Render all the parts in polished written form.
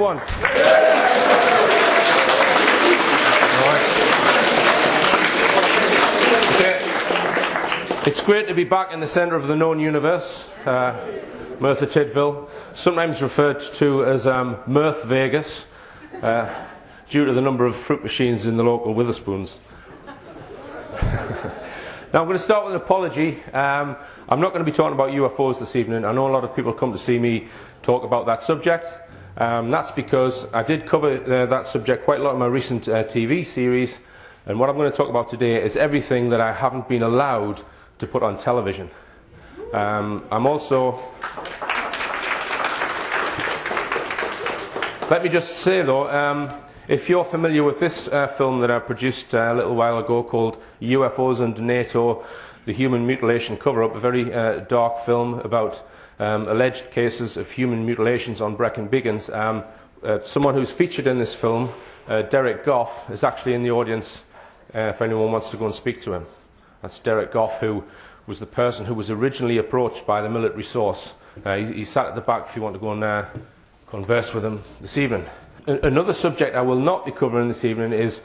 everyone. It's great to be back in the centre of the known universe, Merthyr Tydfil, sometimes referred to as Mirth Vegas, due to the number of fruit machines in the local Witherspoons. Now I'm going to start with an apology. I'm not going to be talking about UFOs this evening. I know a lot of people come to see me talk about that subject. That's because I did cover that subject quite a lot in my recent TV series, and what I'm going to talk about today is everything that I haven't been allowed to put on television. I'm also... Let me just say though, if you're familiar with this film that I produced a little while ago called UFOs under NATO, the Human Mutilation Cover-Up, a very dark film about alleged cases of human mutilations on Brecon Beacons. Someone who's featured in this film, Derek Goff, is actually in the audience if anyone wants to go and speak to him. That's Derek Goff, who was the person who was originally approached by the military source. He sat at the back if you want to go and converse with him this evening. Another subject I will not be covering this evening is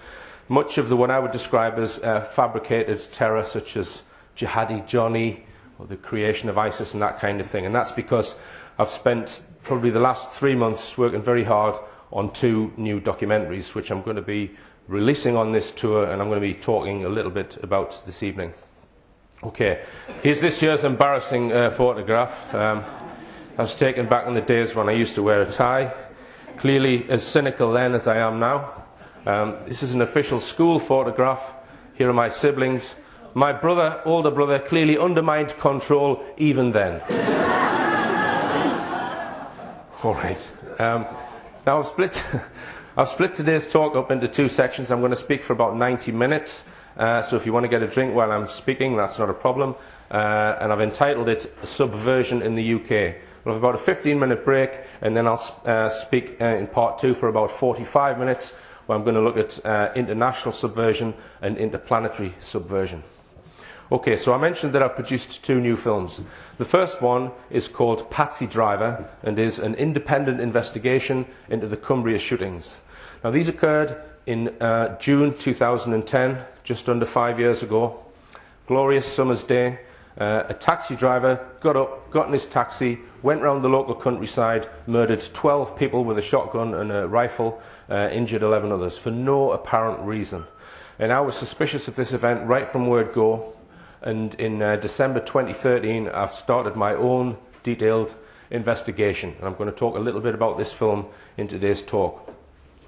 much of what I would describe as fabricated terror, such as Jihadi Johnny or the creation of ISIS and that kind of thing. And that's because I've spent probably the last 3 months working very hard on 2 new documentaries, which I'm going to be releasing on this tour, and I'm going to be talking a little bit about this evening. Okay, here's this year's embarrassing photograph. I was taken back in the days when I used to wear a tie. Clearly as cynical then as I am now. This is an official school photograph. Here are my siblings. My brother, older brother, clearly undermined control even then. All right. Now I've split today's talk up into 2 sections. I'm going to speak for about 90 minutes. So if you want to get a drink while I'm speaking, that's not a problem. And I've entitled it Subversion in the UK. We'll have about a 15-minute break, and then I'll speak in part 2 for about 45 minutes, where I'm going to look at international subversion and interplanetary subversion. Okay, so I mentioned that I've produced 2 new films. The first one is called Patsy Driver and is an independent investigation into the Cumbria shootings. Now these occurred in June 2010, just under 5 years ago. Glorious summer's day. A taxi driver got up, got in his taxi, went round the local countryside, murdered 12 people with a shotgun and a rifle, injured 11 others for no apparent reason. And I was suspicious of this event right from word go. And in December 2013, I've started my own detailed investigation. And I'm going to talk a little bit about this film in today's talk.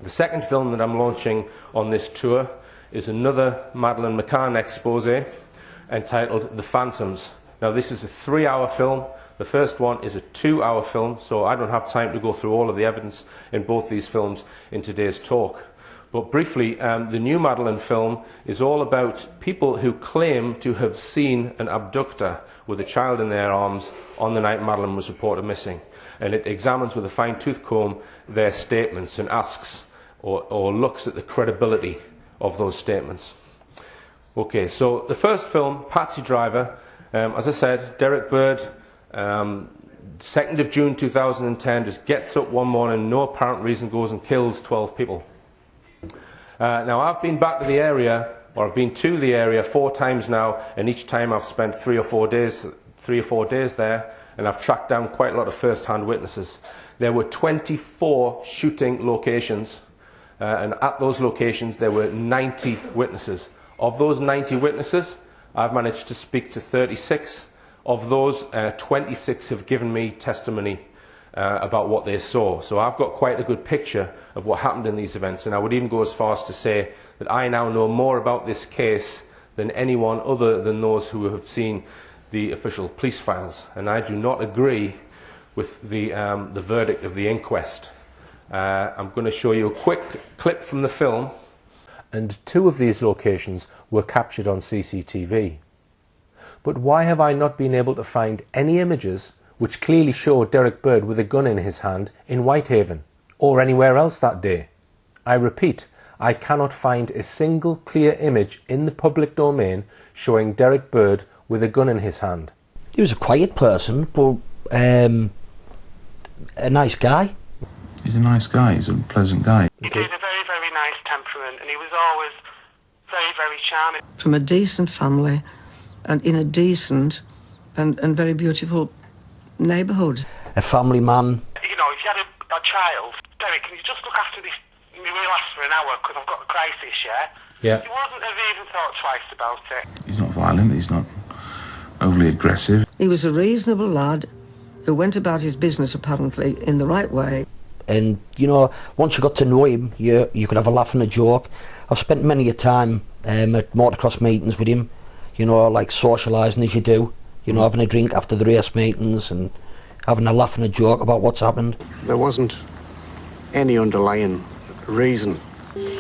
The second film that I'm launching on this tour is another Madeleine McCann expose entitled The Phantoms. Now this is a 3-hour film. The first one is a 2-hour film, so I don't have time to go through all of the evidence in both these films in today's talk. But briefly, the new Madeleine film is all about people who claim to have seen an abductor with a child in their arms on the night Madeleine was reported missing. And it examines with a fine-tooth comb their statements and asks or looks at the credibility of those statements. Okay, so the first film, Patsy Driver, as I said, Derek Bird, 2nd of June 2010, just gets up one morning, no apparent reason, goes and kills 12 people. Now I've been back to the area, or I've been to the area 4 times now, and each time I've spent 3 or 4 days there, and I've tracked down quite a lot of first-hand witnesses. There were 24 shooting locations, and at those locations there were 90 witnesses. Of those 90 witnesses, I've managed to speak to 36. Of those, 26 have given me testimony about what they saw. So I've got quite a good picture of what happened in these events, and I would even go as far as to say that I now know more about this case than anyone other than those who have seen the official police files. And I do not agree with the verdict of the inquest. I'm going to show you a quick clip from the film. And 2 of these locations were captured on CCTV. But why have I not been able to find any images which clearly show Derek Bird with a gun in his hand in Whitehaven or anywhere else that day? I repeat, I cannot find a single clear image in the public domain showing Derek Bird with a gun in his hand. He was a quiet person, but a nice guy. He's a nice guy, he's a pleasant guy. He had a very, very nice temperament, and he was always very, very charming. From a decent family and in a decent and very beautiful neighbourhood. A family man. You know, if you had a child, Derek, can you just look after this? We will last for an hour because I've got a crisis, yeah? Yeah. He wouldn't have even thought twice about it. He's not violent, he's not overly aggressive. He was a reasonable lad who went about his business apparently in the right way. And, you know, once you got to know him, you could have a laugh and a joke. I've spent many a time at motocross meetings with him, you know, like socialising as you do, you know, having a drink after the race meetings and having a laugh and a joke about what's happened. There wasn't any underlying reason.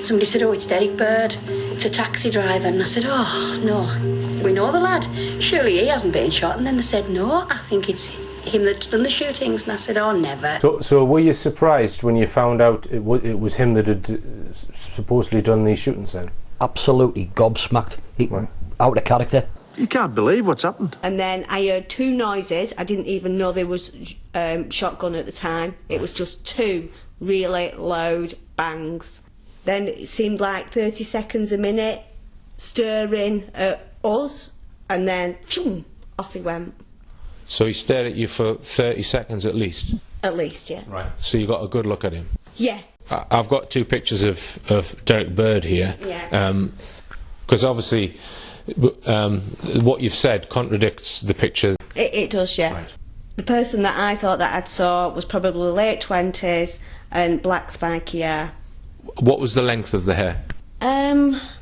Somebody said, oh, it's Derek Bird, it's a taxi driver. And I said, oh, no, we know the lad. Surely he hasn't been shot. And then they said, no, I think it's him that's done the shootings. And I said, oh, never. So were you surprised when you found out it was him that had supposedly done these shootings then? Absolutely gobsmacked. Right. Out of character. You can't believe what's happened. And then I heard two noises. I didn't even know there was shotgun at the time. It was just two really loud bangs. Then it seemed like 30 seconds a minute, stirring at us, and then phew, off he went. So he stared at you for 30 seconds at least? At least, yeah. Right. So you got a good look at him? Yeah. I've got two pictures of Derek Bird here. Yeah. Because obviously what you've said contradicts the picture. It does, yeah. Right. The person that I thought that I'd saw was probably late 20s and black spiky hair. What was the length of the hair?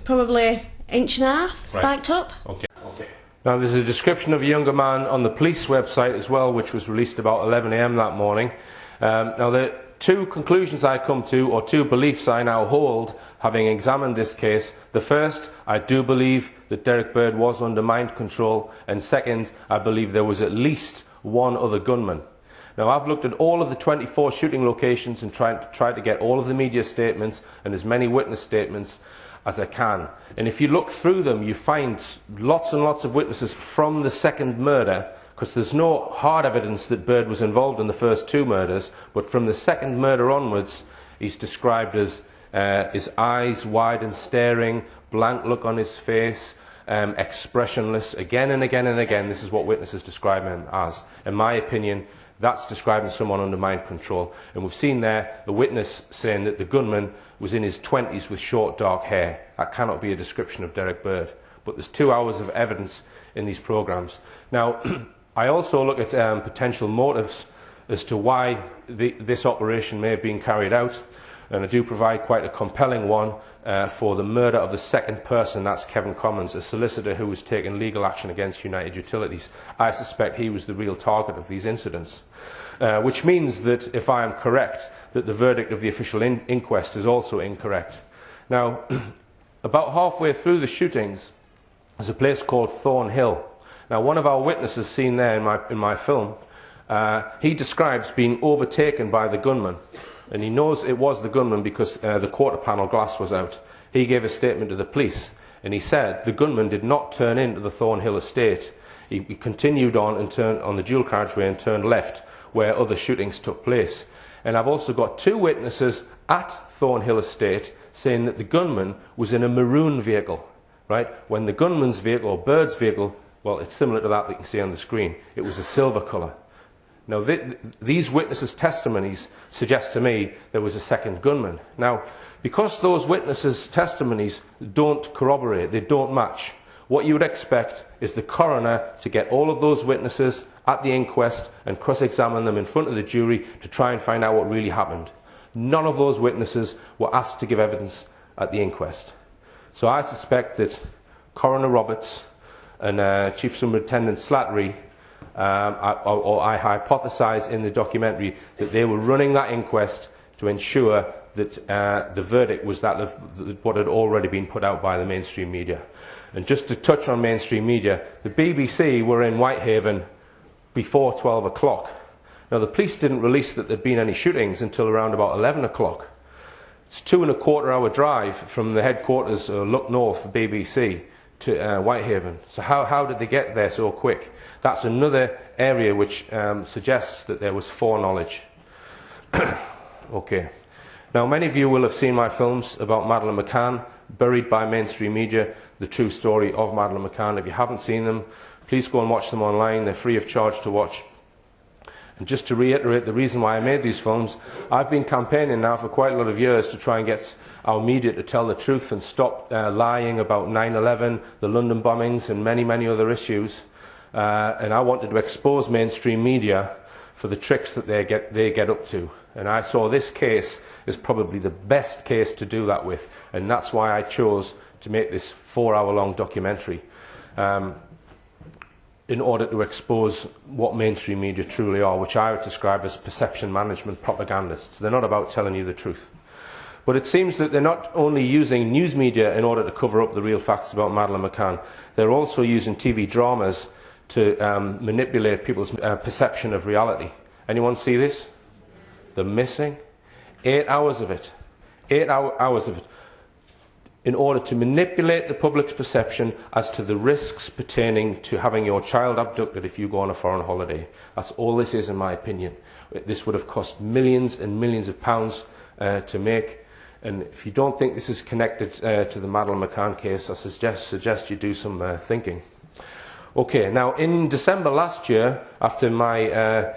Probably inch and a half, spiked up. Okay. Now there's a description of a younger man on the police website as well, which was released about 11 AM that morning. Now the two conclusions I come to, or two beliefs I now hold, having examined this case. The first, I do believe that Derek Bird was under mind control, and second, I believe there was at least one other gunman. Now I've looked at all of the 24 shooting locations and tried to get all of the media statements and as many witness statements as I can. And if you look through them, you find lots and lots of witnesses from the second murder, because there's no hard evidence that Bird was involved in the first two murders, but from the second murder onwards, he's described as his eyes wide and staring, blank look on his face, expressionless, again and again and again. This is what witnesses describe him as. In my opinion, that's describing someone under mind control. And we've seen there a witness saying that the gunman was in his 20s with short dark hair. That cannot be a description of Derek Bird. But there's 2 hours of evidence in these programs. Now, I also look at potential motives as to why this operation may have been carried out. And I do provide quite a compelling one for the murder of the second person, that's Kevin Commons, a solicitor who was taking legal action against United Utilities. I suspect he was the real target of these incidents. Which means that, if I am correct, that the verdict of the official inquest is also incorrect. Now, about halfway through the shootings, there's a place called Thornhill. Now, one of our witnesses seen there in my film, he describes being overtaken by the gunman. And he knows it was the gunman because the quarter panel glass was out. He gave a statement to the police, and he said the gunman did not turn into the Thornhill estate. He continued on and turned on the dual carriageway and turned left, where other shootings took place. And I've also got 2 witnesses at Thornhill estate saying that the gunman was in a maroon vehicle, right? When the gunman's vehicle, or Bird's vehicle, well, it's similar to that you can see on the screen. It was a silver colour. Now, these witnesses' testimonies suggest to me there was a second gunman. Now, because those witnesses' testimonies don't corroborate, they don't match, what you would expect is the coroner to get all of those witnesses at the inquest and cross-examine them in front of the jury to try and find out what really happened. None of those witnesses were asked to give evidence at the inquest. So I suspect that Coroner Roberts and Chief Superintendent Slattery, or I hypothesise in the documentary that they were running that inquest to ensure that the verdict was that of what had already been put out by the mainstream media. And just to touch on mainstream media, the BBC were in Whitehaven before 12 o'clock. Now, the police didn't release that there'd been any shootings until around about 11 o'clock. It's 2.25 hour drive from the headquarters, Look North, the BBC, to Whitehaven. So how did they get there so quick? That's another area which suggests that there was foreknowledge. Okay. Now, many of you will have seen my films about Madeleine McCann, Buried by Mainstream Media, the true story of Madeleine McCann. If you haven't seen them, please go and watch them online. They're free of charge to watch. And just to reiterate the reason why I made these films, I've been campaigning now for quite a lot of years to try and get our media to tell the truth and stop lying about 9/11, the London bombings and many, many other issues. And I wanted to expose mainstream media for the tricks that they get up to. And I saw this case as probably the best case to do that with. And that's why I chose to make this 4-hour-long documentary. In order to expose what mainstream media truly are, which I would describe as perception management propagandists. They're not about telling you the truth. But it seems that they're not only using news media in order to cover up the real facts about Madeleine McCann, they're also using TV dramas to manipulate people's perception of reality. Anyone see this? They're missing 8 hours of it. 8 hours of it. In order to manipulate the public's perception as to the risks pertaining to having your child abducted if you go on a foreign holiday. That's all this is, in my opinion. This would have cost millions and millions of pounds to make. And if you don't think this is connected to the Madeleine McCann case, I suggest you do some thinking. Okay, now in December last year, after my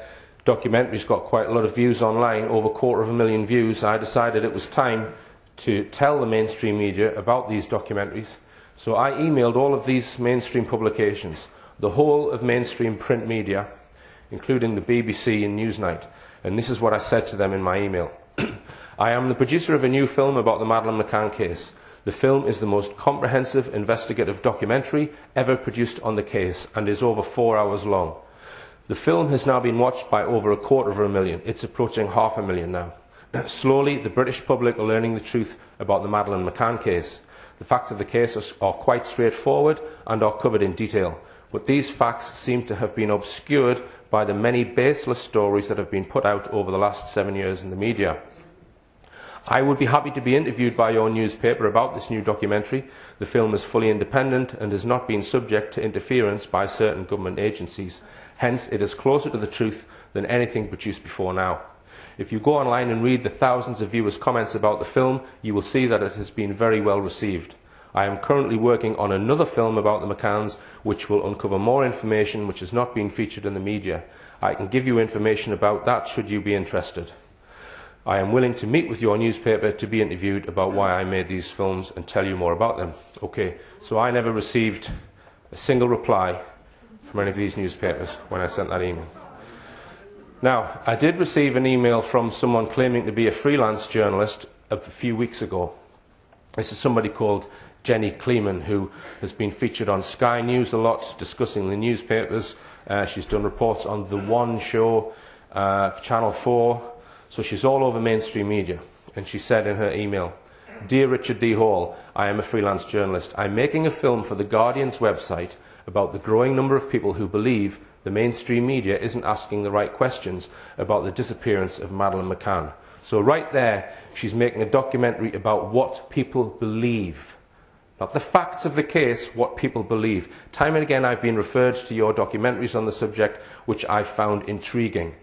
documentaries got quite a lot of views online, over 250,000 views, I decided it was time to tell the mainstream media about these documentaries. So I emailed all of these mainstream publications, the whole of mainstream print media, including the BBC and Newsnight. And this is what I said to them in my email. I am the producer of a new film about the Madeleine McCann case. The film is the most comprehensive investigative documentary ever produced on the case and is over 4 hours long. The film has now been watched by over 250,000. It's approaching 500,000 now. Slowly, the British public are learning the truth about the Madeleine McCann case. The facts of the case are quite straightforward and are covered in detail, but these facts seem to have been obscured by the many baseless stories that have been put out over the last 7 years in the media. I would be happy to be interviewed by your newspaper about this new documentary. The film is fully independent and has not been subject to interference by certain government agencies. Hence, it is closer to the truth than anything produced before now. If you go online and read the thousands of viewers' comments about the film, you will see that it has been very well received. I am currently working on another film about the McCanns, which will uncover more information which has not been featured in the media. I can give you information about that should you be interested. I am willing to meet with your newspaper to be interviewed about why I made these films and tell you more about them. Okay, so I never received a single reply from any of these newspapers when I sent that email. Now, I did receive an email from someone claiming to be a freelance journalist a few weeks ago. This is somebody called Jenny Kleeman, who has been featured on Sky News a lot, discussing the newspapers. She's done reports on The One show, Channel 4, so she's all over mainstream media. And she said in her email, "Dear Richard D. Hall, I am a freelance journalist. I'm making a film for The Guardian's website about the growing number of people who believe the mainstream media isn't asking the right questions about the disappearance of Madeleine McCann." So right there, she's making a documentary about what people believe. Not the facts of the case, what people believe. Time and again, I've been referred to your documentaries on the subject, which I found intriguing.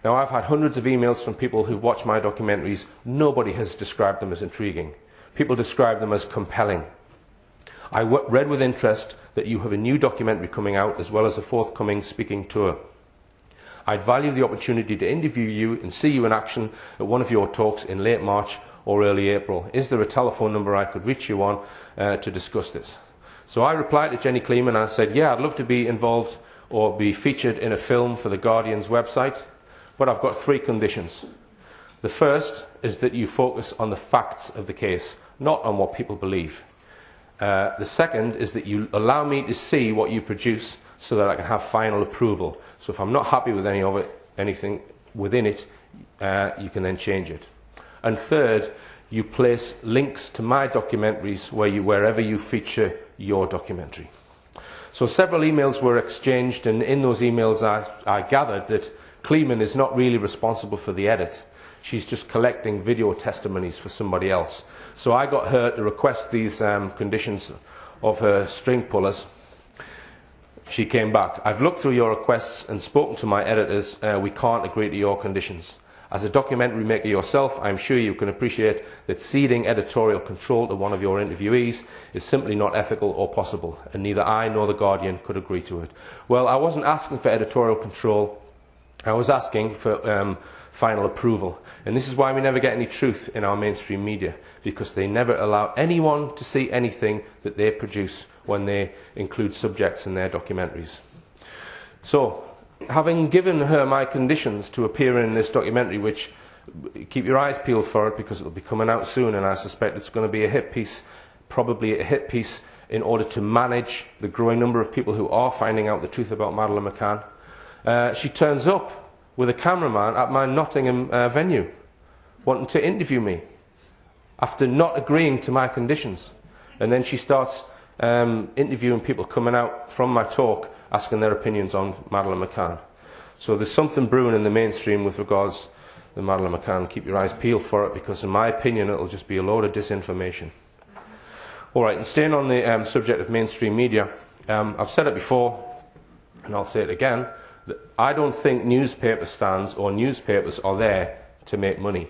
Now, I've had hundreds of emails from people who've watched my documentaries. Nobody has described them as intriguing. People describe them as compelling. I read with interest that you have a new documentary coming out as well as a forthcoming speaking tour. I'd value the opportunity to interview you and see you in action at one of your talks in late March or early April. Is there a telephone number I could reach you on to discuss this? So I replied to Jenny Kleeman and I said, yeah, I'd love to be involved or be featured in a film for the Guardian's website, but I've got 3 conditions. The first is that you focus on the facts of the case, not on what people believe. The second is that you allow me to see what you produce so that I can have final approval. So if I'm not happy with anything within it, you can then change it. And third, you place links to my documentaries wherever you feature your documentary. So several emails were exchanged, and in those emails I gathered that Kleeman is not really responsible for the edit. She's just collecting video testimonies for somebody else. So I got her to request these conditions of her string pullers. She came back. I've looked through your requests and spoken to my editors. We can't agree to your conditions. As a documentary maker yourself, I'm sure you can appreciate that ceding editorial control to one of your interviewees is simply not ethical or possible, and neither I nor The Guardian could agree to it. Well, I wasn't asking for editorial control, I was asking for final approval. And this is why we never get any truth in our mainstream media, because they never allow anyone to see anything that they produce when they include subjects in their documentaries. So, having given her my conditions to appear in this documentary, which, keep your eyes peeled for it because it'll be coming out soon, and I suspect it's going to be a hit piece, probably a hit piece in order to manage the growing number of people who are finding out the truth about Madeleine McCann. She turns up with a cameraman at my Nottingham venue, wanting to interview me, after not agreeing to my conditions. And then she starts interviewing people coming out from my talk, asking their opinions on Madeleine McCann. So there's something brewing in the mainstream with regards to Madeleine McCann. Keep your eyes peeled for it, because in my opinion it'll just be a load of disinformation. Alright, and staying on the subject of mainstream media, I've said it before, and I'll say it again, that I don't think newspaper stands or newspapers are there to make money,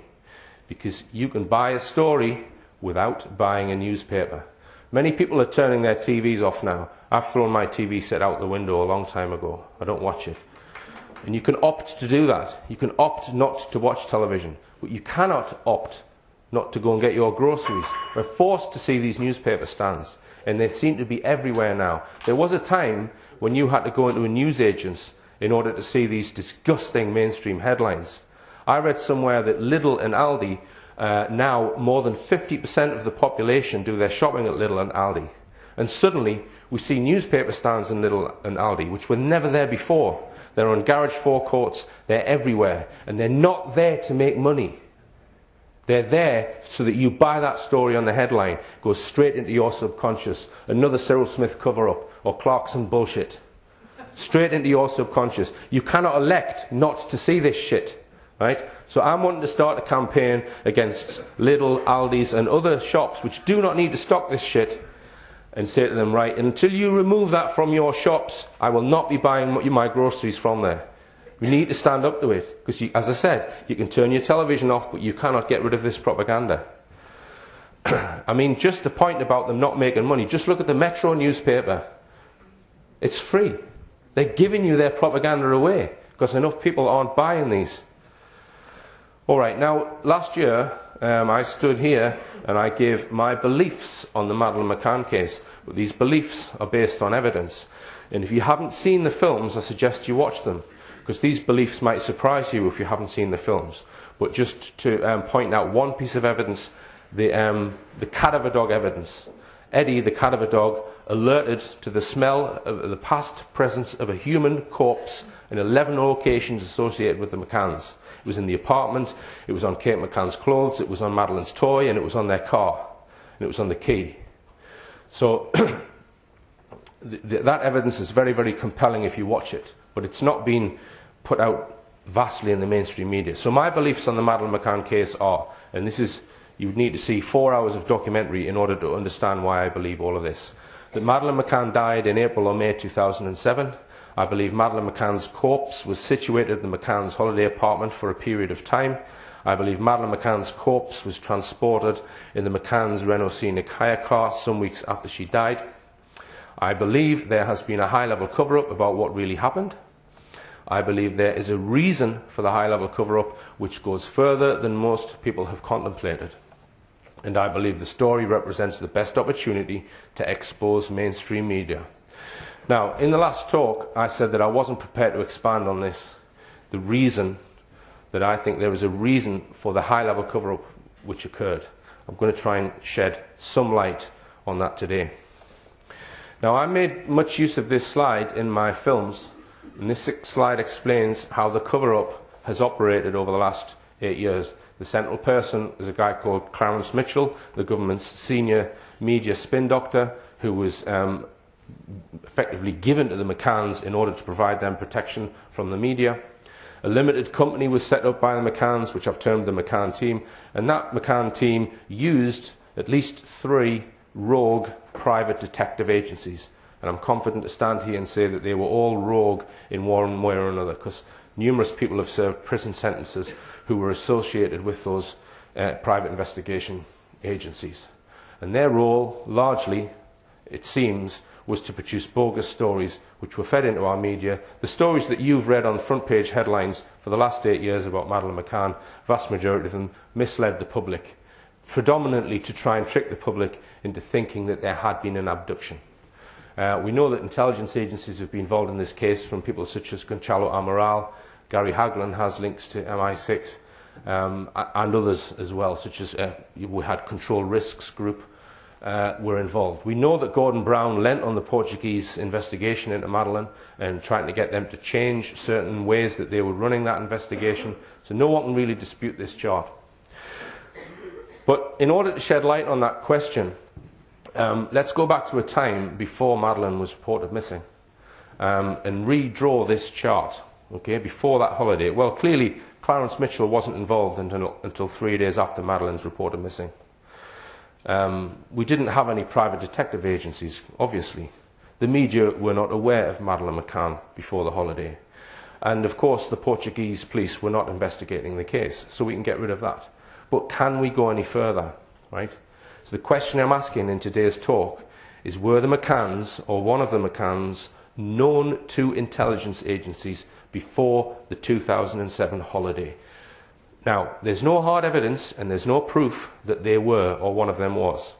because you can buy a story without buying a newspaper. Many people are turning their TVs off now. I've thrown my TV set out the window a long time ago. I don't watch it. And you can opt to do that. You can opt not to watch television, but you cannot opt not to go and get your groceries. We're forced to see these newspaper stands, and they seem to be everywhere now. There was a time when you had to go into a newsagent's in order to see these disgusting mainstream headlines. I read somewhere that Lidl and Aldi, now more than 50% of the population do their shopping at Lidl and Aldi. And suddenly we see newspaper stands in Lidl and Aldi, which were never there before. They're on garage forecourts, they're everywhere, and they're not there to make money. They're there so that you buy that story on the headline, goes straight into your subconscious, another Cyril Smith cover-up, or Clarkson bullshit. Straight into your subconscious. You cannot elect not to see this shit, right? So I'm wanting to start a campaign against Lidl, Aldi's and other shops which do not need to stock this shit, and say to them, right, until you remove that from your shops, I will not be buying my groceries from there. We need to stand up to it, because as I said, you can turn your television off, but you cannot get rid of this propaganda. I mean, just the point about them not making money, just look at the Metro newspaper. It's free. They're giving you their propaganda away because enough people aren't buying these. Alright, now last year I stood here and I gave my beliefs on the Madeleine McCann case, but these beliefs are based on evidence. And if you haven't seen the films, I suggest you watch them, because these beliefs might surprise you if you haven't seen the films. But just to point out one piece of evidence, the cadaver dog evidence. Eddie, the cadaver dog, alerted to the smell of the past presence of a human corpse in 11 locations associated with the McCanns. It was in the apartment, it was on Kate McCann's clothes, it was on Madeleine's toy, and it was on their car, and it was on the key. So that evidence is very, very compelling if you watch it, but it's not been put out vastly in the mainstream media. So my beliefs on the Madeleine McCann case are, and this is, you would need to see 4 hours of documentary in order to understand why I believe all of this. That Madeleine McCann died in April or May 2007. I believe Madeleine McCann's corpse was situated in the McCann's holiday apartment for a period of time. I believe Madeleine McCann's corpse was transported in the McCann's Renault Scenic hire car some weeks after she died. I believe there has been a high-level cover-up about what really happened. I believe there is a reason for the high-level cover-up which goes further than most people have contemplated. And I believe the story represents the best opportunity to expose mainstream media. Now, in the last talk, I said that I wasn't prepared to expand on this. The reason that I think there is a reason for the high-level cover-up which occurred. I'm going to try and shed some light on that today. Now, I made much use of this slide in my films, and this slide explains how the cover-up has operated over the last 8 years. The central person is a guy called Clarence Mitchell, the government's senior media spin doctor, who was effectively given to the McCanns in order to provide them protection from the media. A limited company was set up by the McCanns, which I've termed the McCann team, and that McCann team used at least 3 rogue private detective agencies. And I'm confident to stand here and say that they were all rogue in one way or another, because Numerous people have served prison sentences who were associated with those private investigation agencies. And their role, largely, it seems, was to produce bogus stories which were fed into our media. The stories that you've read on front page headlines for the last 8 years about Madeleine McCann, vast majority of them misled the public, predominantly to try and trick the public into thinking that there had been an abduction. We know that intelligence agencies have been involved in this case, from people such as Gonçalo Amaral. Gary Hagland has links to MI6, and others as well, such as we had Control Risks Group were involved. We know that Gordon Brown lent on the Portuguese investigation into Madeleine and trying to get them to change certain ways that they were running that investigation, so no one can really dispute this chart. But in order to shed light on that question, let's go back to a time before Madeleine was reported missing and redraw this chart, okay, before that holiday. Well, clearly Clarence Mitchell wasn't involved until 3 days after Madeleine's reported missing. We didn't have any private detective agencies, obviously. The media were not aware of Madeleine McCann before the holiday. And of course the Portuguese police were not investigating the case, so we can get rid of that. But can we go any further, right? So the question I'm asking in today's talk is, were the McCanns, or one of the McCanns, known to intelligence agencies before the 2007 holiday? Now, there's no hard evidence and there's no proof that they were, or one of them was,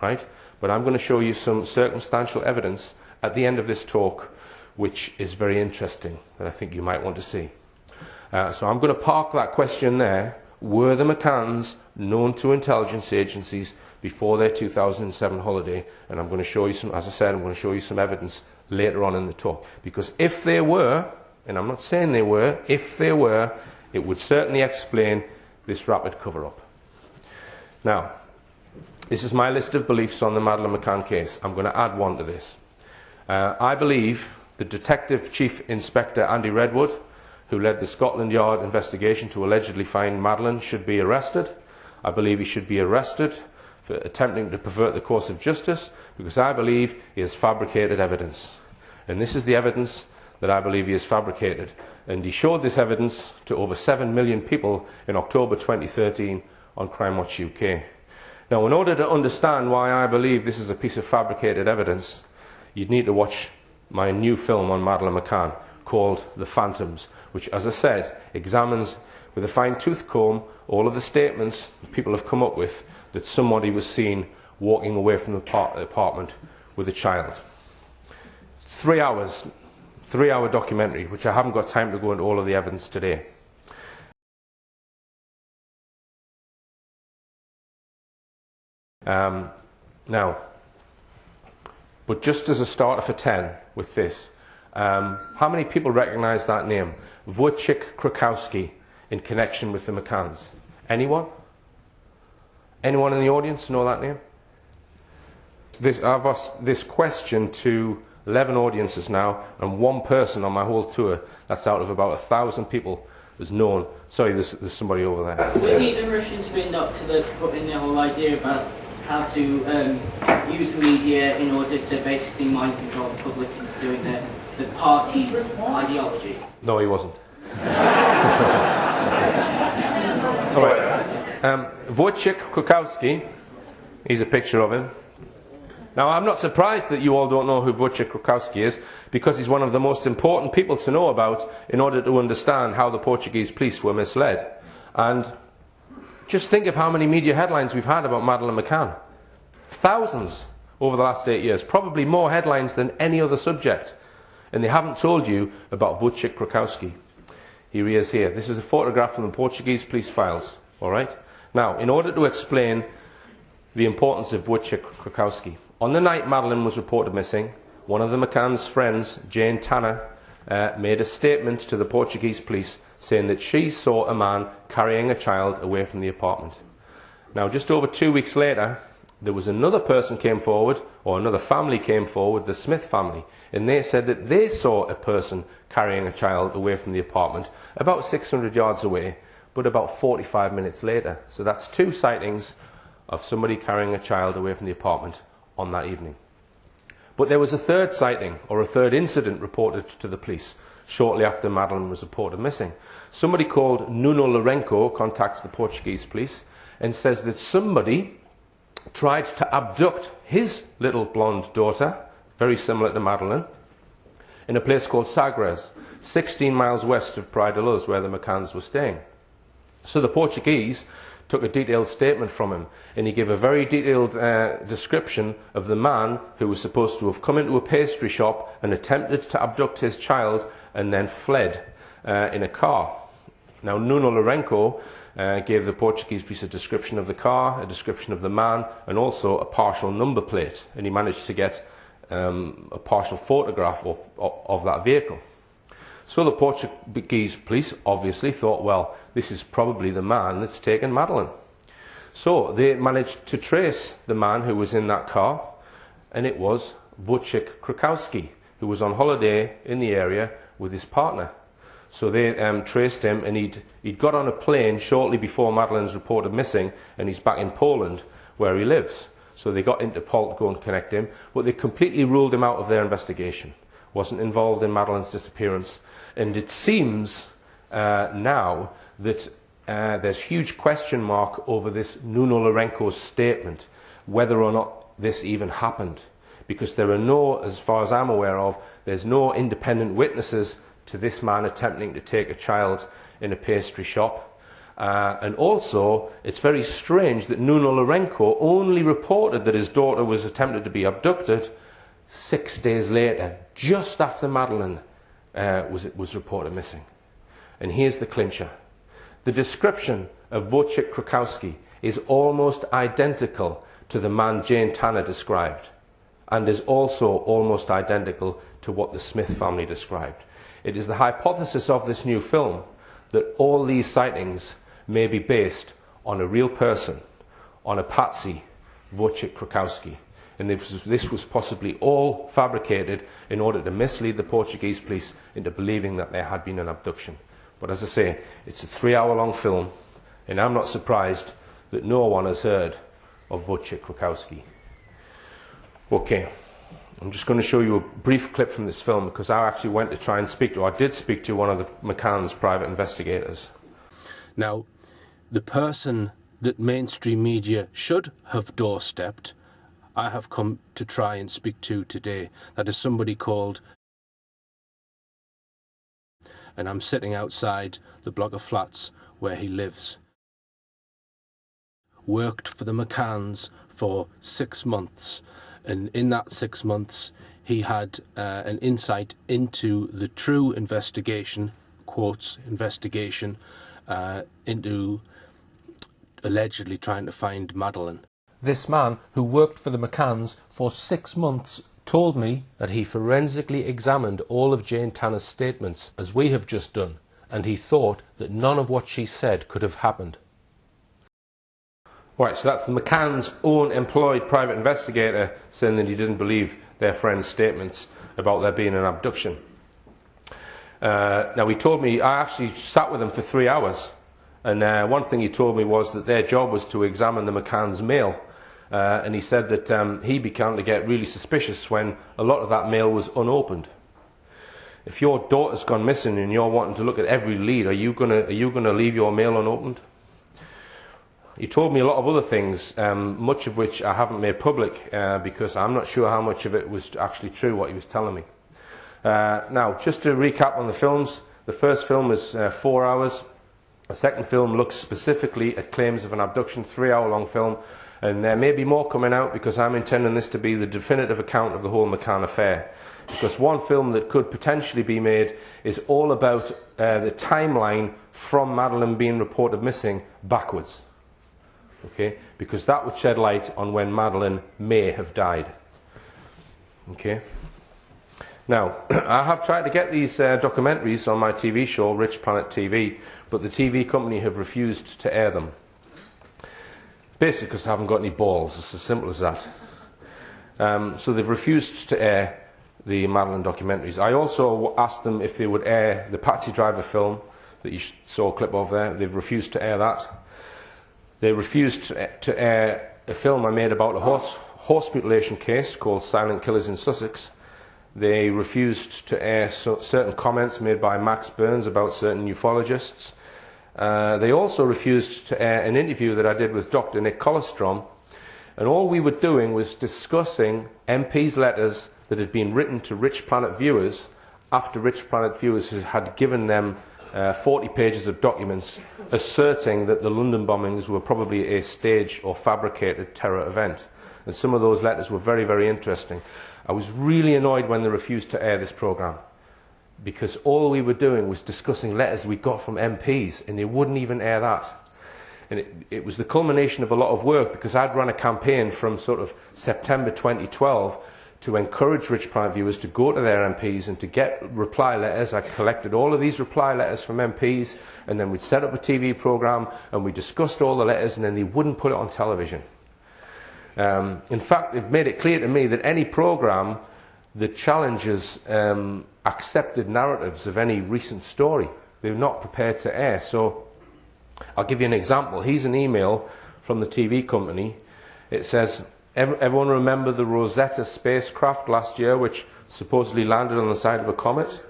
right? But I'm going to show you some circumstantial evidence at the end of this talk, which is very interesting, that I think you might want to see. So I'm going to park that question there. Were the McCanns known to intelligence agencies before their 2007 holiday? And I'm going to show you some, as I said, I'm going to show you some evidence later on in the talk. Because if they were, and I'm not saying they were, if they were, it would certainly explain this rapid cover-up. Now, this is my list of beliefs on the Madeleine McCann case. I'm going to add one to this. I believe the Detective Chief Inspector Andy Redwood, who led the Scotland Yard investigation to allegedly find Madeleine, should be arrested. I believe he should be arrested for attempting to pervert the course of justice, because I believe he has fabricated evidence. And this is the evidence that I believe he has fabricated. And he showed this evidence to over 7 million people in October 2013 on Crime Watch UK. Now, in order to understand why I believe this is a piece of fabricated evidence, you'd need to watch my new film on Madeleine McCann called The Phantoms, which, as I said, examines with a fine-tooth comb all of the statements people have come up with that somebody was seen walking away from the apartment with a child. 3 hours, 3-hour documentary, which I haven't got time to go into all of the evidence today. Now, but just as a starter for 10 with this, how many people recognise that name, Wojciech Krakowski, in connection with the McCanns? Anyone? Anyone in the audience know that name? I've asked this question to 11 audiences now, and one person on my whole tour, that's out of about 1,000 people, is known. Sorry, there's somebody over there. Was he the Russian spin doctor that put in the whole idea about how to use the media in order to basically mind control the public into doing the party's ideology? No, he wasn't. All right. Wojciech Krakowski, here's a picture of him. Now, I'm not surprised that you all don't know who Wojciech Krakowski is, because he's one of the most important people to know about in order to understand how the Portuguese police were misled. And just think of how many media headlines we've had about Madeleine McCann. Thousands over the last 8 years, probably more headlines than any other subject. And they haven't told you about Wojciech Krakowski. Here he is here. This is a photograph from the Portuguese police files. All right? Now, in order to explain the importance of Wojciech Krakowski, on the night Madeleine was reported missing, one of the McCann's friends, Jane Tanner, made a statement to the Portuguese police saying that she saw a man carrying a child away from the apartment. Now, just over 2 weeks later, there was another person came forward, or another family came forward, the Smith family, and they said that they saw a person carrying a child away from the apartment about 600 yards away, but about 45 minutes later. So that's 2 sightings of somebody carrying a child away from the apartment on that evening. But there was a third sighting, or a third incident reported to the police shortly after Madeleine was reported missing. Somebody called Nuno Lourenço contacts the Portuguese police and says that somebody tried to abduct his little blonde daughter, very similar to Madeleine, in a place called Sagres, 16 miles west of Praia de Luz, where the McCanns were staying. So the Portuguese took a detailed statement from him, and he gave a very detailed description of the man who was supposed to have come into a pastry shop and attempted to abduct his child and then fled in a car. Now, Nuno Lourenço gave the Portuguese police a description of the car, a description of the man, and also a partial number plate, and he managed to get a partial photograph of that vehicle. So the Portuguese police obviously thought, well, this is probably the man that's taken Madeleine. So they managed to trace the man who was in that car, and it was Wojciech Krakowski, who was on holiday in the area with his partner. So they traced him, and he'd got on a plane shortly before Madeleine's reported missing, and he's back in Poland where he lives. So they got Interpol to go and connect him, but they completely ruled him out of their investigation. Wasn't involved in Madeleine's disappearance. And it seems now that there's huge question mark over this Nuno Lourenço's statement, whether or not this even happened. Because there are no, as far as I'm aware of, there's no independent witnesses to this man attempting to take a child in a pastry shop. And also, it's very strange that Nuno Lourenço only reported that his daughter was attempted to be abducted 6 days later, just after Madeleine was reported missing. And here's the clincher. The description of Wojciech Krakowski is almost identical to the man Jane Tanner described, and is also almost identical to what the Smith family described. It is the hypothesis of this new film that all these sightings may be based on a real person, on a patsy, Wojciech Krakowski. And this was possibly all fabricated in order to mislead the Portuguese police into believing that there had been an abduction. But as I say, it's a 3-hour-long film, and I'm not surprised that no one has heard of Wojciech Krakowski. Okay, I'm just going to show you a brief clip from this film, because I actually went to try and speak to, or I did speak to one of the McCann's private investigators. Now, the person that mainstream media should have doorstepped, I have come to try and speak to today. That is somebody called, and I'm sitting outside the block of flats where he lives. Worked for the McCanns for 6 months, and in that 6 months he had an insight into the true investigation, quotes, investigation, into allegedly trying to find Madeleine. This man, who worked for the McCanns for 6 months, told me that he forensically examined all of Jane Tanner's statements, as we have just done, and he thought that none of what she said could have happened. Right, so that's the McCann's own employed private investigator saying that he didn't believe their friend's statements about there being an abduction. Now, he told me, I actually sat with him for 3 hours, and one thing he told me was that their job was to examine the McCann's mail. And he said that he began to get really suspicious when a lot of that mail was unopened. If your daughter's gone missing and you're wanting to look at every lead, are you gonna leave your mail unopened? He told me a lot of other things, much of which I haven't made public because I'm not sure how much of it was actually true, what he was telling me. Now, just to recap on the films, the first film is 4 hours. The second film looks specifically at claims of an abduction, 3-hour-long film. And there may be more coming out, because I'm intending this to be the definitive account of the whole McCann affair. Because one film that could potentially be made is all about the timeline from Madeleine being reported missing backwards. Okay? Because that would shed light on when Madeleine may have died. Okay? Now, I have tried to get these documentaries on my TV show, Richplanet TV, but the TV company have refused to air them. Basically because I haven't got any balls, it's as simple as that. So they've refused to air the Madeleine documentaries. I also asked them if they would air the Patsy Driver film that you saw a clip of there. They've refused to air that. They refused to air a film I made about a horse mutilation case called Silent Killers in Sussex. They refused to air certain comments made by Max Burns about certain ufologists. They also refused to air an interview that I did with Dr. Nick Colostrom, and all we were doing was discussing MP's letters that had been written to Richplanet viewers after Richplanet viewers had given them 40 pages of documents asserting that the London bombings were probably a staged or fabricated terror event. And some of those letters were very, very interesting. I was really annoyed when they refused to air this programme, because all we were doing was discussing letters we got from MPs, and they wouldn't even air that. And it was the culmination of a lot of work, because I'd run a campaign from sort of September 2012 to encourage Richplanet viewers to go to their MPs and to get reply letters. I collected all of these reply letters from MPs, and then we'd set up a TV programme, and we discussed all the letters, and then they wouldn't put it on television. In fact, they've made it clear to me that any programme that challenges accepted narratives of any recent story, they're not prepared to air. So I'll give you an example. Here's an email from the TV company. It says, everyone remember the Rosetta spacecraft last year, which supposedly landed on the side of a comet?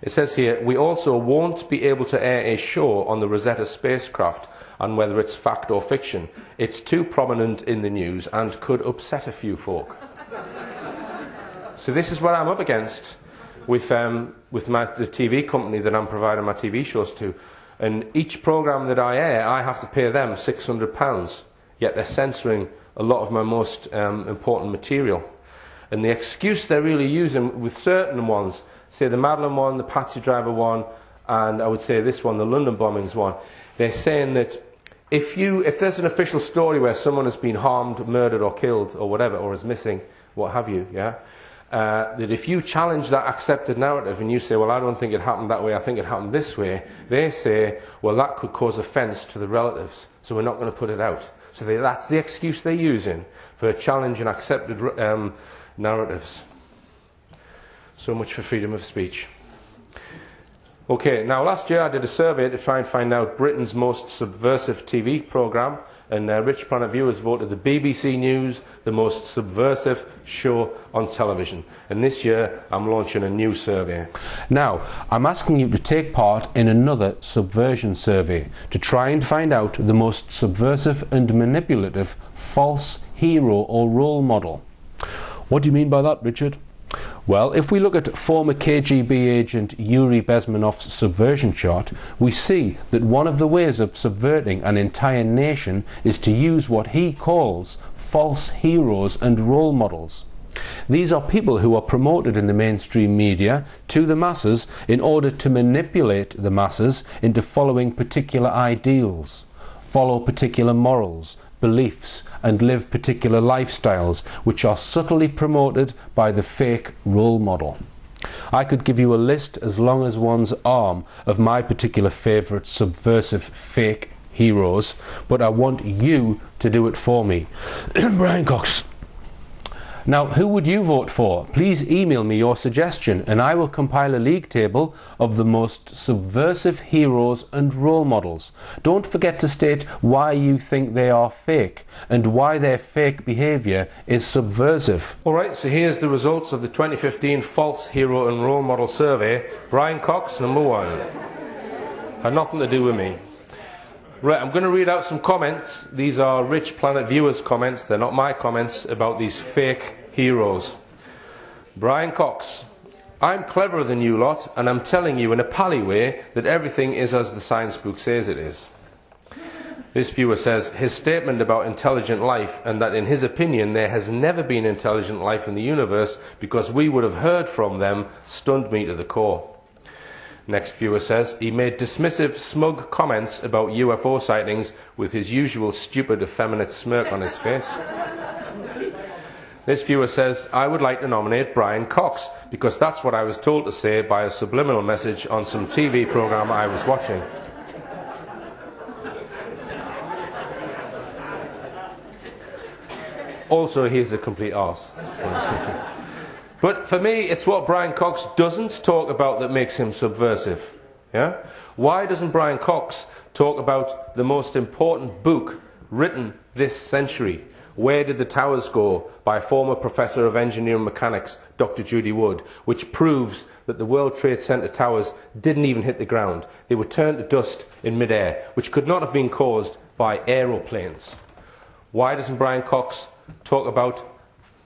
It says here, we also won't be able to air a show on the Rosetta spacecraft and whether it's fact or fiction. It's too prominent in the news and could upset a few folk. So this is what I'm up against with the TV company that I'm providing my TV shows to. And each programme that I air, I have to pay them £600, yet they're censoring a lot of my most important material. And the excuse they're really using with certain ones, say the Madeline one, the Patsy Driver one, and I would say this one, the London bombings one, they're saying that if there's an official story where someone has been harmed, murdered or killed or whatever, or is missing, what have you, yeah, that if you challenge that accepted narrative and you say, well, I don't think it happened that way, I think it happened this way, they say, well, that could cause offence to the relatives, so we're not going to put it out. So that's the excuse they're using for challenging accepted narratives. So much for freedom of speech. Okay, now last year I did a survey to try and find out Britain's most subversive TV programme, and Richplanet viewers voted the BBC News the most subversive show on television. And this year I'm launching a new survey. Now, I'm asking you to take part in another subversion survey to try and find out the most subversive and manipulative false hero or role model. What do you mean by that, Richard? Well, if we look at former KGB agent Yuri Bezmenov's subversion chart, we see that one of the ways of subverting an entire nation is to use what he calls false heroes and role models. These are people who are promoted in the mainstream media to the masses in order to manipulate the masses into following particular ideals, follow particular morals, beliefs, and live particular lifestyles which are subtly promoted by the fake role model. I could give you a list as long as one's arm of my particular favourite subversive fake heroes, but I want you to do it for me. Brian Cox. Now, who would you vote for? Please email me your suggestion and I will compile a league table of the most subversive heroes and role models. Don't forget to state why you think they are fake and why their fake behaviour is subversive. Alright, so here's the results of the 2015 False Hero and Role Model Survey. Brian Cox, number 1. Had nothing to do with me. Right, I'm going to read out some comments. These are Richplanet viewers' comments. They're not my comments about these fake heroes. Brian Cox. I'm cleverer than you lot, and I'm telling you in a pally way that everything is as the science book says it is. This viewer says, his statement about intelligent life and that in his opinion there has never been intelligent life in the universe because we would have heard from them stunned me to the core. Next viewer says, he made dismissive, smug comments about UFO sightings with his usual stupid, effeminate smirk on his face. This viewer says, I would like to nominate Brian Cox because that's what I was told to say by a subliminal message on some TV programme I was watching. Also, he's a complete arse. But for me, it's what Brian Cox doesn't talk about that makes him subversive. Yeah? Why doesn't Brian Cox talk about the most important book written this century? Where Did the Towers Go? By former Professor of Engineering Mechanics, Dr. Judy Wood, which proves that the World Trade Center towers didn't even hit the ground. They were turned to dust in midair, which could not have been caused by aeroplanes. Why doesn't Brian Cox talk about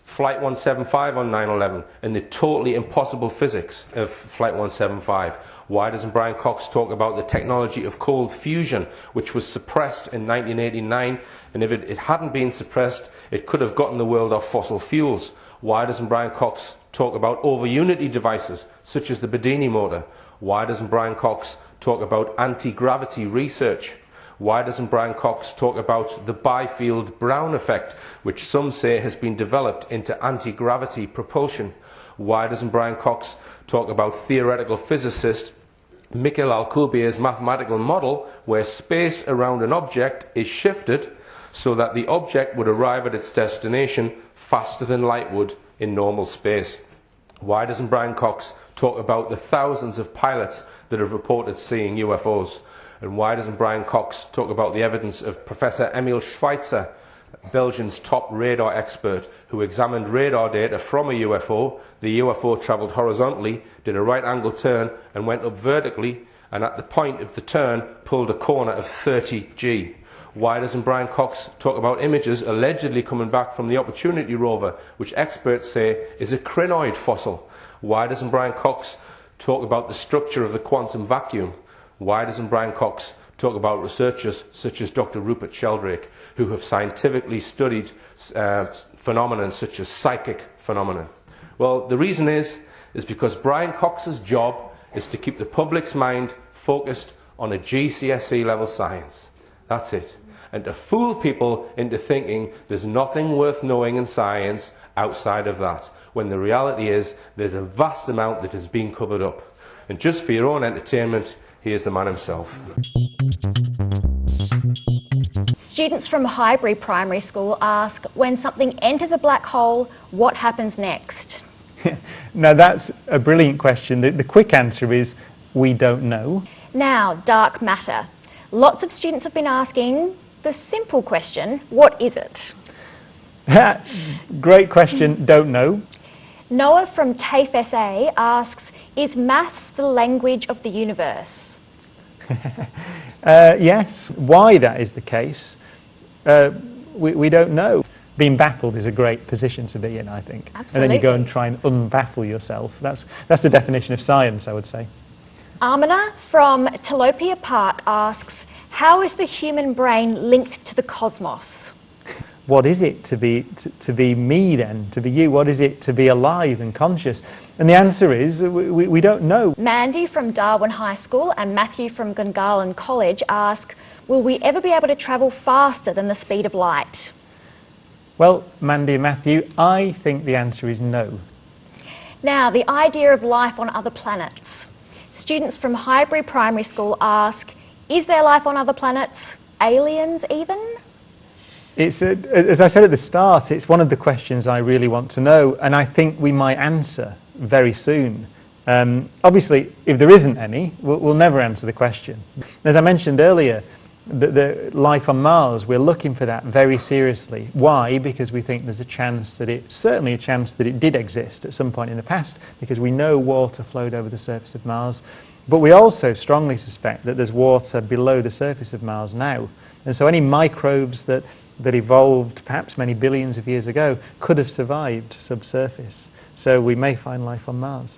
Flight 175 on 9/11 and the totally impossible physics of Flight 175? Why doesn't Brian Cox talk about the technology of cold fusion, which was suppressed in 1989, and if it hadn't been suppressed, it could have gotten the world off fossil fuels? Why doesn't Brian Cox talk about over-unity devices, such as the Bedini motor? Why doesn't Brian Cox talk about anti-gravity research? Why doesn't Brian Cox talk about the Byfield-Brown effect, which some say has been developed into anti-gravity propulsion? Why doesn't Brian Cox talk about theoretical physicist Mikhail Alcubierre's mathematical model, where space around an object is shifted so that the object would arrive at its destination faster than light would in normal space? Why doesn't Brian Cox talk about the thousands of pilots that have reported seeing UFOs? And why doesn't Brian Cox talk about the evidence of Professor Emil Schweitzer, Belgium's top radar expert, who examined radar data from a UFO? The UFO travelled horizontally, did a right angle turn and went up vertically, and at the point of the turn pulled a corner of 30 G. Why doesn't Brian Cox talk about images allegedly coming back from the Opportunity rover, which experts say is a crinoid fossil? Why doesn't Brian Cox talk about the structure of the quantum vacuum? Why doesn't Brian Cox talk about researchers such as Dr. Rupert Sheldrake, who have scientifically studied phenomena such as psychic phenomena? Well, the reason is because Brian Cox's job is to keep the public's mind focused on a GCSE level science. That's it. And to fool people into thinking there's nothing worth knowing in science outside of that, when the reality is there's a vast amount that has been covered up. And just for your own entertainment, here's the man himself. Students from Highbury Primary School ask, when something enters a black hole, what happens next? Now that's a brilliant question. The quick answer is we don't know. Now, dark matter. Lots of students have been asking the simple question, what is it? Great question, don't know. Noah from TAFE SA asks, is maths the language of the universe? Yes. Why that is the case, we don't know. Being baffled is a great position to be in, I think. Absolutely. And then you go and try and unbaffle yourself. That's the definition of science, I would say. Armina from Telopia Park asks, how is the human brain linked to the cosmos? What is it to be me then, to be you? What is it to be alive and conscious? And the answer is we don't know. Mandy from Darwin High School and Matthew from Gungahlin College ask, will we ever be able to travel faster than the speed of light? Well, Mandy and Matthew, I think the answer is no. Now, the idea of life on other planets. Students from Highbury Primary School ask, is there life on other planets? Aliens even? It's, as I said at the start, it's one of the questions I really want to know, and I think we might answer very soon. Obviously, if there isn't any, we'll never answer the question. As I mentioned earlier, the life on Mars, we're looking for that very seriously. Why? Because we think there's a chance that certainly a chance that it did exist at some point in the past, because we know water flowed over the surface of Mars. But we also strongly suspect that there's water below the surface of Mars now. And so any microbes that evolved perhaps many billions of years ago could have survived subsurface. So we may find life on Mars.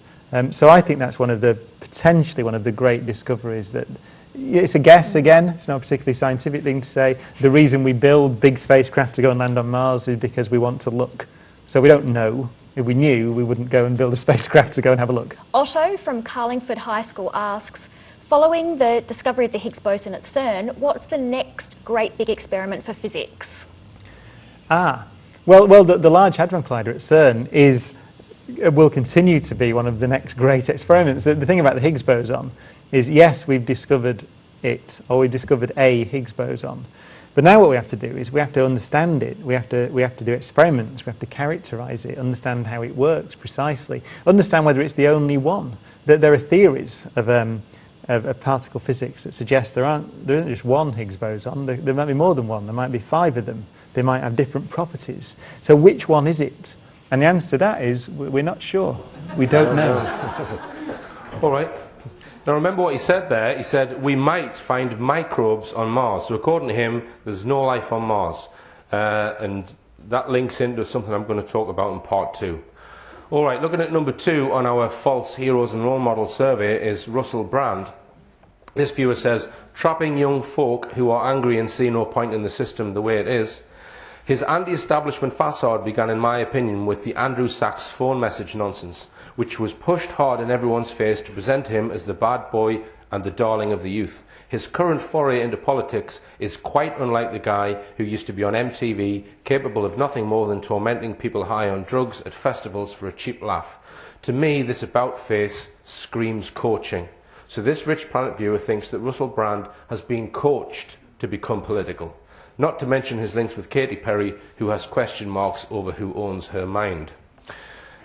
So I think that's potentially one of the great discoveries that, it's a guess again, it's not a particularly scientific thing to say. The reason we build big spacecraft to go and land on Mars is because we want to look. So we don't know. If we knew, we wouldn't go and build a spacecraft to go and have a look. Otto from Carlingford High School asks, following the discovery of the Higgs boson at CERN, what's the next great big experiment for physics? Well, the Large Hadron Collider at CERN will continue to be one of the next great experiments. The thing about the Higgs boson is, yes, we've discovered it, or we've discovered a Higgs boson. But now what we have to do is we have to understand it. We have to do experiments. We have to characterize it, understand how it works precisely, understand whether it's the only one. That there are theories of particle physics that suggest there isn't just one Higgs boson. There might be more than one. There might be 5 of them. They might have different properties. So which one is it? And the answer to that is we're not sure. We don't know. All right. Now remember what he said there. He said we might find microbes on Mars. So according to him, there's no life on Mars. And that links into something I'm going to talk about in part 2. All right, looking at number 2 on our false heroes and role models survey is Russell Brand. This viewer says, trapping young folk who are angry and see no point in the system the way it is. His anti-establishment facade began, in my opinion, with the Andrew Sachs phone message nonsense, which was pushed hard in everyone's face to present him as the bad boy and the darling of the youth. His current foray into politics is quite unlike the guy who used to be on MTV, capable of nothing more than tormenting people high on drugs at festivals for a cheap laugh. To me, this about-face screams coaching. So this Richplanet viewer thinks that Russell Brand has been coached to become political. Not to mention his links with Katy Perry, who has question marks over who owns her mind.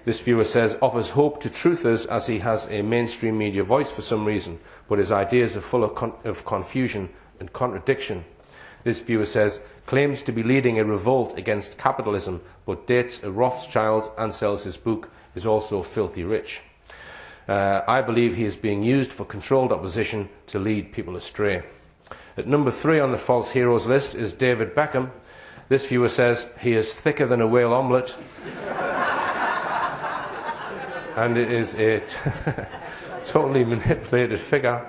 This viewer says, offers hope to truthers as he has a mainstream media voice for some reason, but his ideas are full of confusion and contradiction. This viewer says, claims to be leading a revolt against capitalism, but dates a Rothschild and sells his book, is also filthy rich. I believe he is being used for controlled opposition to lead people astray. At number 3 on the false heroes list is David Beckham. This viewer says he is thicker than a whale omelette. And it is a totally manipulated figure.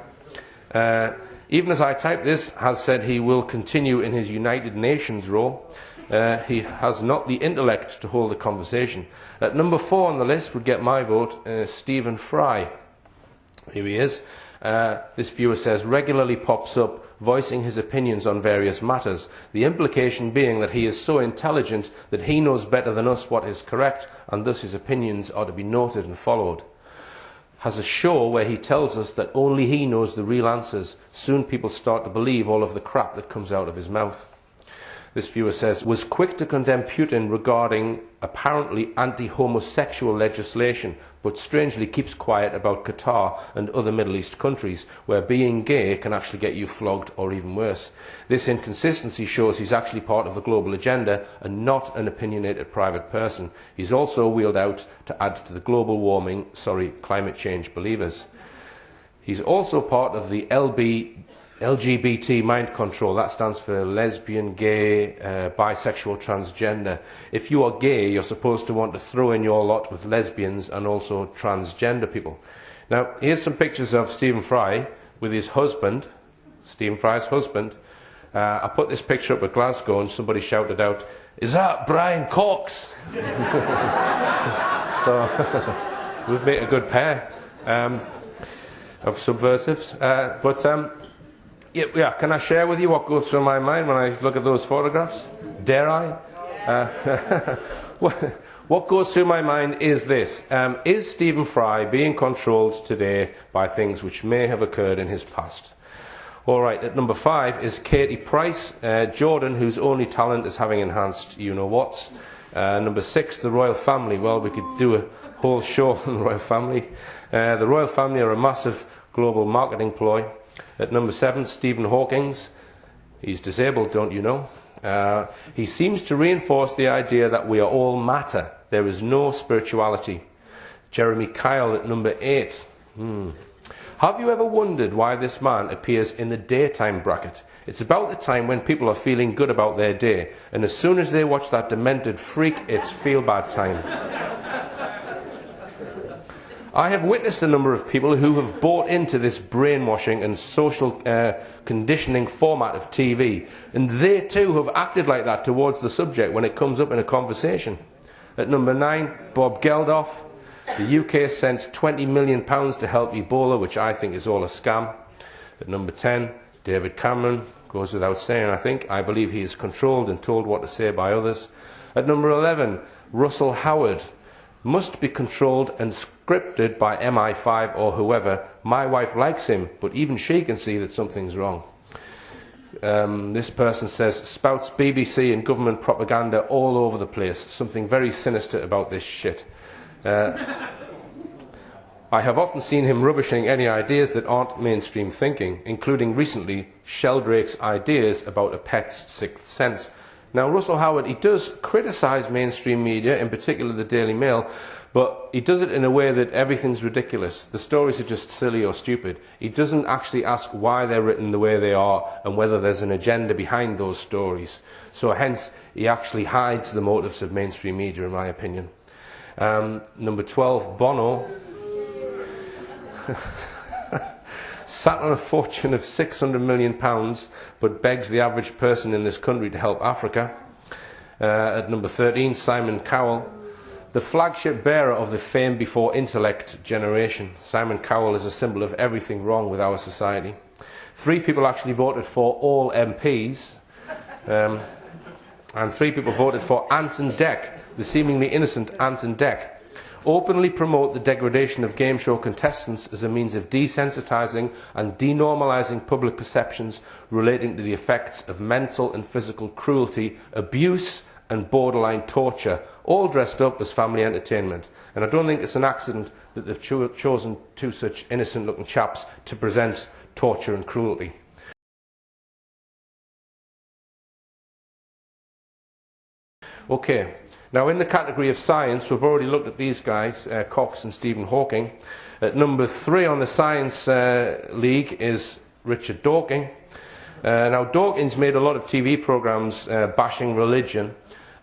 Even as I type this, has said he will continue in his United Nations role. He has not the intellect to hold the conversation. At number 4 on the list would get my vote, Stephen Fry. Here he is. This viewer says regularly pops up voicing his opinions on various matters, the implication being that he is so intelligent that he knows better than us what is correct, and thus his opinions are to be noted and followed. Has a show where he tells us that only he knows the real answers. Soon people start to believe all of the crap that comes out of his mouth. This viewer says, was quick to condemn Putin regarding apparently anti-homosexual legislation, but strangely keeps quiet about Qatar and other Middle East countries, where being gay can actually get you flogged or even worse. This inconsistency shows he's actually part of the global agenda and not an opinionated private person. He's also wheeled out to add to the global warming, climate change believers. He's also part of the LGBT mind control. That stands for lesbian, gay, bisexual, transgender. If you are gay, you're supposed to want to throw in your lot with lesbians and also transgender people. Now, here's some pictures of Stephen Fry with his husband, Stephen Fry's husband. I put this picture up at Glasgow and somebody shouted out, "Is that Brian Cox?" So, we've made a good pair of subversives. Yeah, can I share with you what goes through my mind when I look at those photographs? Dare I? What goes through my mind is this. Is Stephen Fry being controlled today by things which may have occurred in his past? All right, at number 5 is Katie Price, Jordan, whose only talent is having enhanced you-know-whats. Number 6, the royal family. Well, we could do a whole show on the royal family. The royal family are a massive global marketing ploy. At number 7, Stephen Hawking. He's disabled, don't you know? He seems to reinforce the idea that we are all matter. There is no spirituality. Jeremy Kyle at number 8. Have you ever wondered why this man appears in the daytime bracket? It's about the time when people are feeling good about their day, and as soon as they watch that demented freak, it's feel-bad time. I have witnessed a number of people who have bought into this brainwashing and social conditioning format of TV, and they too have acted like that towards the subject when it comes up in a conversation. At number 9, Bob Geldof. The UK sent £20 million to help Ebola, which I think is all a scam. At number 10, David Cameron. Goes without saying, I think. I believe he is controlled and told what to say by others. At number 11, Russell Howard. Must be controlled and scripted by MI5 or whoever. My wife likes him, but even she can see that something's wrong. This person says, spouts BBC and government propaganda all over the place. Something very sinister about this shit. I have often seen him rubbishing any ideas that aren't mainstream thinking, including recently Sheldrake's ideas about a pet's sixth sense. Now, Russell Howard, he does criticise mainstream media, in particular the Daily Mail, but he does it in a way that everything's ridiculous. The stories are just silly or stupid. He doesn't actually ask why they're written the way they are and whether there's an agenda behind those stories. So hence, he actually hides the motives of mainstream media, in my opinion. Number 12, Bono. Sat on a fortune of £600 million, but begs the average person in this country to help Africa. At number 13, Simon Cowell. The flagship bearer of the fame before intellect generation. Simon Cowell is a symbol of everything wrong with our society. 3 people actually voted for all MPs, and 3 people voted for Anton Deck, the seemingly innocent Anton Deck. Openly promote the degradation of game show contestants as a means of desensitising and denormalising public perceptions relating to the effects of mental and physical cruelty, abuse and borderline torture, all dressed up as family entertainment. And I don't think it's an accident that they've chosen 2 such innocent-looking chaps to present torture and cruelty. Okay, now in the category of science, we've already looked at these guys, Cox and Stephen Hawking. At number 3 on the science league is Richard Dawkins. Now, Dawkins made a lot of TV programmes bashing religion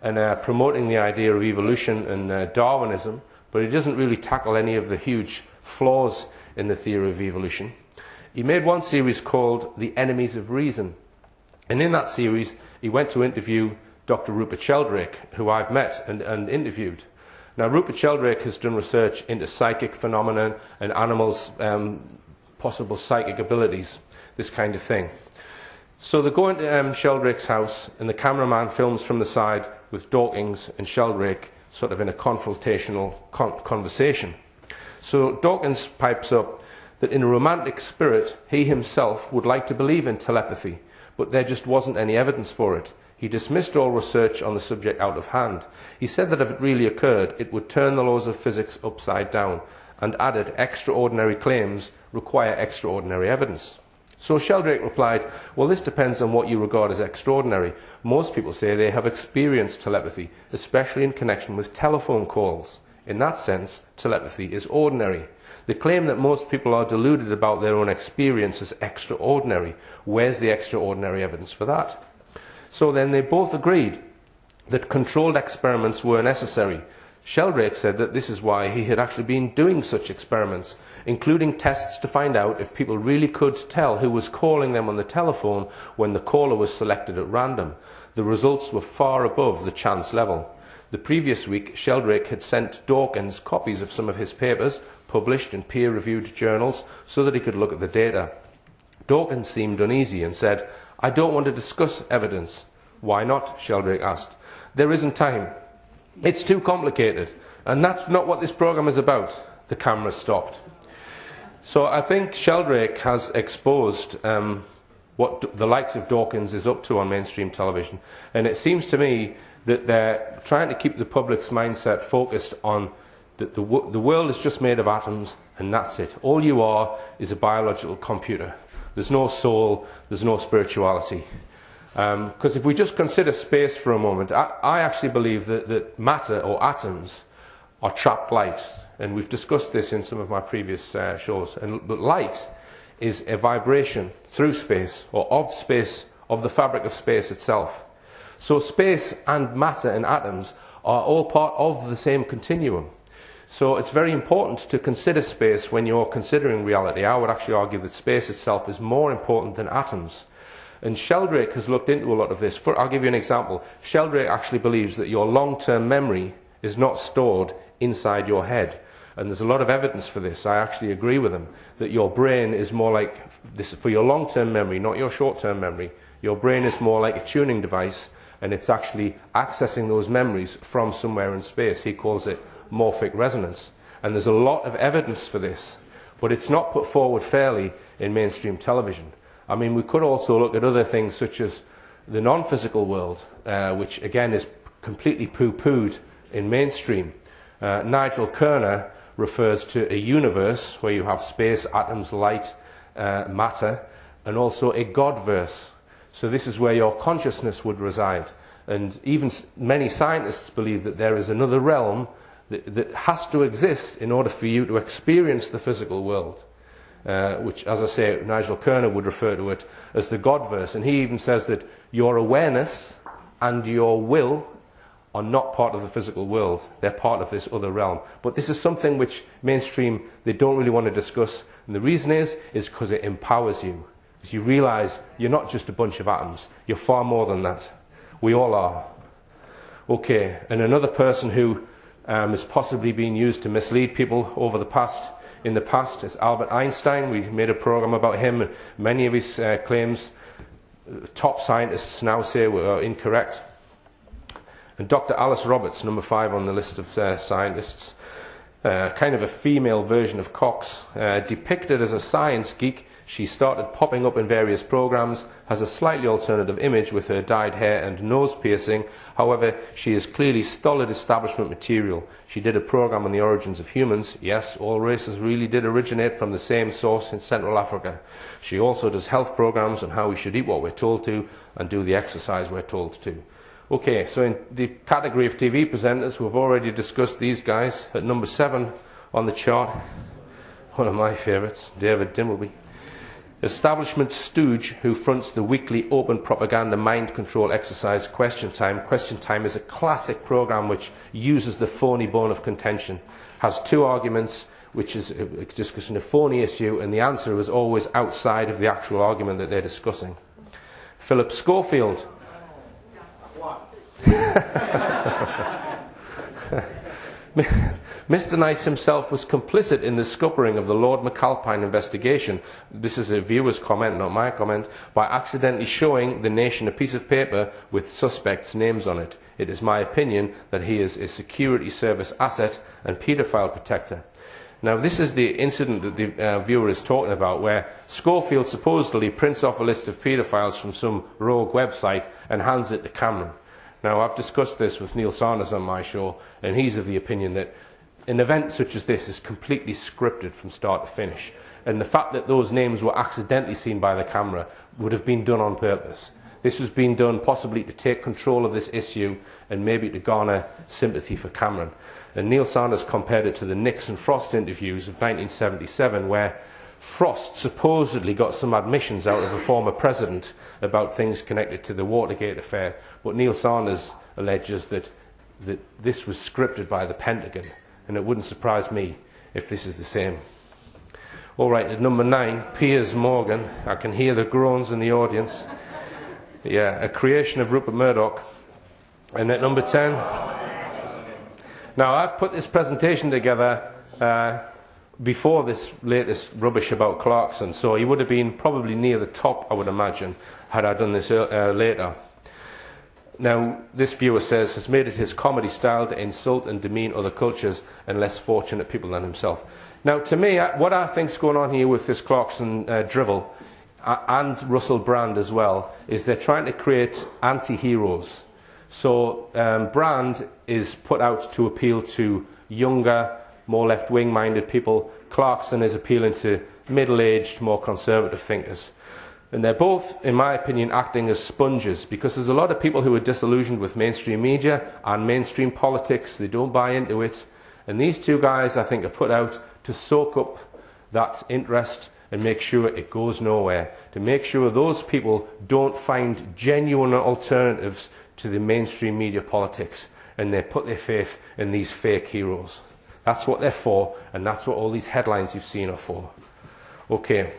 and promoting the idea of evolution and Darwinism, but he doesn't really tackle any of the huge flaws in the theory of evolution. He made one series called The Enemies of Reason, and in that series he went to interview Dr. Rupert Sheldrake, who I've met and interviewed. Now, Rupert Sheldrake has done research into psychic phenomena and animals' possible psychic abilities, this kind of thing. So they go into Sheldrake's house, and the cameraman films from the side with Dawkins and Sheldrake sort of in a confrontational conversation. So Dawkins pipes up that in a romantic spirit, he himself would like to believe in telepathy, but there just wasn't any evidence for it. He dismissed all research on the subject out of hand. He said that if it really occurred, it would turn the laws of physics upside down, and added extraordinary claims require extraordinary evidence. So Sheldrake replied, well, this depends on what you regard as extraordinary. Most people say they have experienced telepathy, especially in connection with telephone calls. In that sense, telepathy is ordinary. The claim that most people are deluded about their own experience is extraordinary. Where's the extraordinary evidence for that? So then they both agreed that controlled experiments were necessary. Sheldrake said that this is why he had actually been doing such experiments, including tests to find out if people really could tell who was calling them on the telephone when the caller was selected at random. The results were far above the chance level. The previous week, Sheldrake had sent Dawkins copies of some of his papers, published in peer-reviewed journals, so that he could look at the data. Dawkins seemed uneasy and said, I don't want to discuss evidence. Why not? Sheldrake asked. There isn't time. It's too complicated. And that's not what this programme is about. The camera stopped. So I think Sheldrake has exposed what the likes of Dawkins is up to on mainstream television. And it seems to me that they're trying to keep the public's mindset focused on that the world is just made of atoms and that's it. All you are is a biological computer. There's no soul, there's no spirituality. Because if we just consider space for a moment, I actually believe that matter or atoms are trapped light. And we've discussed this in some of my previous shows. But light is a vibration through space, or of space, of the fabric of space itself. So space and matter and atoms are all part of the same continuum. So it's very important to consider space when you're considering reality. I would actually argue that space itself is more important than atoms. And Sheldrake has looked into a lot of this. I'll give you an example. Sheldrake actually believes that your long-term memory is not stored inside your head. And there's a lot of evidence for this. I actually agree with him, that your brain is more like, this for your long-term memory, not your short-term memory. Your brain is more like a tuning device, and it's actually accessing those memories from somewhere in space. He calls it morphic resonance. And there's a lot of evidence for this, but it's not put forward fairly in mainstream television. I mean, we could also look at other things such as the non-physical world, which again is completely poo-pooed in mainstream. Nigel Kerner refers to a universe where you have space, atoms, light, matter, and also a Godverse. So this is where your consciousness would reside. And even many scientists believe that there is another realm that has to exist in order for you to experience the physical world, which, as I say, Nigel Kerner would refer to it as the Godverse. And he even says that your awareness and your will are not part of the physical world. They're part of this other realm. But this is something which mainstream, they don't really want to discuss. And the reason is because it empowers you. Because you realize you're not just a bunch of atoms. You're far more than that. We all are. Okay, and another person who is possibly being used to mislead people in the past is Albert Einstein. We made a program about him, and many of his claims top scientists now say were incorrect. And Dr. Alice Roberts, number 5 on the list of scientists, kind of a female version of Cox, depicted as a science geek. She started popping up in various programs, has a slightly alternative image with her dyed hair and nose piercing. However, she is clearly stolid establishment material. She did a program on the origins of humans. Yes, all races really did originate from the same source in Central Africa. She also does health programs on how we should eat what we're told to and do the exercise we're told to. Okay, so in the category of TV presenters, we've already discussed these guys. At number 7 on the chart, one of my favourites, David Dimbleby. Establishment stooge who fronts the weekly open propaganda mind control exercise Question Time. Question Time is a classic programme which uses the phony bone of contention, has 2 arguments, which is discussing a phony issue, and the answer is always outside of the actual argument that they're discussing. Philip Schofield. Mr. Nice himself was complicit in the scuppering of the Lord McAlpine investigation. This is a viewer's comment, not my comment, by accidentally showing the nation a piece of paper with suspects' names on it. It is my opinion that he is a security service asset and paedophile protector. Now, this is the incident that the viewer is talking about, where Schofield supposedly prints off a list of paedophiles from some rogue website and hands it to Cameron. Now, I've discussed this with Neil Sanders on my show, and he's of the opinion that an event such as this is completely scripted from start to finish. And the fact that those names were accidentally seen by the camera would have been done on purpose. This was being done possibly to take control of this issue and maybe to garner sympathy for Cameron. And Neil Sanders compared it to the Nixon-Frost interviews of 1977, where Frost supposedly got some admissions out of a former president about things connected to the Watergate affair, but Neil Sanders alleges that this was scripted by the Pentagon, and it wouldn't surprise me if this is the same. All right, at number 9, Piers Morgan. I can hear the groans in the audience. Yeah, a creation of Rupert Murdoch. And at number 10, now I put this presentation together before this latest rubbish about Clarkson, so he would have been probably near the top, I would imagine, had I done this later. Now, this viewer says, has made it his comedy style to insult and demean other cultures and less fortunate people than himself. Now, to me, what I think's going on here with this Clarkson drivel, and Russell Brand as well, is they're trying to create anti-heroes. So Brand is put out to appeal to younger, more left-wing minded people. Clarkson is appealing to middle-aged, more conservative thinkers. And they're both, in my opinion, acting as sponges, because there's a lot of people who are disillusioned with mainstream media and mainstream politics. They don't buy into it. And these 2 guys, I think, are put out to soak up that interest and make sure it goes nowhere, to make sure those people don't find genuine alternatives to the mainstream media politics, and they put their faith in these fake heroes. That's what they're for, and that's what all these headlines you've seen are for. Okay,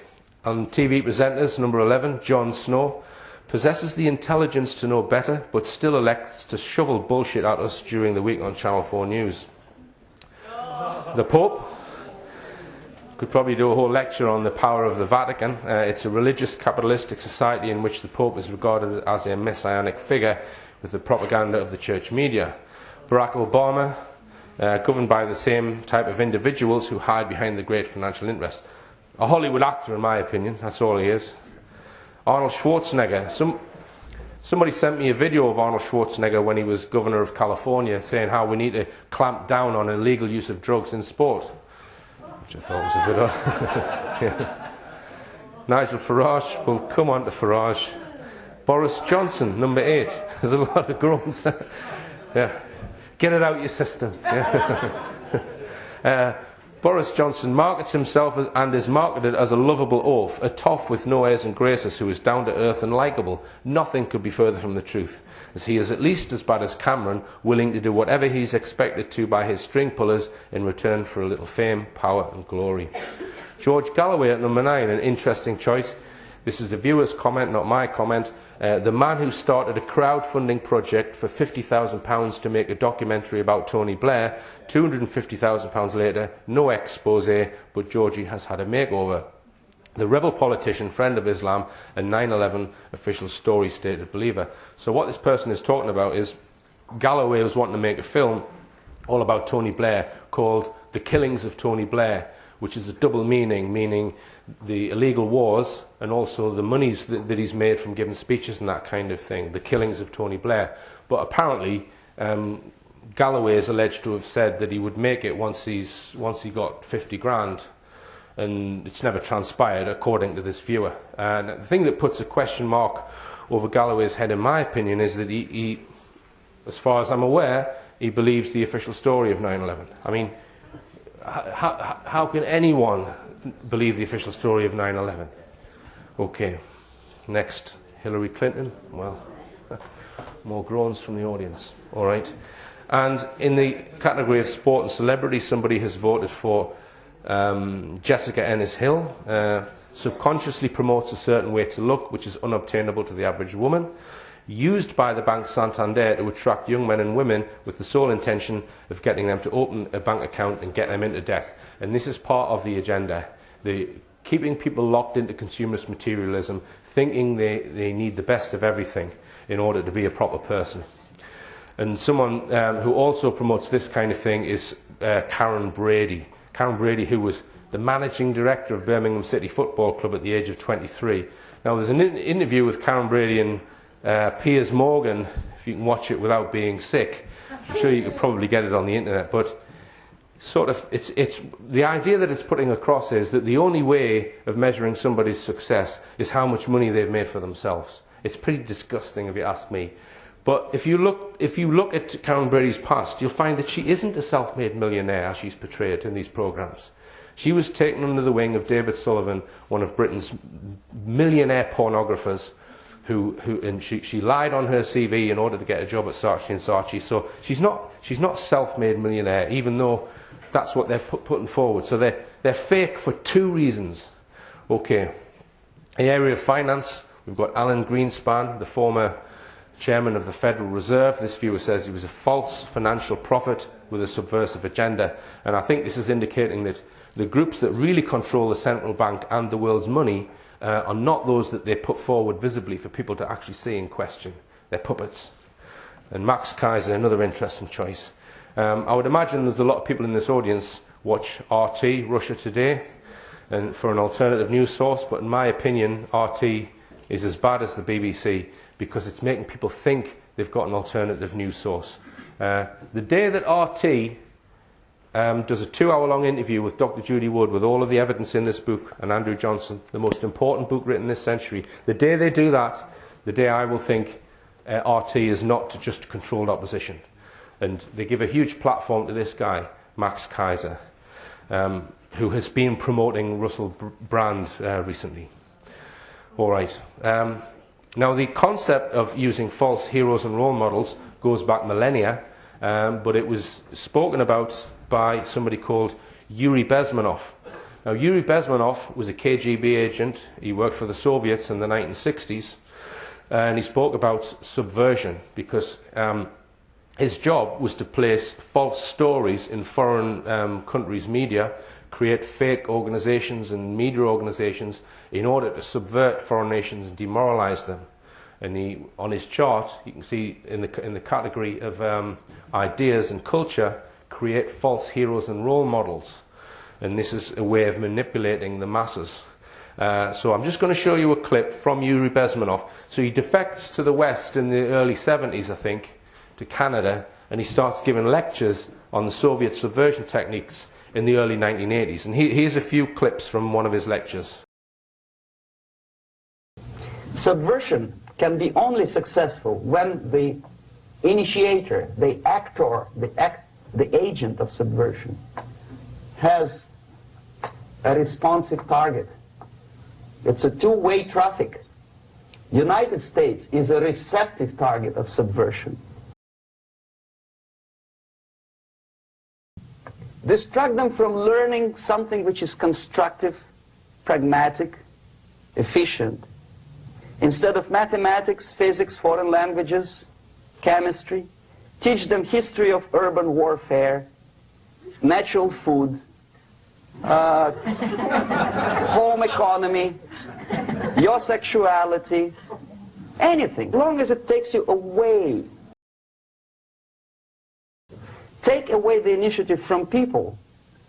on TV presenters, number 11, Jon Snow, possesses the intelligence to know better, but still elects to shovel bullshit at us during the week on Channel 4 News. The Pope, could probably do a whole lecture on the power of the Vatican. It's a religious capitalistic society in which the Pope is regarded as a messianic figure with the propaganda of the church media. Barack Obama, governed by the same type of individuals who hide behind the great financial interest. A Hollywood actor, in my opinion, that's all he is. Arnold Schwarzenegger. Somebody sent me a video of Arnold Schwarzenegger when he was governor of California, saying how we need to clamp down on illegal use of drugs in sport, which I thought was a bit odd. Yeah. Nigel Farage, we'll come on to Farage. Boris Johnson, number 8. There's a lot of groans. Yeah. Get it out your system. Yeah. Boris Johnson markets himself and is marketed as a lovable oaf, a toff with no airs and graces who is down to earth and likeable. Nothing could be further from the truth, as he is at least as bad as Cameron, willing to do whatever he's expected to by his string pullers in return for a little fame, power and glory. George Galloway at number 9, an interesting choice. This is a viewer's comment, not my comment. The man who started a crowdfunding project for £50,000 to make a documentary about Tony Blair, £250,000 later, no expose, but Georgie has had a makeover. The rebel politician, friend of Islam, and 9/11 official story stated believer. So what this person is talking about is Galloway was wanting to make a film all about Tony Blair called The Killings of Tony Blair, which is a double meaning, meaning the illegal wars and also the monies that he's made from giving speeches and that kind of thing, the killings of Tony Blair. But apparently, Galloway is alleged to have said that he would make it once he got 50 grand, and it's never transpired, according to this viewer. And the thing that puts a question mark over Galloway's head, in my opinion, is that he as far as I'm aware, he believes the official story of 9/11. I mean, how can anyone believe the official story of 9/11? Okay, next, Hillary Clinton. Well, more groans from the audience. All right. And in the category of sport and celebrity, somebody has voted for Jessica Ennis-Hill. Subconsciously promotes a certain way to look, which is unobtainable to the average woman. Used by the Bank Santander to attract young men and women with the sole intention of getting them to open a bank account and get them into debt. And this is part of the agenda. Keeping people locked into consumerist materialism, thinking they need the best of everything in order to be a proper person. And someone who also promotes this kind of thing is Karen Brady. Karen Brady, who was the managing director of Birmingham City Football Club at the age of 23. Now, there's an interview with Karen Brady and Piers Morgan, if you can watch it without being sick. I'm sure you could probably get it on the internet, but sort of it's the idea that it's putting across is that the only way of measuring somebody's success is how much money they've made for themselves. It's pretty disgusting if you ask me. But if you look at Karen Brady's past, you'll find that she isn't a self-made millionaire as she's portrayed in these programs. She was taken under the wing of David Sullivan, one of Britain's millionaire pornographers, and she lied on her CV in order to get a job at Saatchi & Saatchi. So she's not self-made millionaire, even though that's what they're putting forward. So they're fake for two reasons. Okay, in the area of finance, we've got Alan Greenspan, the former chairman of the Federal Reserve. This viewer says he was a false financial prophet with a subversive agenda. And I think this is indicating that the groups that really control the central bank and the world's money are not those that they put forward visibly for people to actually see and question. They're puppets. And Max Kaiser, another interesting choice. I would imagine there's a lot of people in this audience watch RT, Russia Today, and for an alternative news source, but in my opinion, RT is as bad as the BBC because it's making people think they've got an alternative news source. The day that RT does a 2-hour-long interview with Dr. Judy Wood with all of the evidence in this book and Andrew Johnson, the most important book written this century, the day they do that, the day I will think RT is not just controlled opposition. And they give a huge platform to this guy, Max Kaiser, who has been promoting Russell Brand recently. All right. Now, the concept of using false heroes and role models goes back millennia, but it was spoken about by somebody called Yuri Bezmenov. Now, Yuri Bezmenov was a KGB agent. He worked for the Soviets in the 1960s, and he spoke about subversion because his job was to place false stories in foreign countries' media, create fake organizations and media organizations in order to subvert foreign nations and demoralize them. And on his chart, you can see in the category of ideas and culture, create false heroes and role models. And this is a way of manipulating the masses. So I'm just going to show you a clip from Yuri Bezmenov. So he defects to the West in the early 70s, I think, to Canada, and he starts giving lectures on the Soviet subversion techniques in the early 1980s. And here's a few clips from one of his lectures. Subversion can be only successful when the initiator, the actor, the agent of subversion has a responsive target. It's a two-way traffic. United States is a receptive target of subversion. Distract them from learning something which is constructive, pragmatic, efficient. Instead of mathematics, physics, foreign languages, chemistry, teach them history of urban warfare, natural food, home economy, your sexuality, anything, as long as it takes you away. Take away the initiative from people.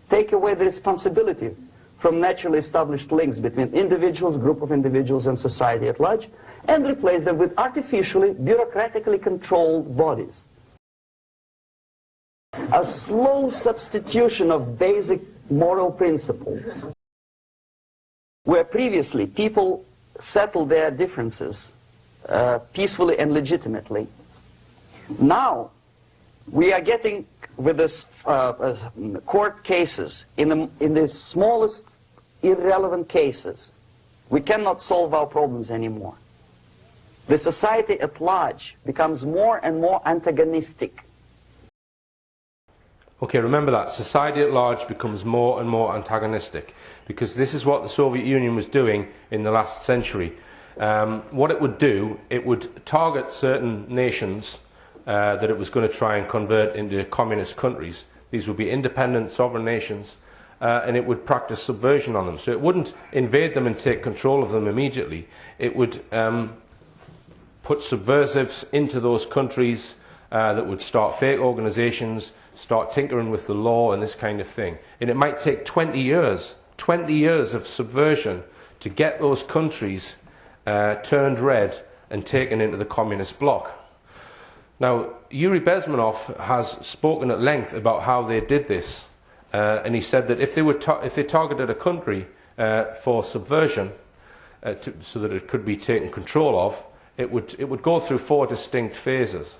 Take away the responsibility from naturally established links between individuals, group of individuals, and society at large, and replace them with artificially, bureaucratically controlled bodies. A slow substitution of basic moral principles. Where previously people settled their differences peacefully and legitimately, now we are getting, with this court cases, in the smallest irrelevant cases, we cannot solve our problems anymore. The society at large becomes more and more antagonistic. Okay, remember that. Society at large becomes more and more antagonistic, because this is what the Soviet Union was doing in the last century. What it would do, it would target certain nations that it was going to try and convert into communist countries. These would be independent, sovereign nations, and it would practice subversion on them. So it wouldn't invade them and take control of them immediately. It would put subversives into those countries that would start fake organizations, start tinkering with the law and this kind of thing. And it might take 20 years of subversion to get those countries turned red and taken into the communist bloc. Now, Yuri Bezmenov has spoken at length about how they did this, and he said that if they targeted a country for subversion, so that it could be taken control of, it would go through 4 distinct phases.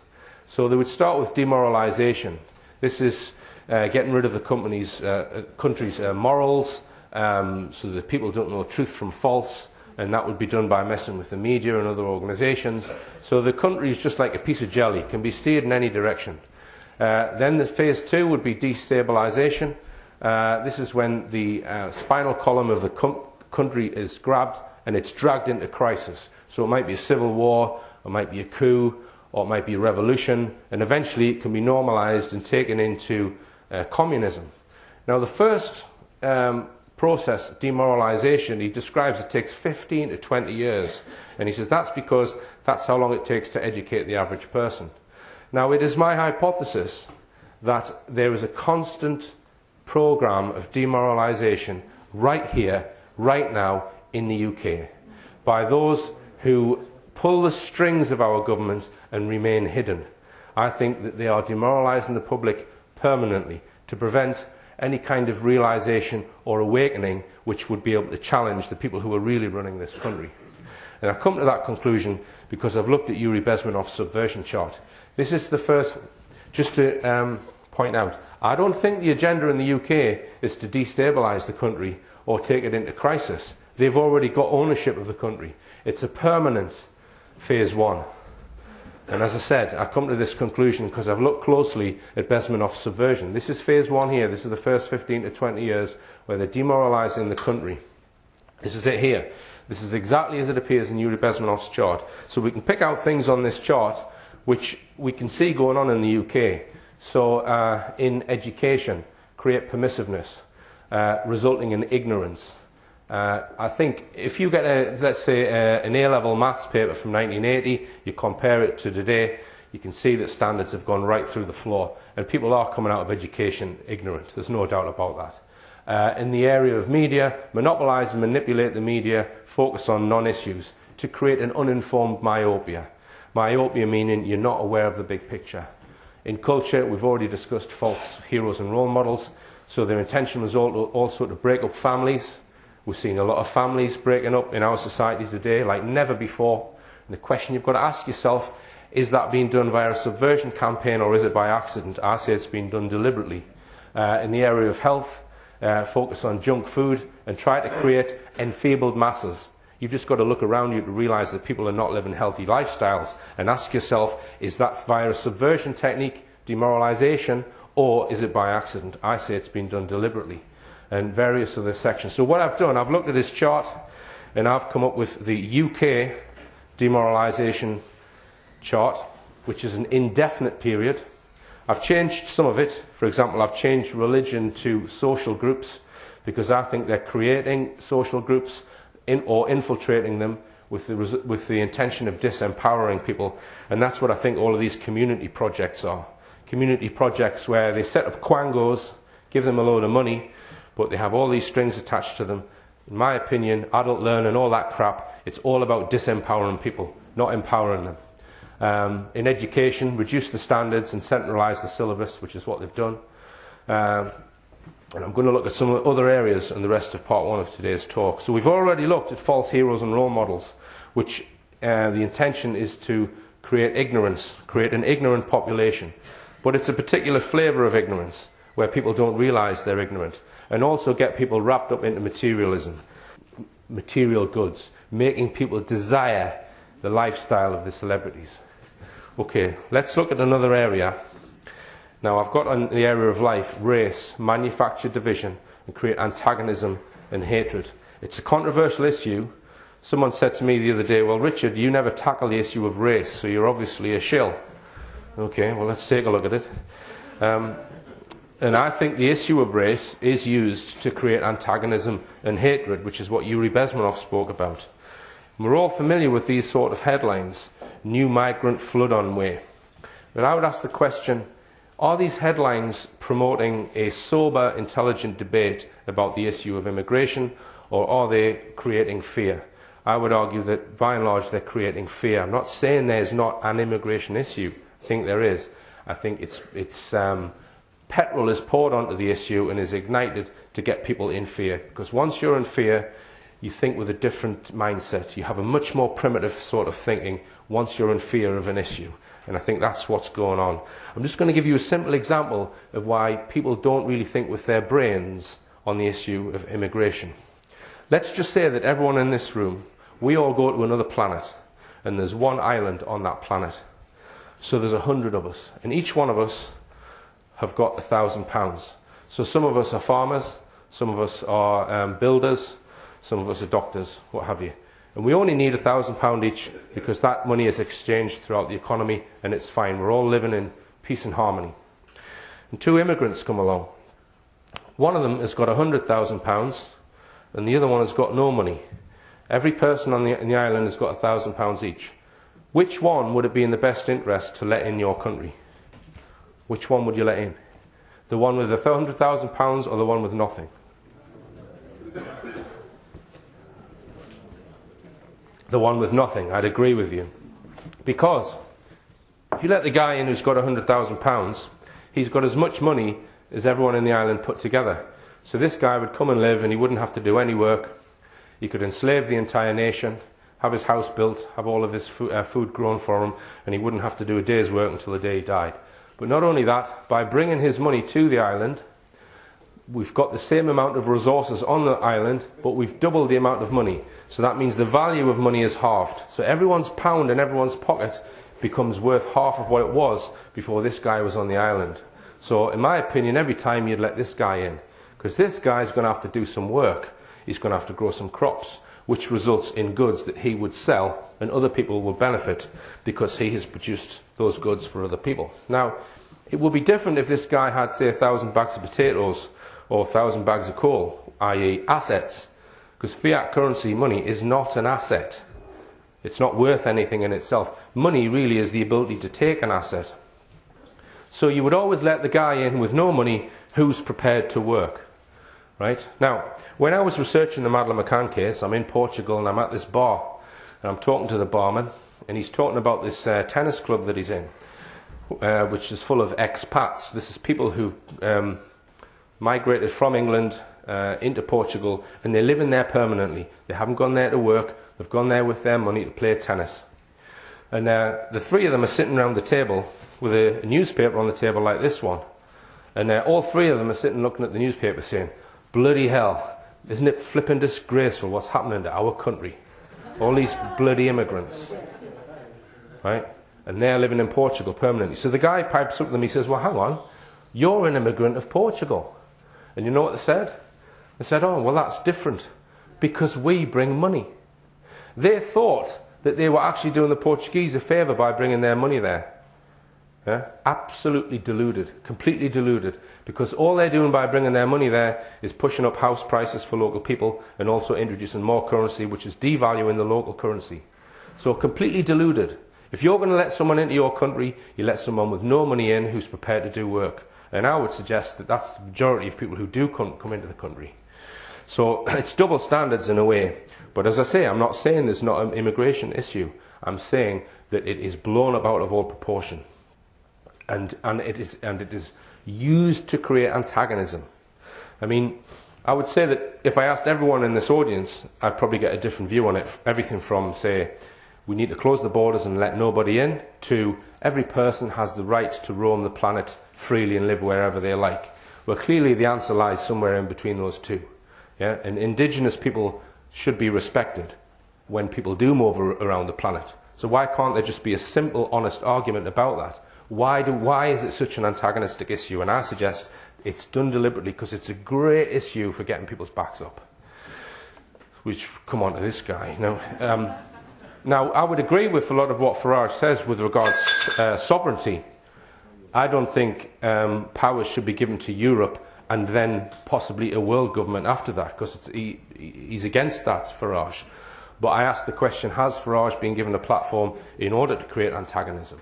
So they would start with demoralization. This is getting rid of the country's morals, so that people don't know truth from false, and that would be done by messing with the media and other organizations. So the country is just like a piece of jelly, can be steered in any direction. Then the phase 2 would be destabilization. This is when the spinal column of the country is grabbed and it's dragged into crisis. So it might be a civil war, it might be a coup, or it might be a revolution, and eventually it can be normalized and taken into communism. Now the first process, demoralization, he describes it takes 15 to 20 years. And he says that's because that's how long it takes to educate the average person. Now, it is my hypothesis that there is a constant program of demoralization right here, right now, in the UK, by those who pull the strings of our governments and remain hidden. I think that they are demoralizing the public permanently to prevent any kind of realization or awakening which would be able to challenge the people who are really running this country. And I've come to that conclusion because I've looked at Yuri Bezmenov's subversion chart. This is the first, just to point out, I don't think the agenda in the UK is to destabilize the country or take it into crisis. They've already got ownership of the country. It's a permanent phase 1. And as I said, I come to this conclusion because I've looked closely at Bezmenov's subversion. This is phase 1 here. This is the first 15 to 20 years where they're demoralizing the country. This is it here. This is exactly as it appears in Yuri Bezmenov's chart. So we can pick out things on this chart which we can see going on in the UK. So in education, create permissiveness, resulting in ignorance. I think if you get, let's say, an A-level maths paper from 1980, you compare it to today, you can see that standards have gone right through the floor. And people are coming out of education ignorant. There's no doubt about that. In the area of media, monopolise and manipulate the media, focus on non-issues to create an uninformed myopia. Myopia meaning you're not aware of the big picture. In culture, we've already discussed false heroes and role models. So their intention was also to break up families. We're seeing a lot of families breaking up in our society today like never before. And the question you've got to ask yourself, is that being done via a subversion campaign or is it by accident? I say it's been done deliberately. In the area of health, focus on junk food and try to create enfeebled masses. You've just got to look around you to realise that people are not living healthy lifestyles, and ask yourself, is that via a subversion technique, demoralisation, or is it by accident? I say it's been done deliberately, and various other sections. So what I've done, I've looked at this chart and I've come up with the UK demoralisation chart, which is an indefinite period. I've changed some of it. For example, I've changed religion to social groups because I think they're creating social groups or infiltrating them with the intention of disempowering people. And that's what I think all of these community projects are. Community projects where they set up quangos, give them a load of money, but they have all these strings attached to them. In my opinion, adult learning, all that crap, it's all about disempowering people, not empowering them. In education, reduce the standards and centralise the syllabus, which is what they've done. And I'm going to look at some other areas in the rest of part one of today's talk. So we've already looked at false heroes and role models, which the intention is to create ignorance, create an ignorant population. But it's a particular flavour of ignorance, where people don't realise they're ignorant, and also get people wrapped up into materialism, material goods, making people desire the lifestyle of the celebrities. Okay, let's look at another area. Now, I've got on the area of life, race, manufactured division, and create antagonism and hatred. It's a controversial issue. Someone said to me the other day, well, Richard, you never tackle the issue of race, so you're obviously a shill. Okay, well, let's take a look at it. And I think the issue of race is used to create antagonism and hatred, which is what Yuri Bezmenov spoke about. And we're all familiar with these sort of headlines, new migrant flood on way. But I would ask the question, are these headlines promoting a sober, intelligent debate about the issue of immigration, or are they creating fear? I would argue that, by and large, they're creating fear. I'm not saying there's not an immigration issue. I think there is. I think petrol is poured onto the issue and is ignited to get people in fear. Because once you're in fear, you think with a different mindset. You have a much more primitive sort of thinking once you're in fear of an issue. And I think that's what's going on. I'm just going to give you a simple example of why people don't really think with their brains on the issue of immigration. Let's just say that everyone in this room, we all go to another planet, and there's one island on that planet. So there's 100 of us, and each one of us have got £1,000. So some of us are farmers, some of us are builders, some of us are doctors, what have you. And we only need £1,000 each because that money is exchanged throughout the economy and it's fine. We're all living in peace and harmony. And two immigrants come along. One of them has got £100,000 and the other one has got no money. Every person on the island has got £1,000 each. Which one would it be in the best interest to let in your country? Which one would you let in? The one with the £100,000 or the one with nothing? The one with nothing, I'd agree with you. Because if you let the guy in who's got £100,000, he's got as much money as everyone in the island put together. So this guy would come and live and he wouldn't have to do any work. He could enslave the entire nation, have his house built, have all of his food grown for him, and he wouldn't have to do a day's work until the day he died. But not only that, by bringing his money to the island, we've got the same amount of resources on the island, but we've doubled the amount of money. So that means the value of money is halved. So everyone's pound in everyone's pocket becomes worth half of what it was before this guy was on the island. So in my opinion, every time you'd let this guy in, because this guy's going to have to do some work. He's going to have to grow some crops, which results in goods that he would sell and other people will benefit because he has produced those goods for other people. Now, it would be different if this guy had, say, 1,000 bags of potatoes or 1,000 bags of coal, i.e. assets, because fiat currency money is not an asset. It's not worth anything in itself. Money really is the ability to take an asset. So you would always let the guy in with no money who's prepared to work. Right? Now, when I was researching the Madeleine McCann case, I'm in Portugal and I'm at this bar and I'm talking to the barman and he's talking about this tennis club that he's in, which is full of expats. This is people who migrated from England into Portugal and they're living there permanently. They haven't gone there to work, they've gone there with their money to play tennis. And the three of them are sitting around the table with a newspaper on the table like this one. And all three of them are sitting looking at the newspaper saying, bloody hell, isn't it flipping disgraceful what's happening to our country? All these bloody immigrants. Right? And they're living in Portugal permanently. So the guy pipes up to them, he says, well, hang on, you're an immigrant of Portugal. And you know what they said? They said, oh, well, that's different, because we bring money. They thought that they were actually doing the Portuguese a favour by bringing their money there. Yeah? Absolutely deluded, completely deluded, because all they're doing by bringing their money there is pushing up house prices for local people and also introducing more currency, which is devaluing the local currency. So completely deluded. If you're going to let someone into your country, you let someone with no money in who's prepared to do work. And I would suggest that that's the majority of people who do come into the country. So it's double standards in a way. But as I say, I'm not saying there's not an immigration issue. I'm saying that it is blown up out of all proportion. And it is used to create antagonism. I mean, I would say that if I asked everyone in this audience, I'd probably get a different view on it. Everything from, say, we need to close the borders and let nobody in, to every person has the right to roam the planet freely and live wherever they like. Well, clearly the answer lies somewhere in between those two. Yeah? And indigenous people should be respected when people do move around the planet. So why can't there just be a simple, honest argument about that? Why is it such an antagonistic issue? And I suggest it's done deliberately because it's a great issue for getting people's backs up. Which, come on to this guy. Now, I would agree with a lot of what Farage says with regards to sovereignty. I don't think powers should be given to Europe and then possibly a world government after that, because he's against that, Farage. But I ask the question, has Farage been given a platform in order to create antagonism?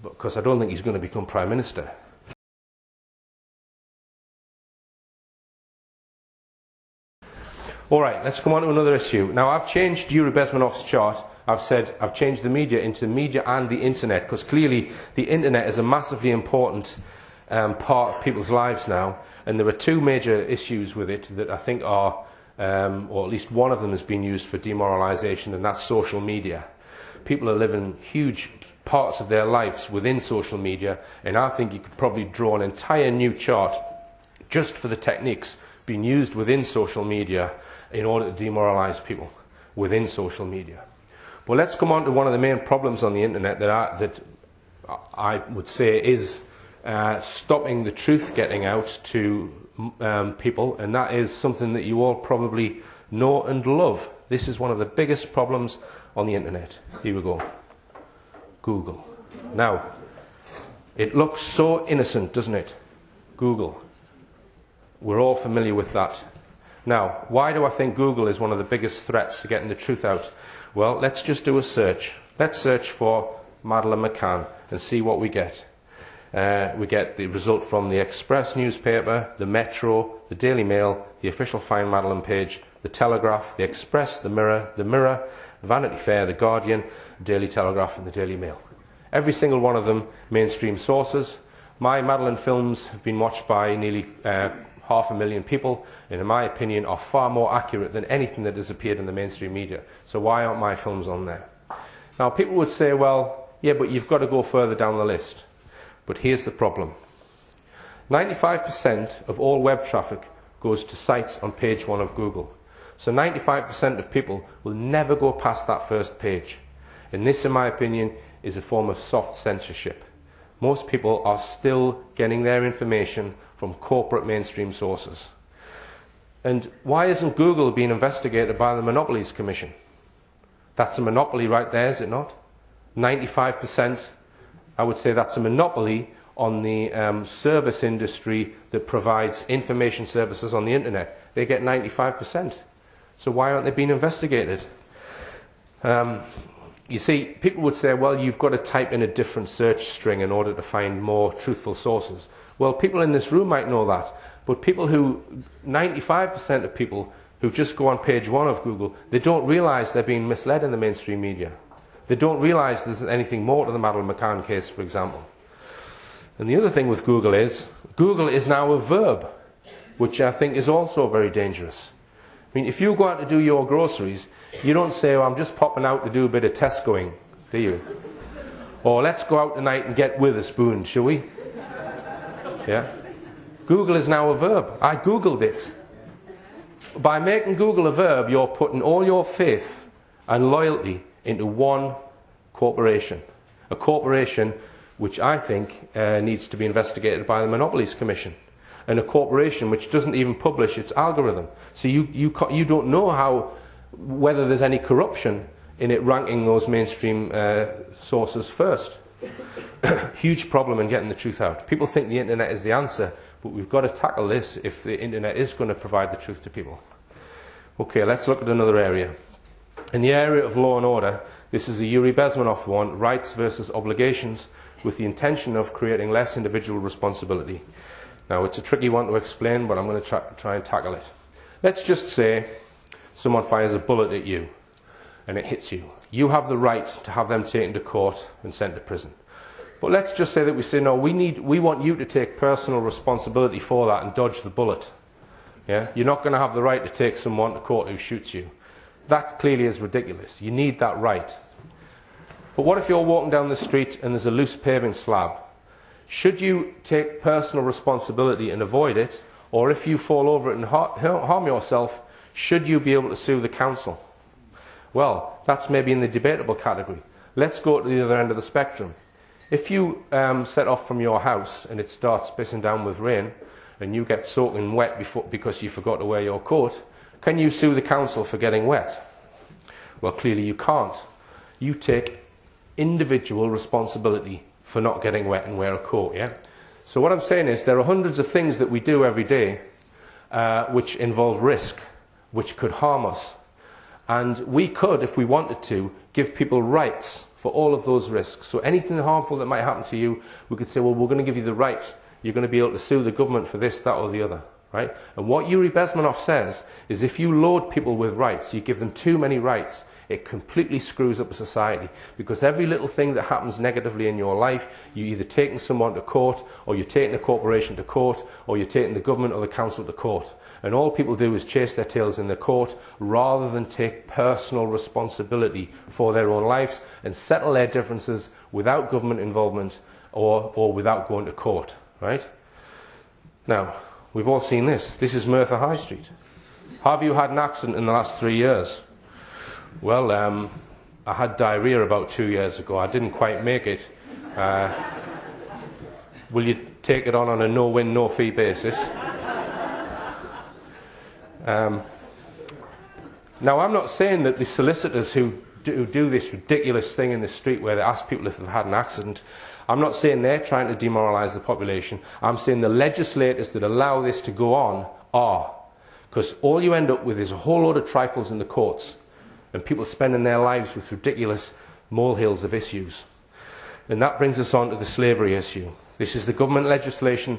Because I don't think he's going to become Prime Minister. All right, let's come on to another issue. Now, I've changed Yuri Bezmenov's chart. I've said I've changed the media into media and the internet, because clearly the internet is a massively important part of people's lives now. And there are two major issues with it that I think are, or at least one of them has been used for demoralisation, and that's social media. People are living huge parts of their lives within social media, and I think you could probably draw an entire new chart just for the techniques being used within social media in order to demoralise people within social media. Well, let's come on to one of the main problems on the internet that I would say is stopping the truth getting out to people, and that is something that you all probably know and love. This is one of the biggest problems on the internet. Here we go. Google. Now, it looks so innocent, doesn't it? Google. We're all familiar with that. Now, why do I think Google is one of the biggest threats to getting the truth out? Well, let's just do a search. Let's search for Madeleine McCann and see what we get. We get the result from the Express newspaper, the Metro, the Daily Mail, the official Find Madeleine page, the Telegraph, the Express, the Mirror, Vanity Fair, the Guardian, the Daily Telegraph and the Daily Mail. Every single one of them mainstream sources. My Madeleine films have been watched by nearly 500,000 people, and in my opinion are far more accurate than anything that has appeared in the mainstream media. So why aren't my films on there? Now, people would say, well, yeah, but you've got to go further down the list. But here's the problem. 95% of all web traffic goes to sites on page 1 of Google. So 95% of people will never go past that first page. And this, in my opinion, is a form of soft censorship. Most people are still getting their information from corporate mainstream sources. And why isn't Google being investigated by the Monopolies Commission? That's a monopoly right there, is it not? 95%, I would say that's a monopoly on the service industry that provides information services on the internet. They get 95%. So why aren't they being investigated? You see, people would say, well, you've got to type in a different search string in order to find more truthful sources. Well, people in this room might know that, but 95% of people who just go on page 1 of Google, they don't realise they're being misled in the mainstream media. They don't realise there's anything more to the Madeleine McCann case, for example. And the other thing with Google is now a verb, which I think is also very dangerous. I mean, if you go out to do your groceries, you don't say, oh, I'm just popping out to do a bit of Tescoing, do you? Or let's go out tonight and get Witherspoon, shall we? Yeah? Google is now a verb. I Googled it. By making Google a verb, you're putting all your faith and loyalty into one corporation. A corporation which I think needs to be investigated by the Monopolies Commission. And a corporation which doesn't even publish its algorithm. So you don't know whether there's any corruption in it ranking those mainstream sources first. Huge problem in getting the truth out. People think the internet is the answer, but we've got to tackle this if the internet is going to provide the truth to people. Okay, let's look at another area. In the area of law and order, this is a Yuri Bezmenov one, rights versus obligations, with the intention of creating less individual responsibility. Now, it's a tricky one to explain, but I'm going to try and tackle it. Let's just say someone fires a bullet at you and it hits you. You have the right to have them taken to court and sent to prison. But let's just say that we say, no, we want you to take personal responsibility for that and dodge the bullet. Yeah? You're not going to have the right to take someone to court who shoots you. That clearly is ridiculous. You need that right. But what if you're walking down the street and there's a loose paving slab? Should you take personal responsibility and avoid it? Or if you fall over it and harm yourself, should you be able to sue the council? Well, that's maybe in the debatable category. Let's go to the other end of the spectrum. If you set off from your house and it starts pissing down with rain and you get soaking wet because you forgot to wear your coat, can you sue the council for getting wet? Well, clearly you can't. You take individual responsibility for not getting wet and wear a coat, yeah? So what I'm saying is there are hundreds of things that we do every day which involve risk, which could harm us. And we could, if we wanted to, give people rights for all of those risks. So anything harmful that might happen to you, we could say, well, we're going to give you the right. You're going to be able to sue the government for this, that, or the other. Right? And what Yuri Bezmenov says is if you load people with rights, you give them too many rights, it completely screws up a society. Because every little thing that happens negatively in your life, you're either taking someone to court, or you're taking a corporation to court, or you're taking the government or the council to court. And all people do is chase their tails in the court rather than take personal responsibility for their own lives and settle their differences without government involvement or without going to court. Right? Now, we've all seen this. This is Merthyr High Street. Have you had an accident in the last 3 years? Well, I had diarrhea about 2 years ago. I didn't quite make it. Will you take it on a no-win, no-fee basis? Now, I'm not saying that the solicitors who do this ridiculous thing in the street where they ask people if they've had an accident, I'm not saying they're trying to demoralise the population. I'm saying the legislators that allow this to go on are. Because all you end up with is a whole load of trifles in the courts and people spending their lives with ridiculous molehills of issues. And that brings us on to the slavery issue. This is the government legislation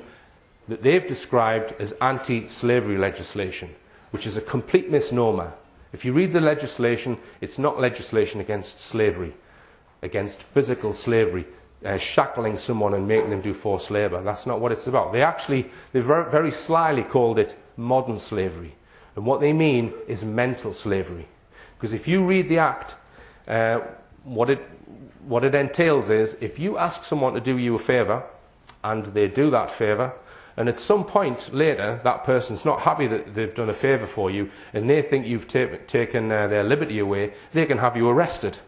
that they've described as anti-slavery legislation, which is a complete misnomer. If you read the legislation, it's not legislation against slavery, against physical slavery, shackling someone and making them do forced labour. That's not what it's about. They very slyly called it modern slavery. And what they mean is mental slavery. Because if you read the Act, what it entails is, if you ask someone to do you a favour, and they do that favour, and at some point later, that person's not happy that they've done a favour for you, and they think you've taken their liberty away, they can have you arrested.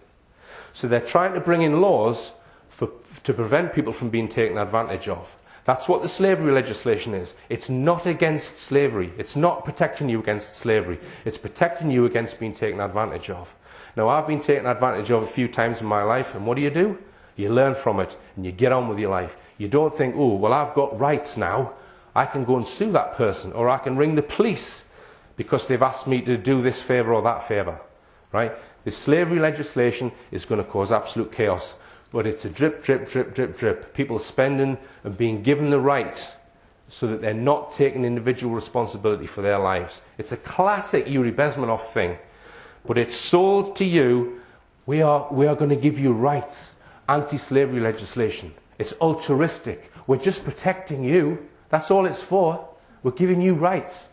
So they're trying to bring in laws to prevent people from being taken advantage of. That's what the slavery legislation is. It's not against slavery. It's not protecting you against slavery. It's protecting you against being taken advantage of. Now, I've been taken advantage of a few times in my life, and what do? You learn from it, and you get on with your life. You don't think, oh, well, I've got rights now. I can go and sue that person, or I can ring the police because they've asked me to do this favour or that favour. Right? The slavery legislation is going to cause absolute chaos. But it's a drip, drip, drip, drip, drip. People spending and being given the right so that they're not taking individual responsibility for their lives. It's a classic Yuri Bezmenov thing. But it's sold to you, we are going to give you rights. Anti-slavery legislation. It's altruistic. We're just protecting you. That's all it's for. We're giving you rights.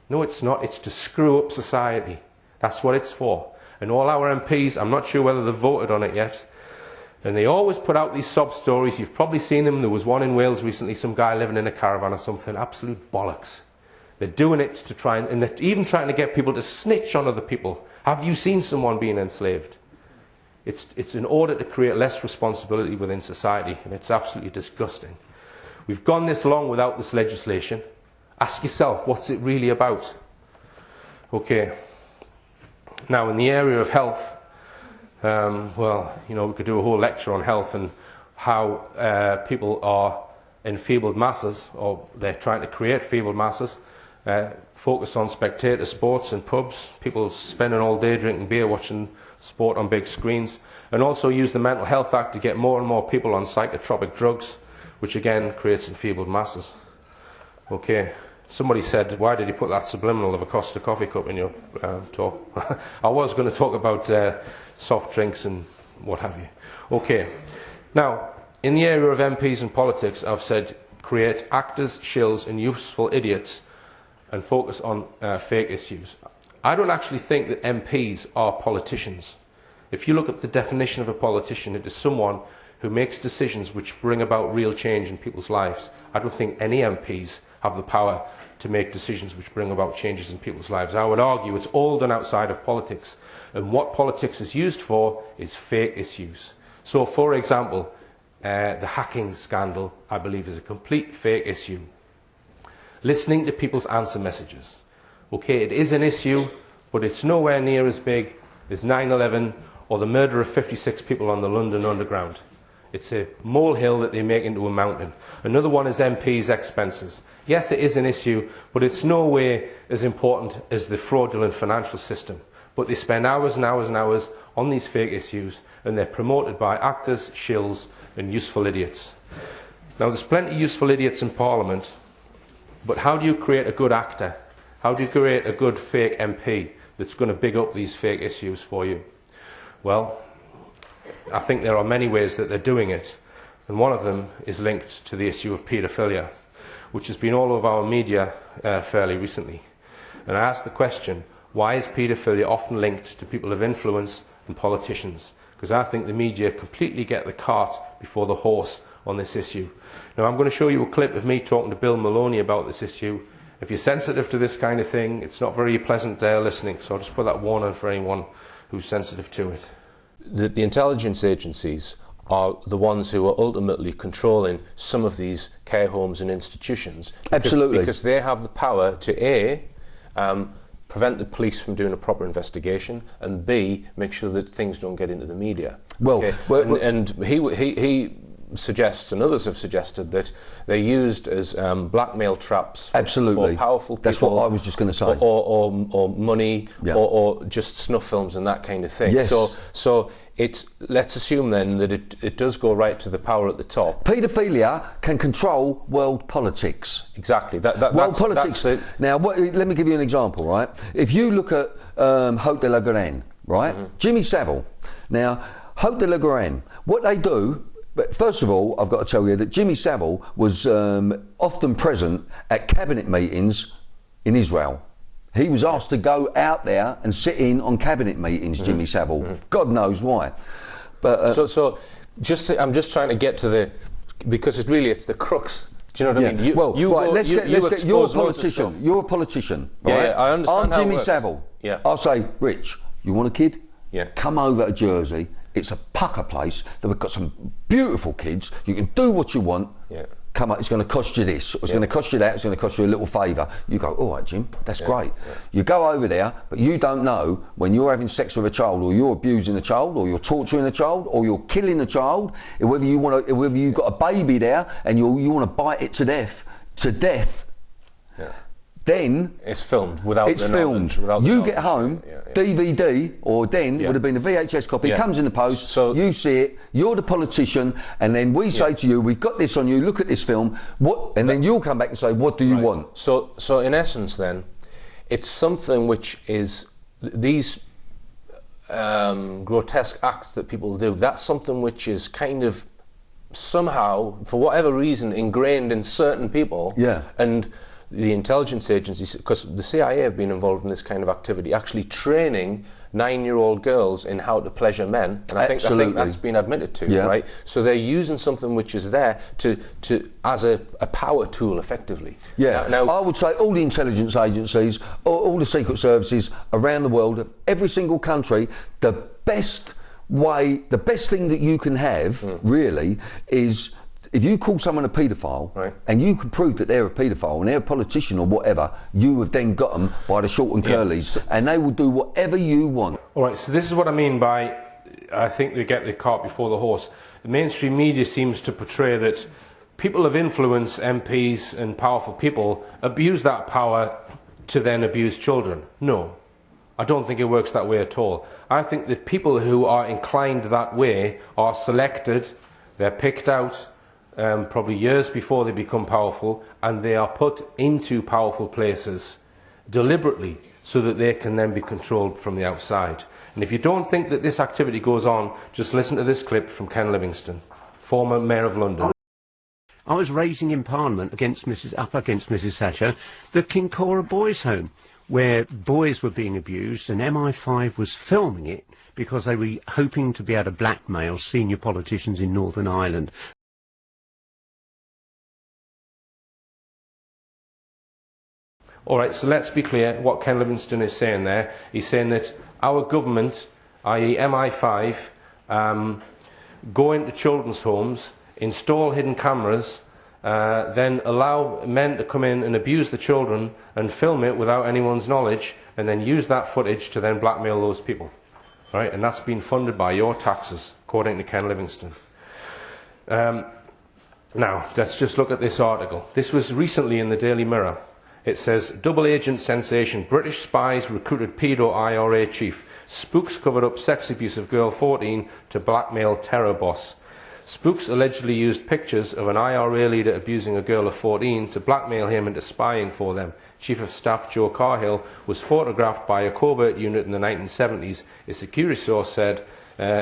No, it's not. It's to screw up society. That's what it's for. And all our MPs, I'm not sure whether they've voted on it yet, and they always put out these sob stories. You've probably seen them. There was one in Wales recently, some guy living in a caravan or something. Absolute bollocks. They're doing it to try and they're even trying to get people to snitch on other people. Have you seen someone being enslaved? It's in order to create less responsibility within society, and it's absolutely disgusting. We've gone this long without this legislation. Ask yourself, what's it really about? Okay. Now, in the area of health, well, you know, we could do a whole lecture on health and how people are enfeebled masses, or they're trying to create feeble masses. Focus on spectator sports and pubs, people spending all day drinking beer, watching sport on big screens, and also use the Mental Health Act to get more and more people on psychotropic drugs, which again creates enfeebled masses. Okay, somebody said, why did you put that subliminal of a Costa coffee cup in your talk? I was going to talk about soft drinks and what have you. Okay, now, in the area of MPs and politics, I've said create actors, shills and useful idiots and focus on fake issues. I don't actually think that MPs are politicians. If you look at the definition of a politician, it is someone who makes decisions which bring about real change in people's lives. I don't think any MPs have the power to make decisions which bring about changes in people's lives. I would argue it's all done outside of politics. And what politics is used for is fake issues. So, for example, the hacking scandal, I believe, is a complete fake issue. Listening to people's answer messages. Okay, it is an issue, but it's nowhere near as big as 9/11 or the murder of 56 people on the London Underground. It's a molehill that they make into a mountain. Another one is MPs' expenses. Yes, it is an issue, but it's no way as important as the fraudulent financial system. But they spend hours and hours and hours on these fake issues, and they're promoted by actors, shills, and useful idiots. Now, there's plenty of useful idiots in Parliament, but how do you create a good actor? How do you create a good fake MP that's going to big up these fake issues for you? Well, I think there are many ways that they're doing it, and one of them is linked to the issue of paedophilia, which has been all over our media fairly recently. And I asked the question, why is paedophilia often linked to people of influence and politicians? Because I think the media completely get the cart before the horse on this issue. Now, I'm going to show you a clip of me talking to Bill Maloney about this issue. If you're sensitive to this kind of thing, it's not very pleasant listening, so I'll just put that warning for anyone who's sensitive to it. The intelligence agencies are the ones who are ultimately controlling some of these care homes and institutions. Absolutely. Because they have the power to prevent the police from doing a proper investigation, and B, make sure that things don't get into the media. Well, okay? and he suggests, and others have suggested, that they're used as blackmail traps for powerful people. That's what I was just going to say. Or money, yeah. or just snuff films and that kind of thing. Yes. So let's assume then that it does go right to the power at the top. Paedophilia can control world politics. Exactly. World politics. Now, let me give you an example, right? If you look at Haute de la Garenne, right? Mm-hmm. Jimmy Savile. Now, Haute de la Garenne, what they do. But first of all, I've got to tell you that Jimmy Savile was often present at cabinet meetings in Israel. He was asked to go out there and sit in on cabinet meetings, mm-hmm. Jimmy Savile. Mm-hmm. God knows why. But I'm just trying to get to because it's the crux. Do you know what I mean? Let's get you're a politician. You're a politician, right? Yeah, I understand. I'm Jimmy Savile. Yeah. I'll say, Rich, you want a kid? Yeah. Come over to Jersey. It's a pucker place that we've got some beautiful kids. You can do what you want. Yeah. Come up, it's going to cost you this, it's going to cost you that, it's going to cost you a little favour. You go, all right, Jim, that's great. Yeah. You go over there, but you don't know when you're having sex with a child, or you're abusing a child, or you're torturing a child, or you're killing a child, whether you've got a baby there and you want to bite it to death. Yeah. Then it's filmed without it's the filmed. Without you the get home, DVD, or then would have been a VHS copy. It comes in the post. So you see it. You're the politician, and then we say to you, "We've got this on you. Look at this film." Then you'll come back and say, "What do you want?" So in essence, then, it's something which is these grotesque acts that people do. That's something which is kind of somehow, for whatever reason, ingrained in certain people. Yeah. And the intelligence agencies, because the CIA have been involved in this kind of activity, actually training 9-year-old girls in how to pleasure men, and I think that's been admitted to, right? So they're using something which is there to as a power tool, effectively. Yeah. Now, I would say all the intelligence agencies, all the secret services around the world, every single country, the best thing that you can have really is, if you call someone a paedophile, and you can prove that they're a paedophile and they're a politician or whatever, you have then got them by the short and curlies, and they will do whatever you want. All right, so this is what I mean by, I think they get the cart before the horse. The mainstream media seems to portray that people of influence, MPs and powerful people, abuse that power to then abuse children. No, I don't think it works that way at all. I think that people who are inclined that way are selected, they're picked out, probably years before they become powerful, and they are put into powerful places deliberately so that they can then be controlled from the outside. And if you don't think that this activity goes on, just listen to this clip from Ken Livingstone, former Mayor of London. I was raising in Parliament up against Mrs Thatcher the Kincora Boys Home, where boys were being abused, and MI5 was filming it because they were hoping to be able to blackmail senior politicians in Northern Ireland. All right, so let's be clear what Ken Livingstone is saying there. He's saying that our government, i.e. MI5, go into children's homes, install hidden cameras, then allow men to come in and abuse the children and film it without anyone's knowledge, and then use that footage to then blackmail those people. All right, and that's been funded by your taxes, according to Ken Livingstone. Now, let's just look at this article. This was recently in the Daily Mirror. It says, double agent sensation, British spies recruited pedo IRA chief. Spooks covered up sex abuse of girl 14 to blackmail terror boss. Spooks allegedly used pictures of an IRA leader abusing a girl of 14 to blackmail him into spying for them. Chief of Staff Joe Carhill was photographed by a covert unit in the 1970s. A security source said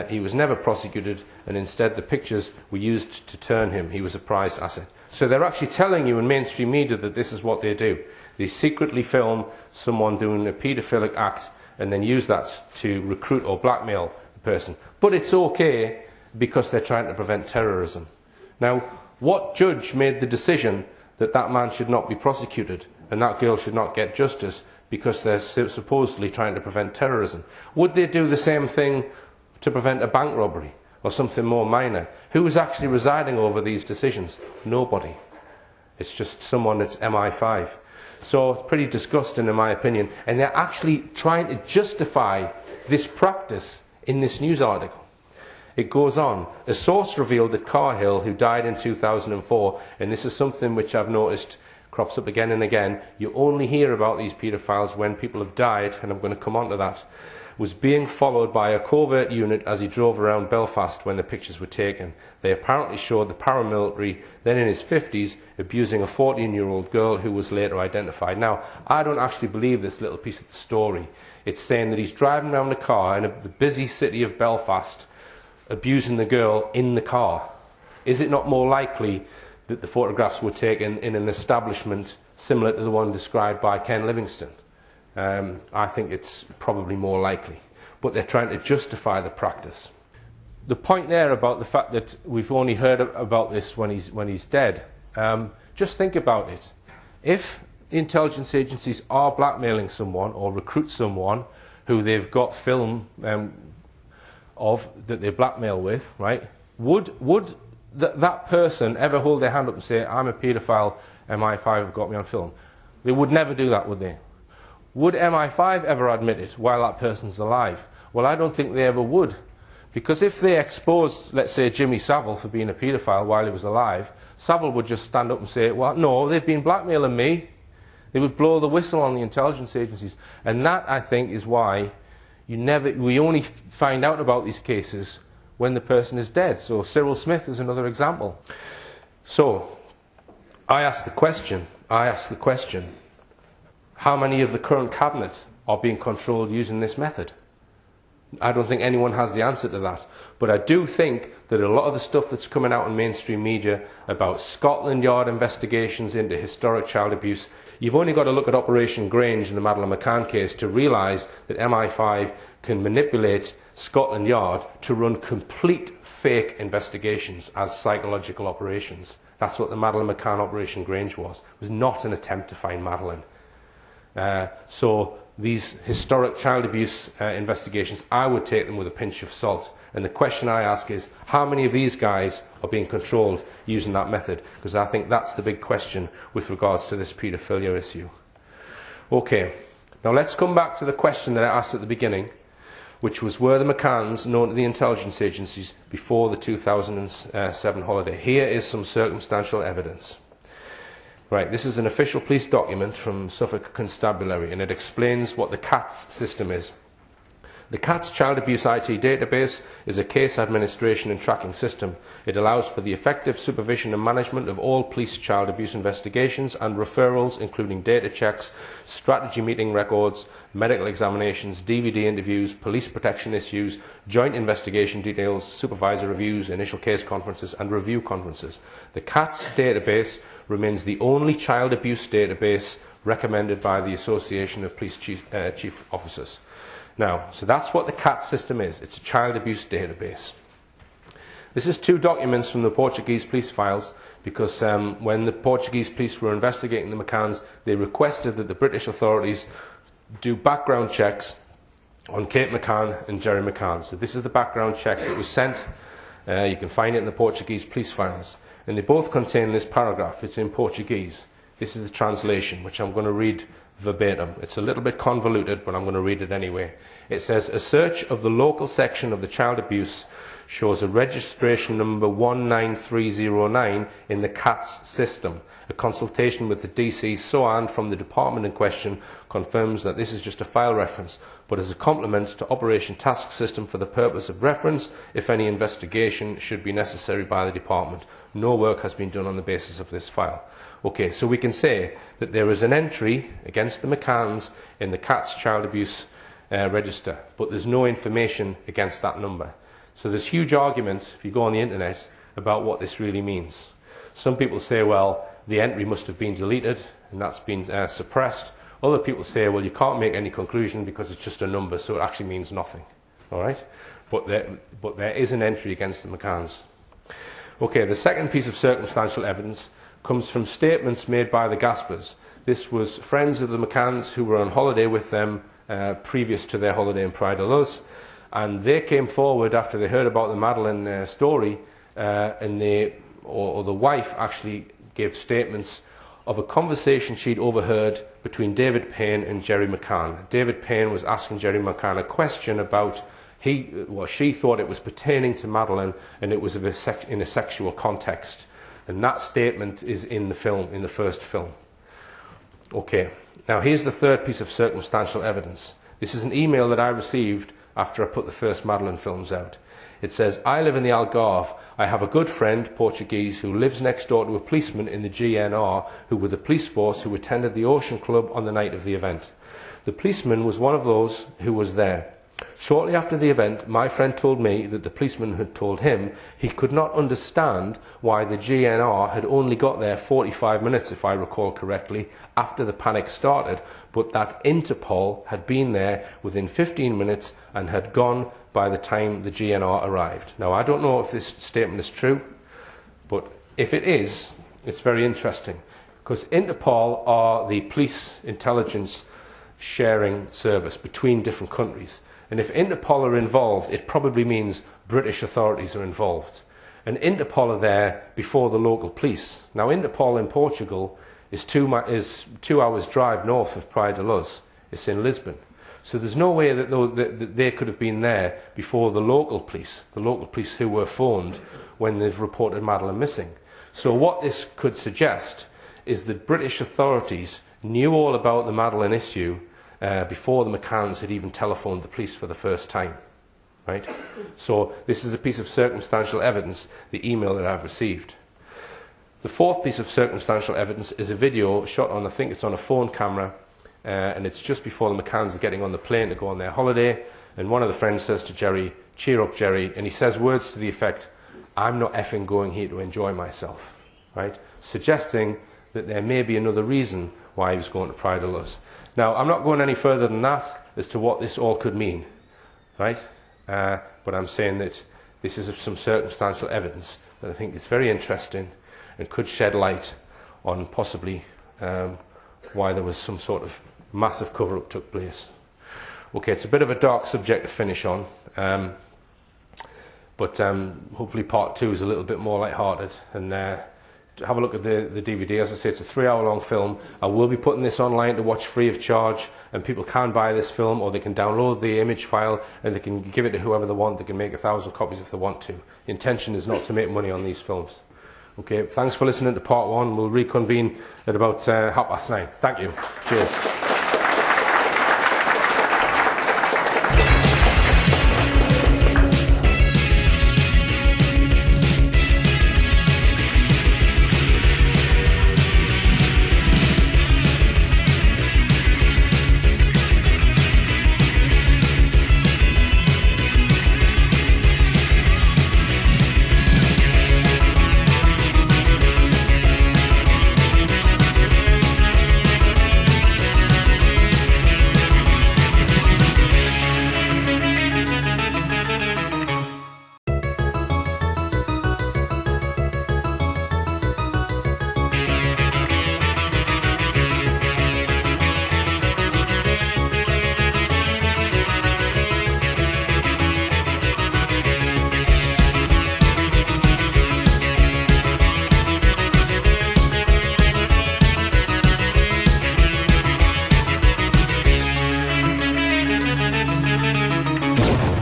he was never prosecuted, and instead the pictures were used to turn him. He was a prized asset. So they're actually telling you in mainstream media that this is what they do. They secretly film someone doing a paedophilic act and then use that to recruit or blackmail the person. But it's okay because they're trying to prevent terrorism. Now, what judge made the decision that that man should not be prosecuted and that girl should not get justice because they're supposedly trying to prevent terrorism? Would they do the same thing to prevent a bank robbery or something more minor? Who is actually residing over these decisions? Nobody. It's just someone that's MI5. So it's pretty disgusting in my opinion, and they're actually trying to justify this practice in this news article. It goes on. A source revealed that Carhill, who died in 2004, and this is something which I've noticed crops up again and again, you only hear about these paedophiles when people have died, and I'm going to come on to that, was being followed by a covert unit as he drove around Belfast when the pictures were taken. They apparently showed the paramilitary, then in his 50s, abusing a 14-year-old girl who was later identified. Now, I don't actually believe this little piece of the story. It's saying that he's driving around the car in the busy city of Belfast, abusing the girl in the car. Is it not more likely that the photographs were taken in an establishment similar to the one described by Ken Livingstone? I think it's probably more likely, but they're trying to justify the practice. The point there about the fact that we've only heard about this when he's dead, just think about it. If the intelligence agencies are blackmailing someone or recruit someone who they've got film of that they blackmail with, right? Would that person ever hold their hand up and say, I'm a paedophile, MI5 have got me on film? They would never do that, would they? Would MI5 ever admit it while that person's alive? Well, I don't think they ever would. Because if they exposed, let's say, Jimmy Savile for being a paedophile while he was alive, Savile would just stand up and say, well, no, they've been blackmailing me. They would blow the whistle on the intelligence agencies. And that, I think, is why we only find out about these cases when the person is dead. So Cyril Smith is another example. So I ask the question, how many of the current cabinet are being controlled using this method? I don't think anyone has the answer to that. But I do think that a lot of the stuff that's coming out in mainstream media about Scotland Yard investigations into historic child abuse, you've only got to look at Operation Grange in the Madeleine McCann case to realise that MI5 can manipulate Scotland Yard to run complete fake investigations as psychological operations. That's what the Madeleine McCann Operation Grange was. It was not an attempt to find Madeleine. So these historic child abuse investigations, I would take them with a pinch of salt. And the question I ask is, how many of these guys are being controlled using that method? Because I think that's the big question with regards to this paedophilia issue. Okay, now let's come back to the question that I asked at the beginning, which was, were the McCanns known to the intelligence agencies before the 2007 holiday? Here is some circumstantial evidence. Right, this is an official police document from Suffolk Constabulary, and it explains what the CATS system is. The CATS Child Abuse IT database is a case administration and tracking system. It allows for the effective supervision and management of all police child abuse investigations and referrals, including data checks, strategy meeting records, medical examinations, DVD interviews, police protection issues, joint investigation details, supervisor reviews, initial case conferences and review conferences. The CATS database remains the only child abuse database recommended by the Association of Police Chief Officers. Now, so that's what the CATS system is. It's a child abuse database. This is two documents from the Portuguese police files, because when the Portuguese police were investigating the McCanns, they requested that the British authorities do background checks on Kate McCann and Jerry McCann. So this is the background check that was sent. You can find it in the Portuguese police files. And they both contain this paragraph. It's in Portuguese. This is the translation, which I'm going to read verbatim. It's a little bit convoluted, but I'm going to read it anyway. It says, a search of the local section of the child abuse shows a registration number 19309 in the CATS system. A consultation with the DC SOAN from the department in question confirms that this is just a file reference, but as a complement to Operation Task System for the purpose of reference if any investigation should be necessary by the department. No work has been done on the basis of this file. Okay, so we can say that there is an entry against the McCanns in the CATS child abuse register, but there's no information against that number. So there's huge arguments, if you go on the internet, about what this really means. Some people say, well, the entry must have been deleted and that's been suppressed. Other people say, well, you can't make any conclusion because it's just a number, so it actually means nothing. All right? But there is an entry against the McCanns. Okay, the second piece of circumstantial evidence comes from statements made by the Gaspers. This was friends of the McCanns who were on holiday with them previous to their holiday in Pride of Luz, and they came forward after they heard about the Madeleine story, and the wife actually gave statements of a conversation she'd overheard between David Payne and Jerry McCann. David Payne was asking Jerry McCann a question about she thought it was pertaining to Madeleine and it was in a sexual context. And that statement is in the film, in the first film. Okay, now here's the third piece of circumstantial evidence. This is an email that I received after I put the first Madeleine films out. It says, I live in the Algarve. I have a good friend, Portuguese, who lives next door to a policeman in the GNR who were the police force who attended the Ocean Club on the night of the event. The policeman was one of those who was there. Shortly after the event, my friend told me that the policeman had told him he could not understand why the GNR had only got there 45 minutes, if I recall correctly, after the panic started, but that Interpol had been there within 15 minutes and had gone by the time the GNR arrived. Now, I don't know if this statement is true, but if it is, it's very interesting, because Interpol are the police intelligence sharing service between different countries. And if Interpol are involved, it probably means British authorities are involved. And Interpol are there before the local police. Now, Interpol in Portugal is 2 hours drive north of Praia de Luz. It's in Lisbon. So there's no way that they could have been there before the local police who were phoned when they've reported Madeleine missing. So what this could suggest is that British authorities knew all about the Madeleine issue before the McCanns had even telephoned the police for the first time, right? So this is a piece of circumstantial evidence, the email that I've received. The fourth piece of circumstantial evidence is a video shot on, I think it's on a phone camera, and it's just before the McCanns are getting on the plane to go on their holiday, And one of the friends says to Jerry, "Cheer up, Jerry," and he says words to the effect, "I'm not effing going here to enjoy myself," right? Suggesting that there may be another reason why he was going to Pride of Loves. Now, I'm not going any further than that as to what this all could mean, right? But I'm saying that this is some circumstantial evidence that I think is very interesting and could shed light on possibly why there was some sort of massive cover-up took place. Okay, it's a bit of a dark subject to finish on, but hopefully part 2 is a little bit more light-hearted. And have a look at the DVD. As I say, it's a 3-hour-long film. I will be putting this online to watch free of charge, and people can buy this film, or they can download the image file and they can give it to whoever they want. They can make 1,000 copies if they want to. The intention is not to make money on these films. Okay, thanks for listening to part 1. We'll reconvene at about 9:30. Thank you. Cheers.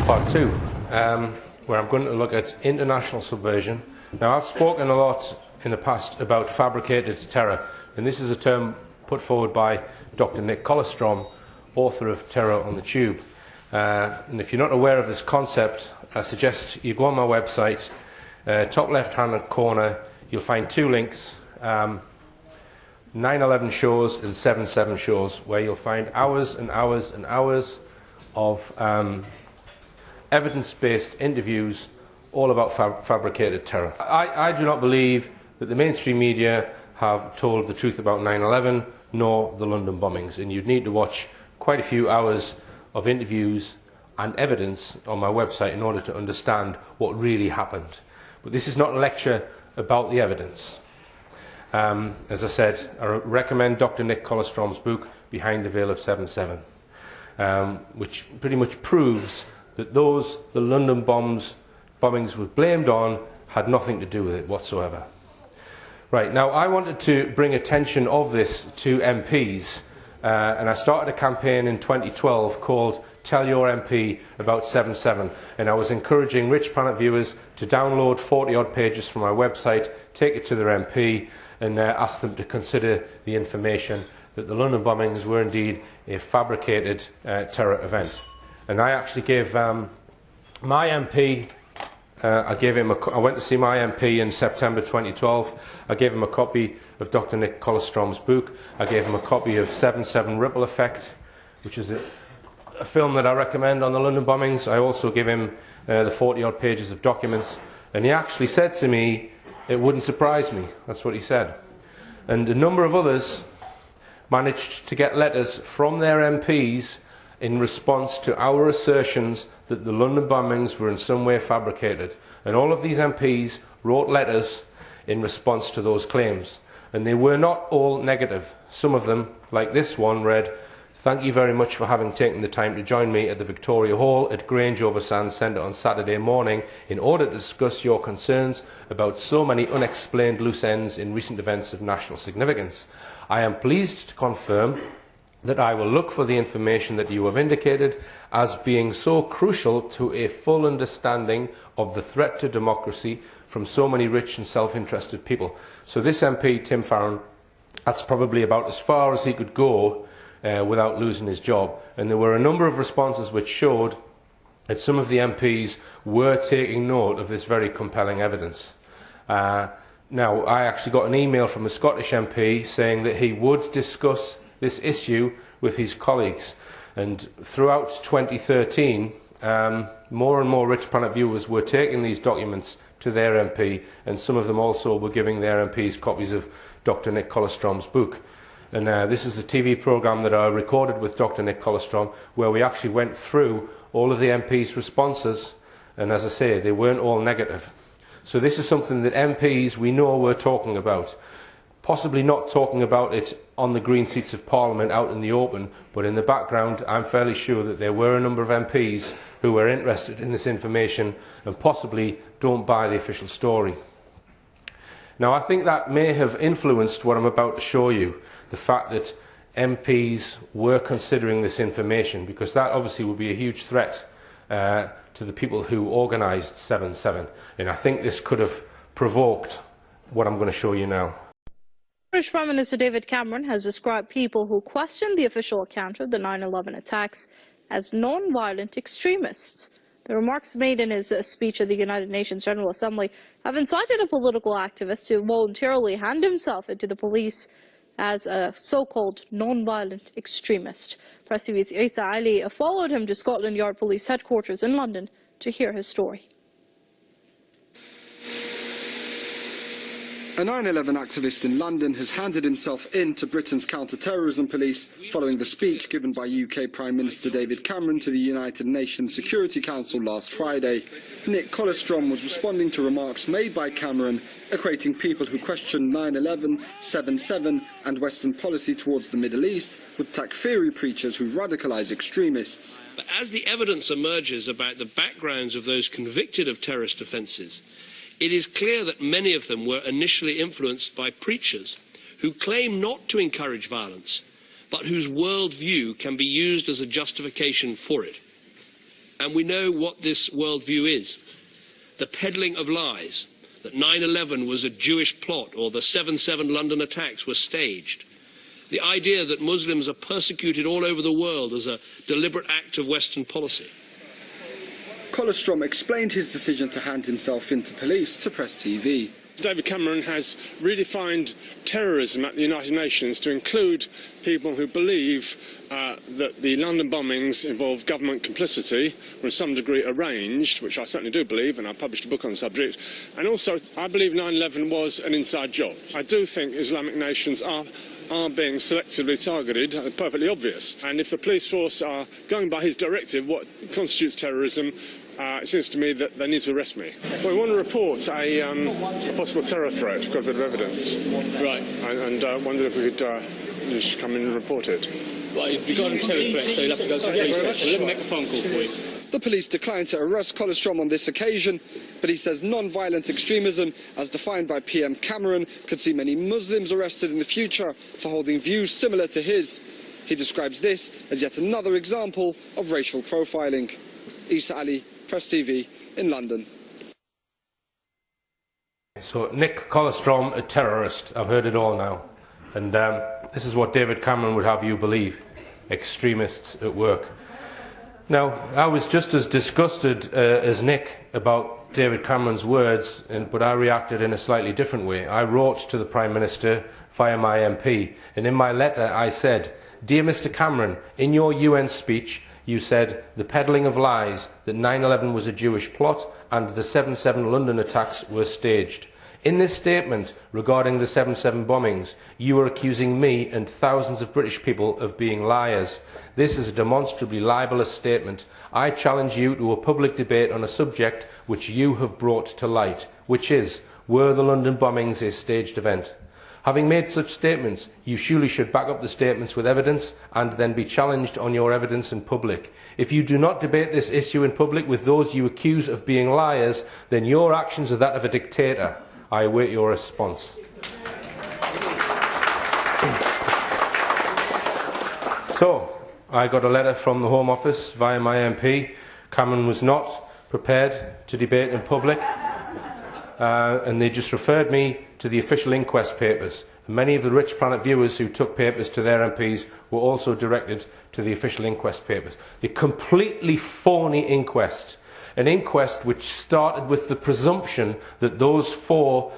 Part 2, where I'm going to look at international subversion. Now, I've spoken a lot in the past about fabricated terror, and this is a term put forward by Dr. Nick Colostrom, author of Terror on the Tube. And if you're not aware of this concept, I suggest you go on my website, top left-hand corner, you'll find 2 links, 9/11 shows and 7/7 shows, where you'll find hours and hours and hours of evidence-based interviews all about fabricated terror. I do not believe that the mainstream media have told the truth about 9/11 nor the London bombings, and you'd need to watch quite a few hours of interviews and evidence on my website in order to understand what really happened. But this is not a lecture about the evidence. As I said, I recommend Dr. Nick Colostrom's book, Behind the Veil of 7/7, which pretty much proves that the London bombings were blamed on had nothing to do with it whatsoever. Right, now I wanted to bring attention of this to MPs, and I started a campaign in 2012 called Tell Your MP About 7/7, and I was encouraging Richplanet viewers to download 40-odd pages from my website, take it to their MP, and ask them to consider the information that the London bombings were indeed a fabricated terror event. And I actually gave my MP, I went to see my MP in September 2012. I gave him a copy of Dr. Nick Colostrom's book. I gave him a copy of 7/7 Ripple Effect, which is a film that I recommend on the London bombings. I also gave him the 40-odd pages of documents. And he actually said to me, "It wouldn't surprise me." That's what he said. And a number of others managed to get letters from their MPs in response to our assertions that the London bombings were in some way fabricated. And all of these MPs wrote letters in response to those claims. And they were not all negative. Some of them, like this one, read, "Thank you very much for having taken the time to join me at the Victoria Hall at Grange over Sands Centre on Saturday morning in order to discuss your concerns about so many unexplained loose ends in recent events of national significance. I am pleased to confirm that I will look for the information that you have indicated as being so crucial to a full understanding of the threat to democracy from so many rich and self-interested people." So this MP, Tim Farron, that's probably about as far as he could go without losing his job. And there were a number of responses which showed that some of the MPs were taking note of this very compelling evidence. Now, I actually got an email from a Scottish MP saying that he would discuss this issue with his colleagues. And throughout 2013, more and more Richplanet viewers were taking these documents to their MP, and some of them also were giving their MPs copies of Dr. Nick Collestrom's book. And this is a TV programme that I recorded with Dr. Nick Collestrom, where we actually went through all of the MPs' responses, and as I say, they weren't all negative. So this is something that MPs we know were talking about. Possibly not talking about it on the green seats of Parliament out in the open, but in the background I'm fairly sure that there were a number of MPs who were interested in this information and possibly don't buy the official story. Now I think that may have influenced what I'm about to show you, the fact that MPs were considering this information, because that obviously would be a huge threat to the people who organised 7/7, and I think this could have provoked what I'm going to show you now. British Prime Minister David Cameron has described people who question the official account of the 9/11 attacks as non-violent extremists. The remarks made in his speech at the United Nations General Assembly have incited a political activist to voluntarily hand himself into the police as a so-called non-violent extremist. Press TV's Isa Ali followed him to Scotland Yard Police headquarters in London to hear his story. A 9/11 activist in London has handed himself in to Britain's counter-terrorism police following the speech given by UK Prime Minister David Cameron to the United Nations Security Council last Friday. Nick Collestrom was responding to remarks made by Cameron, equating people who question 9/11, 7/7 and Western policy towards the Middle East with Takfiri preachers who radicalise extremists. But as the evidence emerges about the backgrounds of those convicted of terrorist offences, it is clear that many of them were initially influenced by preachers who claim not to encourage violence, but whose worldview can be used as a justification for it. And we know what this worldview is. The peddling of lies, that 9/11 was a Jewish plot or the 7/7 London attacks were staged. The idea that Muslims are persecuted all over the world as a deliberate act of Western policy. Collestrom explained his decision to hand himself into police to Press TV. David Cameron has redefined terrorism at the United Nations to include people who believe that the London bombings involve government complicity, or in some degree arranged, which I certainly do believe, and I published a book on the subject, and also I believe 9/11 was an inside job. I do think Islamic nations are being selectively targeted, perfectly obvious, and if the police force are going by his directive, what constitutes terrorism, it seems to me that they need to arrest me. Well, we want to report a possible terror threat. We've got a bit of evidence. Right. And wondered if we could just come in and report it. Right, regarding terror threats, so you'll have to go to the police station. Let me make a phone call for you. The police declined to arrest Collestrom on this occasion, but he says non-violent extremism, as defined by PM Cameron, could see many Muslims arrested in the future for holding views similar to his. He describes this as yet another example of racial profiling. Isa Ali, Press TV in London. So Nick Collestrom, a terrorist. I've heard it all now. And this is what David Cameron would have you believe. Extremists at work. Now, I was just as disgusted as Nick about David Cameron's words, but I reacted in a slightly different way. I wrote to the Prime Minister via my MP, and in my letter I said, "Dear Mr Cameron, in your UN speech you said the peddling of lies that 9/11 was a Jewish plot and the 7/7 London attacks were staged. In this statement regarding the 7/7 bombings, you are accusing me and thousands of British people of being liars. This is a demonstrably libelous statement. I challenge you to a public debate on a subject which you have brought to light, which is, were the London bombings a staged event? Having made such statements, you surely should back up the statements with evidence and then be challenged on your evidence in public. If you do not debate this issue in public with those you accuse of being liars, then your actions are that of a dictator. I await your response." So, I got a letter from the Home Office via my MP. Cameron was not prepared to debate in public, and they just referred me to the official inquest papers. Many of the Richplanet viewers who took papers to their MPs were also directed to the official inquest papers. A completely phony inquest. An inquest which started with the presumption that those four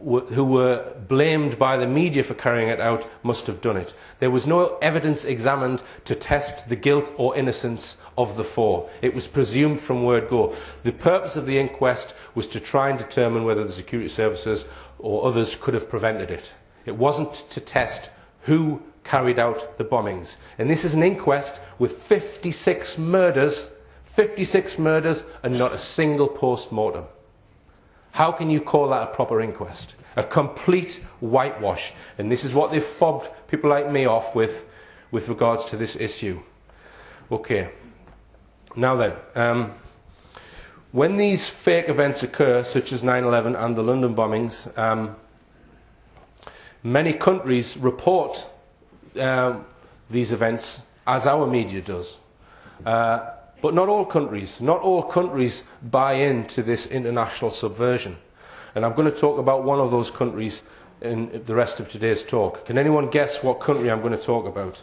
who were blamed by the media for carrying it out must have done it. There was no evidence examined to test the guilt or innocence of the four. It was presumed from word go. The purpose of the inquest was to try and determine whether the security services or others could have prevented it. It wasn't to test who carried out the bombings. And this is an inquest with 56 murders and not a single post-mortem. How can you call that a proper inquest? A complete whitewash. And this is what they've fobbed people like me off with regards to this issue. Okay. Now then, when these fake events occur, such as 9/11 and the London bombings, many countries report these events as our media does. But not all countries buy into this international subversion. And I'm going to talk about one of those countries in the rest of today's talk. Can anyone guess what country I'm going to talk about?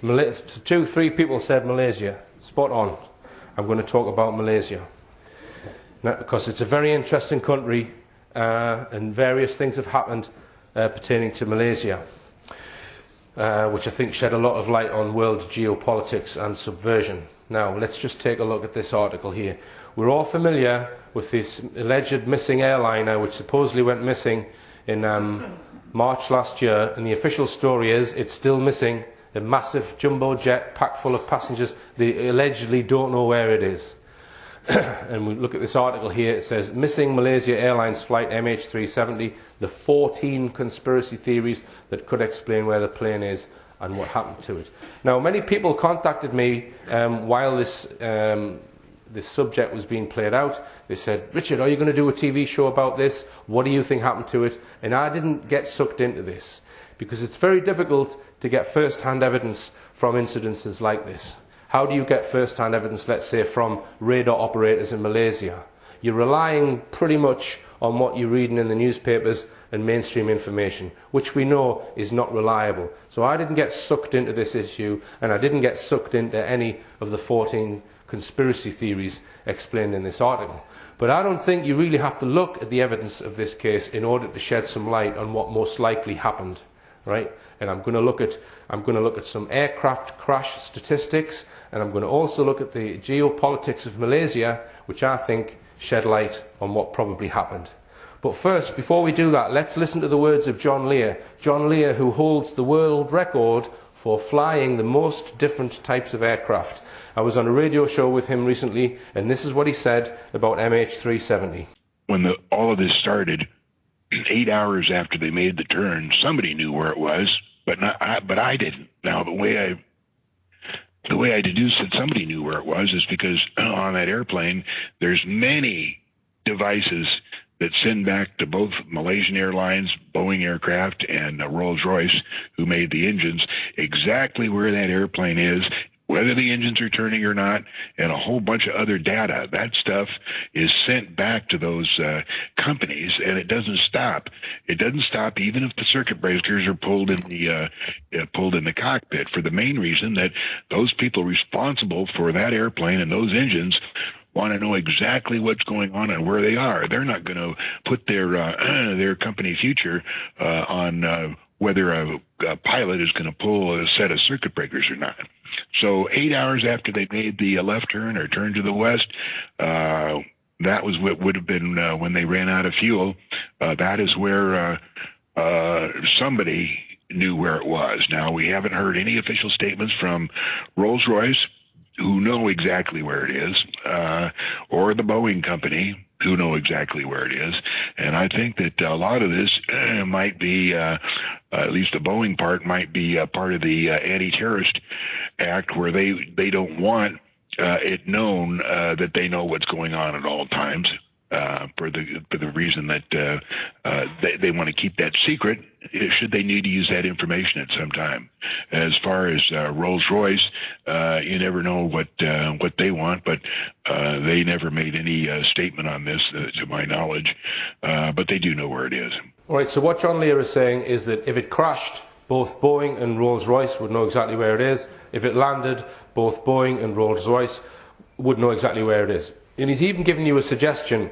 3 people said Malaysia. Spot on. I'm going to talk about Malaysia. Now, because it's a very interesting country and various things have happened pertaining to Malaysia. Which I think shed a lot of light on world geopolitics and subversion. Now, let's just take a look at this article here. We're all familiar with this alleged missing airliner, which supposedly went missing in March last year, and the official story is it's still missing. A massive jumbo jet packed full of passengers. They allegedly don't know where it is. And we look at this article here. It says, Missing Malaysia Airlines Flight MH370, the 14 conspiracy theories that could explain where the plane is and what happened to it. Now, many people contacted me while this subject was being played out. They said, Richard, are you going to do a TV show about this? What do you think happened to it? And I didn't get sucked into this because it's very difficult to get first-hand evidence from incidences like this. How do you get first-hand evidence, let's say, from radar operators in Malaysia? You're relying pretty much on what you're reading in the newspapers and mainstream information, which we know is not reliable. So I didn't get sucked into this issue, and I didn't get sucked into any of the 14 conspiracy theories explained in this article. But I don't think you really have to look at the evidence of this case in order to shed some light on what most likely happened, right? And I'm going to look at some aircraft crash statistics, and I'm going to also look at the geopolitics of Malaysia, which I think shed light on what probably happened. But first, before we do that, let's listen to the words of John Lear. John Lear, who holds the world record for flying the most different types of aircraft. I was on a radio show with him recently, and this is what he said about MH370. When all of this started, 8 hours after they made the turn, somebody knew where it was, but I didn't. Now, the way I deduced that somebody knew where it was is because on that airplane, there's many devices that send back to both Malaysian Airlines, Boeing aircraft, and Rolls-Royce, who made the engines, exactly where that airplane is, whether the engines are turning or not, and a whole bunch of other data. That stuff is sent back to those companies, and it doesn't stop. It doesn't stop even if the circuit breakers are pulled in the cockpit, for the main reason that those people responsible for that airplane and those engines want to know exactly what's going on and where they are. They're not going to put their company future on whether a pilot is going to pull a set of circuit breakers or not. So 8 hours after they made the left turn or turn to the west, that was what would have been when they ran out of fuel. That is where somebody knew where it was. Now, we haven't heard any official statements from Rolls-Royce, who know exactly where it is, or the Boeing company, who know exactly where it is. And I think that a lot of this might be, at least the Boeing part, might be part of the Anti-Terrorist Act, where they don't want it known that they know what's going on at all times, for the reason that they want to keep that secret should they need to use that information at some time. As far as Rolls-Royce, you never know what they want, but they never made any statement on this to my knowledge, but they do know where it is. All right, so what John Lear is saying is that if it crashed, both Boeing and Rolls-Royce would know exactly where it is. If it landed, both Boeing and Rolls-Royce would know exactly where it is. And he's even given you a suggestion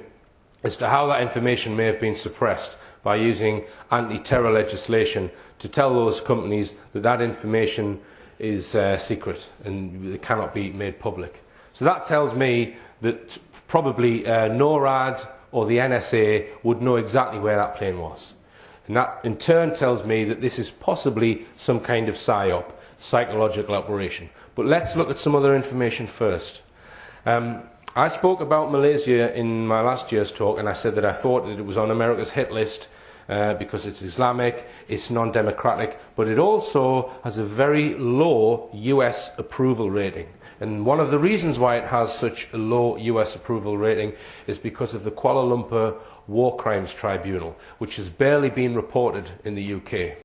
as to how that information may have been suppressed by using anti-terror legislation to tell those companies that that information is secret and it cannot be made public. So that tells me that probably NORAD or the NSA would know exactly where that plane was. And that in turn tells me that this is possibly some kind of PSYOP, psychological operation. But let's look at some other information first. I spoke about Malaysia in my last year's talk, and I said that I thought that it was on America's hit list because it's Islamic, it's non-democratic, but it also has a very low US approval rating. And one of the reasons why it has such a low US approval rating is because of the Kuala Lumpur War Crimes Tribunal, which has barely been reported in the UK.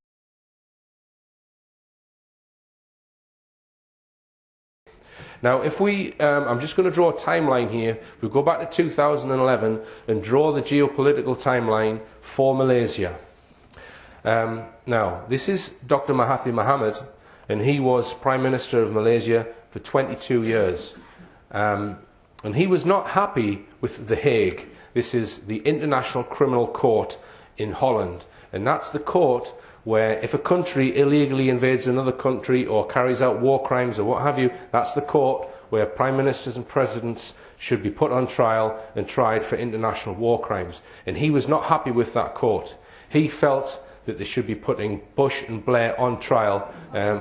Now, if we, I'm just going to draw a timeline here. We go back to 2011 and draw the geopolitical timeline for Malaysia. Now, this is Dr. Mahathir Mohamad, and he was Prime Minister of Malaysia for 22 years. And he was not happy with The Hague. This is the International Criminal Court in Holland. And that's the court where if a country illegally invades another country or carries out war crimes or what have you, that's the court where prime ministers and presidents should be put on trial and tried for international war crimes. And he was not happy with that court. He felt that they should be putting Bush and Blair on trial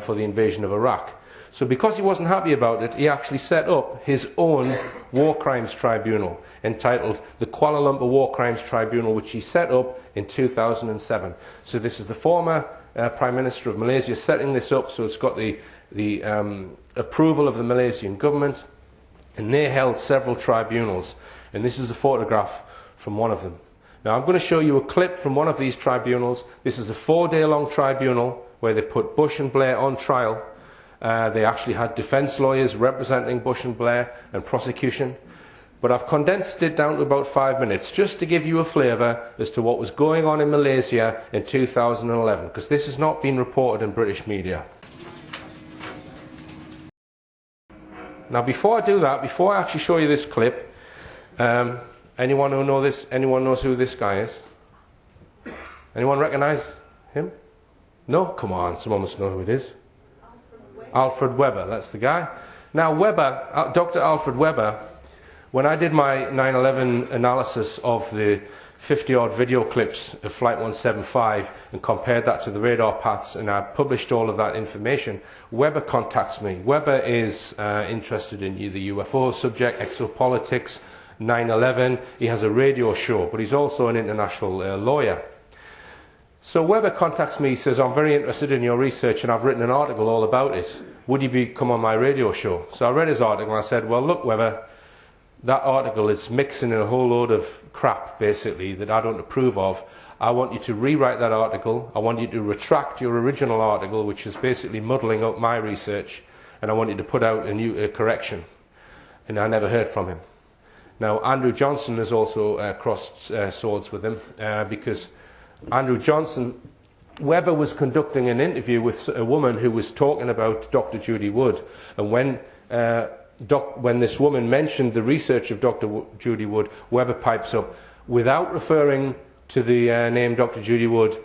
for the invasion of Iraq. So because he wasn't happy about it, he actually set up his own war crimes tribunal entitled the Kuala Lumpur War Crimes Tribunal, which he set up in 2007. So this is the former Prime Minister of Malaysia setting this up, so it's got the approval of the Malaysian government, and they held several tribunals. And this is a photograph from one of them. Now I'm going to show you a clip from one of these tribunals. This is a 4-day-long tribunal where they put Bush and Blair on trial. They actually had defence lawyers representing Bush and Blair and prosecution. But I've condensed it down to about 5 minutes, just to give you a flavour as to what was going on in Malaysia in 2011, because this has not been reported in British media. Now before I do that, before I actually show you this clip, anyone who knows this, anyone knows who this guy is? Anyone recognise him? No? Come on, someone must know who it is. Alfred Weber, that's the guy. Now Weber, Dr. Alfred Weber, when I did my 9/11 analysis of the 50-odd video clips of Flight 175 and compared that to the radar paths, and I published all of that information, Weber contacts me. Weber is interested in the UFO subject, exopolitics, 9/11. He has a radio show, but he's also an international lawyer. So Weber contacts me, he says, I'm very interested in your research and I've written an article all about it. Would you come on my radio show? So I read his article and I said, well, look, Weber, that article is mixing a whole load of crap, basically, that I don't approve of. I want you to rewrite that article. I want you to retract your original article, which is basically muddling up my research, and I want you to put out a new correction. And I never heard from him. Now, Andrew Johnson has also crossed swords with him because Andrew Johnson, Weber was conducting an interview with a woman who was talking about Dr. Judy Wood, and when this woman mentioned the research of Dr. Judy Wood, Weber pipes up, without referring to the name Dr. Judy Wood,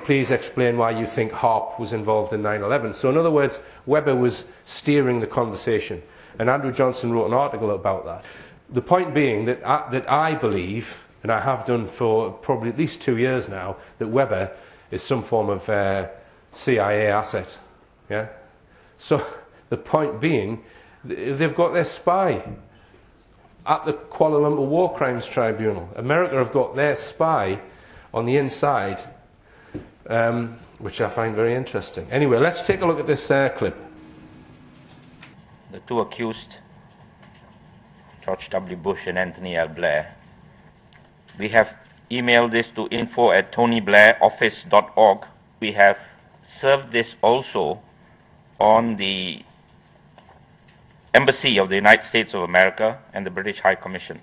please explain why you think HAARP was involved in 9/11. So in other words, Weber was steering the conversation, and Andrew Johnson wrote an article about that. The point being that I believe, and I have done for probably at least 2 years now, that Weber is some form of CIA asset. Yeah. So the point being, they've got their spy at the Kuala Lumpur War Crimes Tribunal. America have got their spy on the inside, which I find very interesting. Anyway, let's take a look at this clip. The two accused, George W. Bush and Anthony L. Blair, we have emailed this to info@tonyblairoFfice.org. We have served this also on the Embassy of the United States of America and the British High Commission.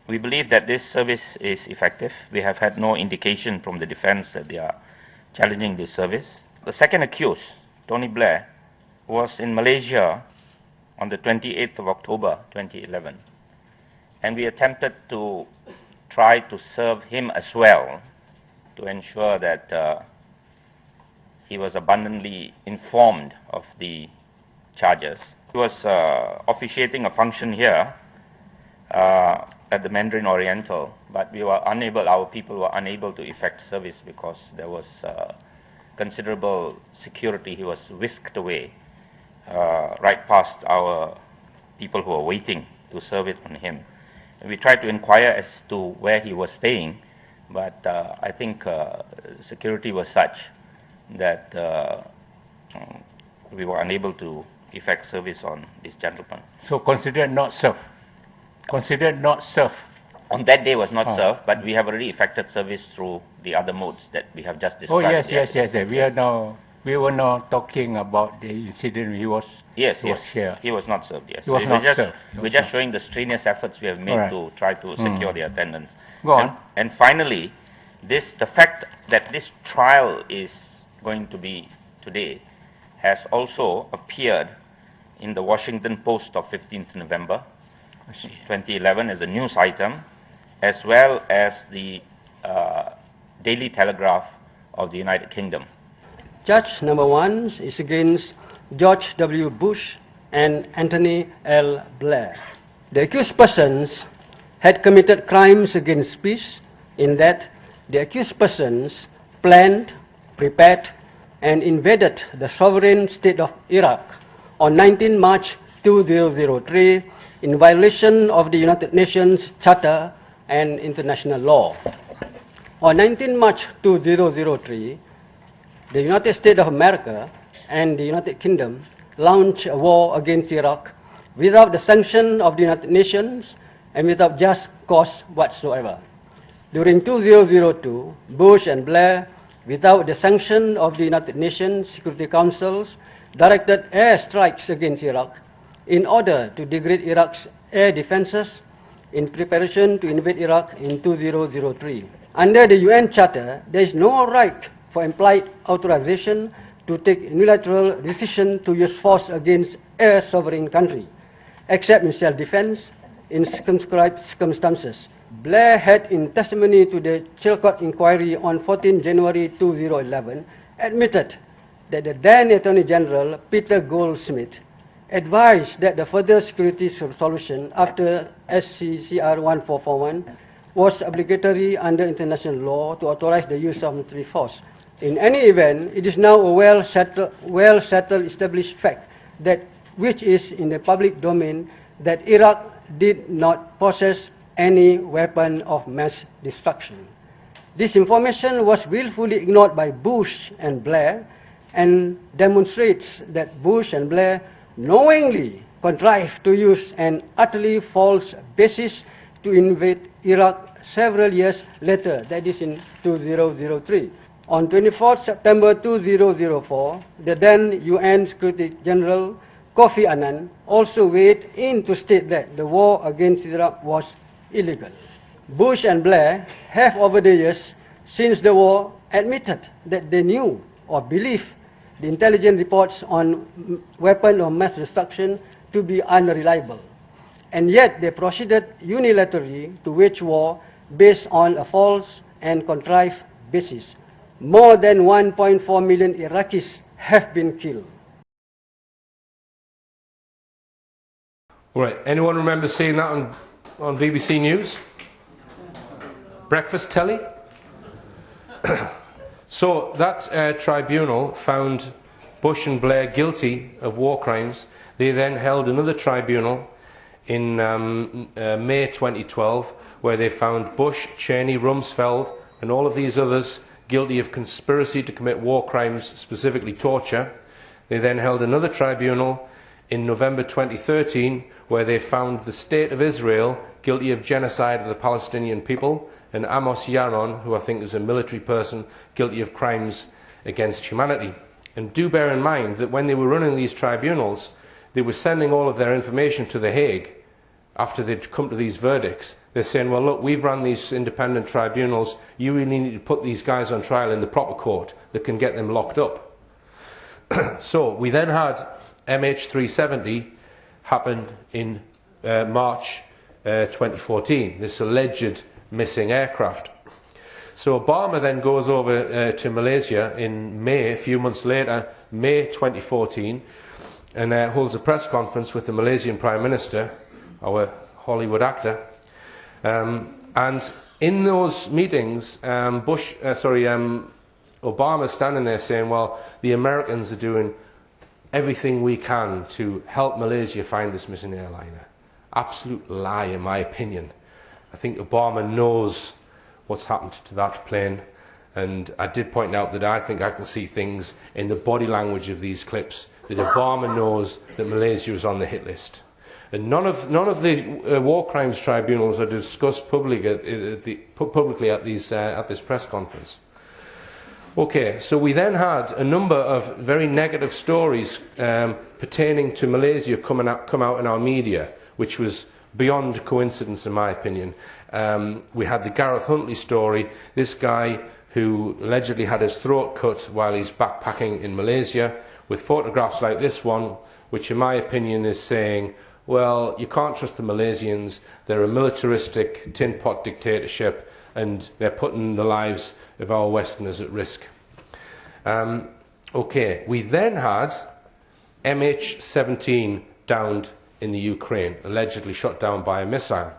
We believe that this service is effective. We have had no indication from the defense that they are challenging this service. The second accused, Tony Blair, was in Malaysia on the 28th of October 2011, and we attempted to tried to serve him as well to ensure that he was abundantly informed of the charges. He was officiating a function here at the Mandarin Oriental, but we were unable, our people were unable to effect service because there was considerable security. He was whisked away right past our people who were waiting to serve it on him. And we tried to inquire as to where he was staying, but I think security was such that we were unable to effect service on this gentleman. So considered not served. Considered not served. On that day was not served, but we have already effected service through the other modes that we have just described. Oh yes. We were now talking about the incident. He was here. He was not served. Yes, he was not served. We're just showing the strenuous efforts we have made to try to secure the attendance. Go on. And finally, the fact that this trial is going to be today has also appeared in the Washington Post of 15th November 2011 as a news item, as well as the Daily Telegraph of the United Kingdom. Charge number 1 is against George W. Bush and Anthony L. Blair. The accused persons had committed crimes against peace in that the accused persons planned, prepared, and invaded the sovereign state of Iraq on 19 March 2003 in violation of the United Nations Charter and international law. On 19 March 2003, the United States of America and the United Kingdom launched a war against Iraq without the sanction of the United Nations and without just cause whatsoever. During 2002, Bush and Blair, without the sanction of the United Nations Security Councils, directed air strikes against Iraq in order to degrade Iraq's air defenses in preparation to invade Iraq in 2003. Under the UN Charter, there is no right for implied authorization to take unilateral decision to use force against a sovereign country, except in self-defense in circumscribed circumstances. Blair had, in testimony to the Chilcot inquiry on 14 January 2011, admitted that the then Attorney General, Peter Goldsmith, advised that the further security solution after SCCR 1441 was obligatory under international law to authorize the use of military force. In any event, it is now a well-settled established fact that, which is in the public domain, that Iraq did not possess any weapon of mass destruction. This information was willfully ignored by Bush and Blair and demonstrates that Bush and Blair knowingly contrived to use an utterly false basis to invade Iraq several years later, that is in 2003. On 24 September 2004, the then UN Secretary General Kofi Annan also weighed in to state that the war against Iraq was illegal. Bush and Blair have over the years since the war admitted that they knew or believed the intelligence reports on weapons of mass destruction to be unreliable. And yet they proceeded unilaterally to wage war based on a false and contrived basis. More than 1.4 million Iraqis have been killed. All right, anyone remember seeing that on BBC News? Breakfast telly? So that tribunal found Bush and Blair guilty of war crimes. They then held another tribunal in May 2012 where they found Bush, Cheney, Rumsfeld and all of these others guilty of conspiracy to commit war crimes, specifically torture. They then held another tribunal in November 2013 where they found the State of Israel guilty of genocide of the Palestinian people, and Amos Yaron, who I think is a military person, guilty of crimes against humanity. And do bear in mind that when they were running these tribunals, they were sending all of their information to The Hague after they'd come to these verdicts. They're saying, well, look, we've run these independent tribunals, you really need to put these guys on trial in the proper court that can get them locked up. So we then had MH370 happened in March 2014, this alleged missing aircraft. So Obama then goes over to Malaysia in May, a few months later, May 2014, and holds a press conference with the Malaysian Prime Minister, our Hollywood actor. And in those meetings, Obama's standing there saying, well, the Americans are doing everything we can to help Malaysia find this missing airliner. Absolute lie, in my opinion. I think Obama knows what's happened to that plane, and I did point out that I think I can see things in the body language of these clips that Obama knows that Malaysia is on the hit list. And none of the war crimes tribunals are discussed publicly at this press conference. Okay, so we then had a number of very negative stories pertaining to Malaysia come out in our media, which was beyond coincidence, in my opinion. We had the Gareth Huntley story, this guy who allegedly had his throat cut while he's backpacking in Malaysia, with photographs like this one, which in my opinion is saying, well, you can't trust the Malaysians, they're a militaristic tin pot dictatorship, and they're putting the lives of our Westerners at risk. Okay, we then had MH17 downed in the Ukraine, allegedly shot down by a missile.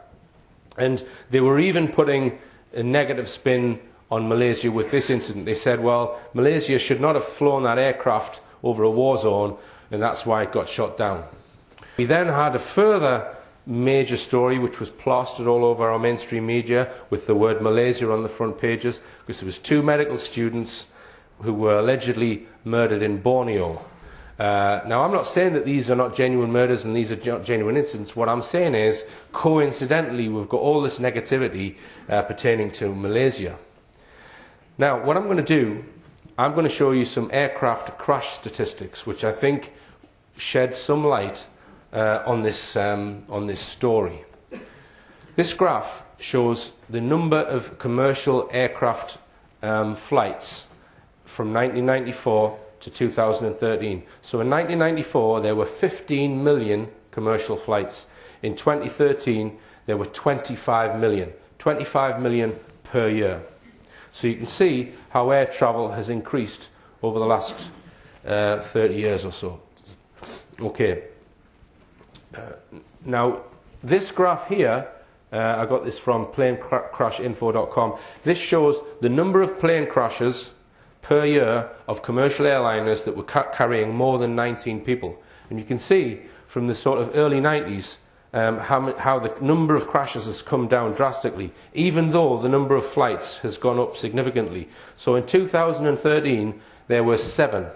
And they were even putting a negative spin on Malaysia with this incident. They said, well, Malaysia should not have flown that aircraft over a war zone, and that's why it got shot down. We then had a further major story which was plastered all over our mainstream media with the word Malaysia on the front pages, because there was 2 medical students who were allegedly murdered in Borneo. Now, I'm not saying that these are not genuine murders and these are not genuine incidents. What I'm saying is, coincidentally, we've got all this negativity pertaining to Malaysia. Now, what I'm going to do, I'm going to show you some aircraft crash statistics, which I think shed some light on this story. This graph shows the number of commercial aircraft flights from 1994 to 2013. So in 1994 there were 15 million commercial flights. In 2013 there were 25 million. 25 million per year. So you can see how air travel has increased over the last 30 years or so. Okay. Now, this graph here, I got this from planecrashinfo.com. This shows the number of plane crashes per year of commercial airliners that were carrying more than 19 people. And you can see from the sort of early 90s how the number of crashes has come down drastically, even though the number of flights has gone up significantly. So in 2013, there were seven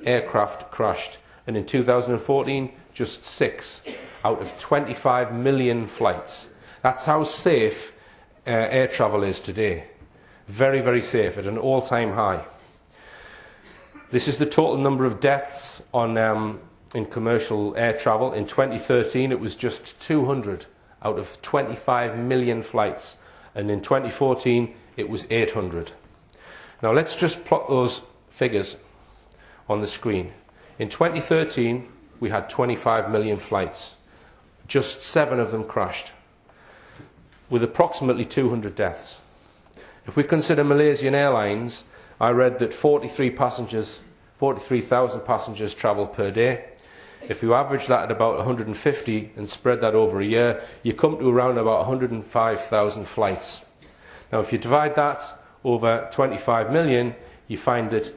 aircraft crashed. And in 2014, just 6 out of 25 million flights. That's how safe air travel is today. Very, very safe, at an all-time high. This is the total number of deaths in commercial air travel. In 2013, it was just 200 out of 25 million flights. And in 2014, it was 800. Now let's just plot those figures on the screen. In 2013, we had 25 million flights. Just 7 of them crashed, with approximately 200 deaths. If we consider Malaysian Airlines, I read that 43,000 passengers travel per day. If you average that at about 150 and spread that over a year, you come to around about 105,000 flights. Now, if you divide that over 25 million, you find that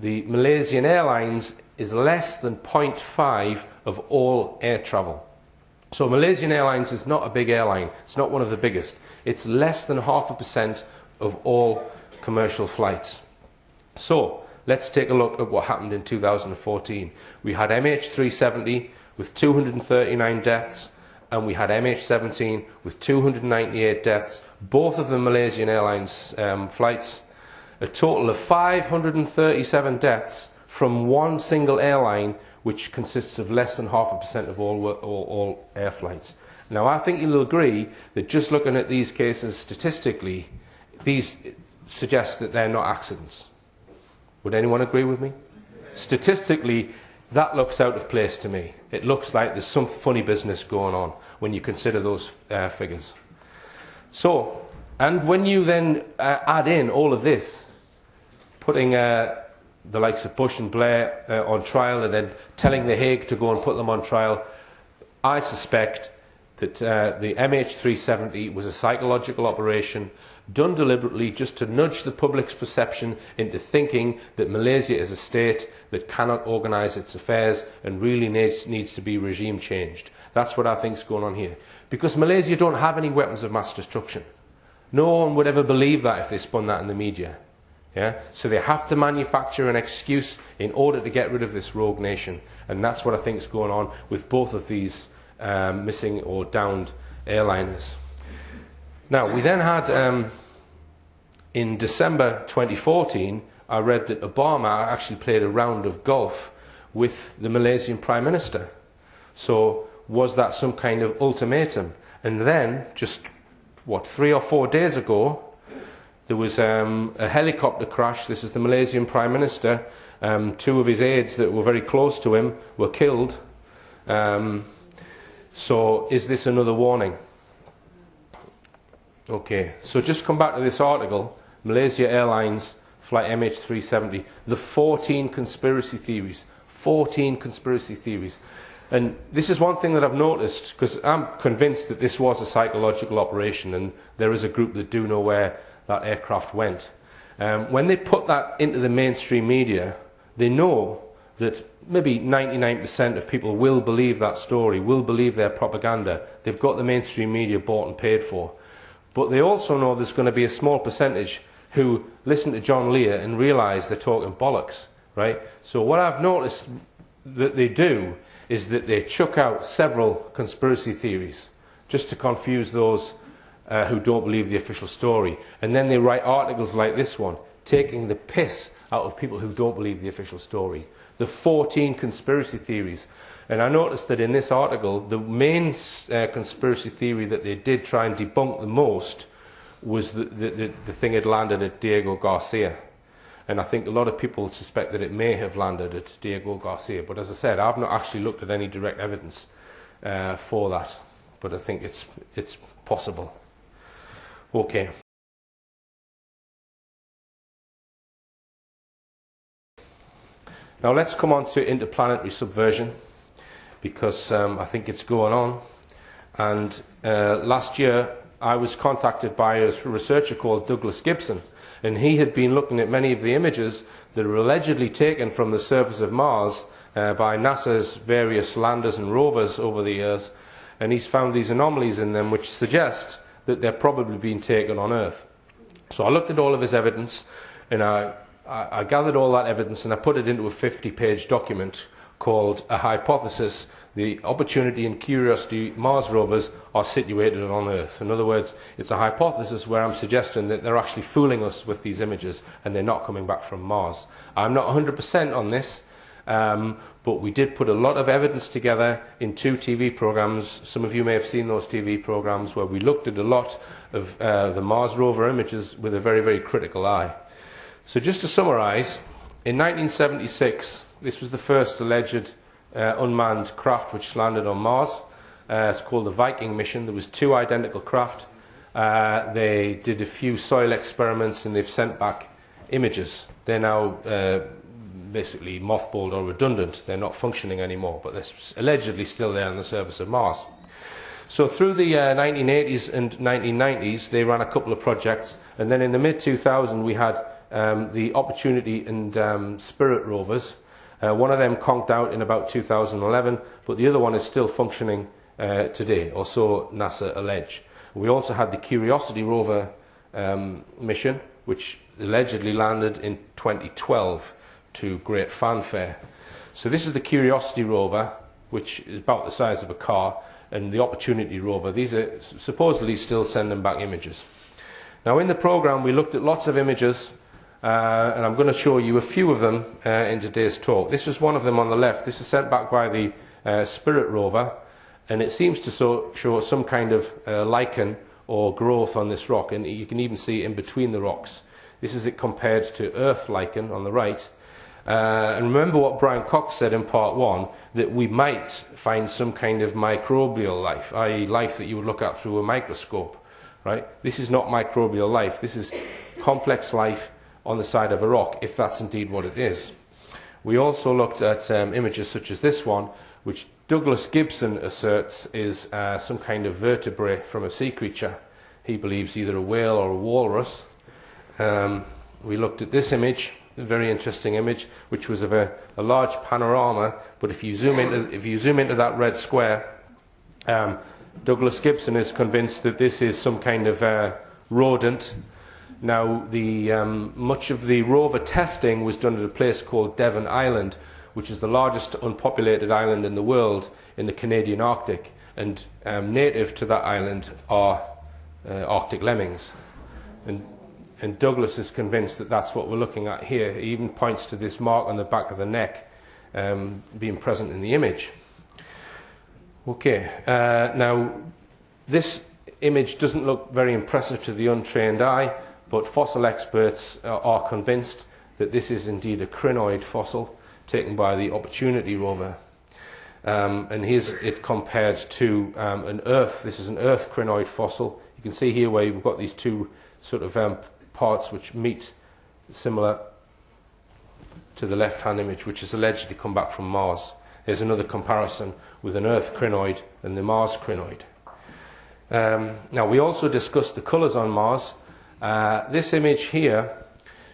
the Malaysian Airlines is less than 0.5 of all air travel. So Malaysian Airlines is not a big airline. It's not one of the biggest. It's less than 0.5% of all commercial flights. So let's take a look at what happened in 2014. We had MH370 with 239 deaths, and we had MH17 with 298 deaths, both of the Malaysian Airlines flights. A total of 537 deaths from one single airline, which consists of less than 0.5% of all air flights. Now, I think you'll agree that just looking at these cases statistically, these suggest that they're not accidents. Would anyone agree with me? Statistically, that looks out of place to me. It looks like there's some funny business going on when you consider those figures. So, and when you then add in all of this, putting the likes of Bush and Blair on trial and then telling The Hague to go and put them on trial, I suspect that the MH370 was a psychological operation done deliberately just to nudge the public's perception into thinking that Malaysia is a state that cannot organise its affairs and really needs to be regime changed. That's what I think is going on here. Because Malaysia don't have any weapons of mass destruction. No one would ever believe that if they spun that in the media. Yeah? So they have to manufacture an excuse in order to get rid of this rogue nation. And that's what I think is going on with both of these missing or downed airliners. Now, we then had, in December 2014, I read that Obama actually played a round of golf with the Malaysian Prime Minister. So, was that some kind of ultimatum? And then, just, 3 or 4 days ago, there was a helicopter crash. This is the Malaysian Prime Minister. 2 of his aides that were very close to him were killed. So, is this another warning? Okay, so just come back to this article, Malaysia Airlines Flight MH370, the 14 conspiracy theories. 14 conspiracy theories. And this is one thing that I've noticed, because I'm convinced that this was a psychological operation and there is a group that do know where that aircraft went. When they put that into the mainstream media, they know that maybe 99% of people will believe that story, will believe their propaganda. They've got the mainstream media bought and paid for. But they also know there's going to be a small percentage who listen to John Lear and realise they're talking bollocks, right? So what I've noticed that they do is that they chuck out several conspiracy theories just to confuse those who don't believe the official story. And then they write articles like this one, taking the piss out of people who don't believe the official story. The 14 conspiracy theories. And I noticed that in this article, the main conspiracy theory that they did try and debunk the most was the thing had landed at Diego Garcia. And I think a lot of people suspect that it may have landed at Diego Garcia. But as I said, I've not actually looked at any direct evidence for that. But I think it's possible. Okay. Now let's come on to interplanetary subversion, because I think it's going on. And last year I was contacted by a researcher called Douglas Gibson, and he had been looking at many of the images that are allegedly taken from the surface of Mars by NASA's various landers and rovers over the years, and he's found these anomalies in them which suggest that they're probably being taken on Earth. So I looked at all of his evidence, and I gathered all that evidence and I put it into a 50-page document called A Hypothesis: The Opportunity and Curiosity Mars Rovers Are Situated on Earth. In other words, it's a hypothesis where I'm suggesting that they're actually fooling us with these images and they're not coming back from Mars. I'm not 100% on this, but we did put a lot of evidence together in 2 TV programs. Some of you may have seen those TV programs where we looked at a lot of the Mars rover images with a very, very critical eye. So just to summarise, in 1976, this was the first alleged unmanned craft which landed on Mars. It's called the Viking mission. There was 2 identical craft. They did a few soil experiments and they've sent back images. They're now basically mothballed or redundant. They're not functioning anymore, but they're allegedly still there on the surface of Mars. So through the 1980s and 1990s, they ran a couple of projects, and then in the mid-2000s we had the Opportunity and Spirit rovers. One of them conked out in about 2011, but the other one is still functioning today, or so NASA allege. We also had the Curiosity rover mission, which allegedly landed in 2012 to great fanfare. So this is the Curiosity rover, which is about the size of a car, and the Opportunity rover. These are supposedly still sending back images. Now in the program we looked at lots of images, and I'm going to show you a few of them in today's talk. This is one of them on the left. This is sent back by the Spirit rover, and it seems to show some kind of lichen or growth on this rock, and you can even see in between the rocks. This is it compared to Earth lichen on the right. And remember what Brian Cox said in part 1, that we might find some kind of microbial life, i.e. life that you would look at through a microscope. right? This is not microbial life. This is complex life on the side of a rock, if that's indeed what it is. We also looked at images such as this one, which Douglas Gibson asserts is some kind of vertebrae from a sea creature. He believes either a whale or a walrus. We looked at this image, a very interesting image, which was of a large panorama, but if you zoom into that red square, Douglas Gibson is convinced that this is some kind of rodent. Now, much of the rover testing was done at a place called Devon Island, which is the largest unpopulated island in the world in the Canadian Arctic, and native to that island are Arctic lemmings. And Douglas is convinced that that's what we're looking at here. He even points to this mark on the back of the neck being present in the image. Okay, now this image doesn't look very impressive to the untrained eye, but fossil experts are convinced that this is indeed a crinoid fossil taken by the Opportunity rover. And here's it compared to an Earth. This is an Earth crinoid fossil. You can see here where you've got these two sort of parts which meet, similar to the left-hand image, which has allegedly come back from Mars. Here's another comparison with an Earth crinoid and the Mars crinoid. Now, we also discussed the colours on Mars. This image here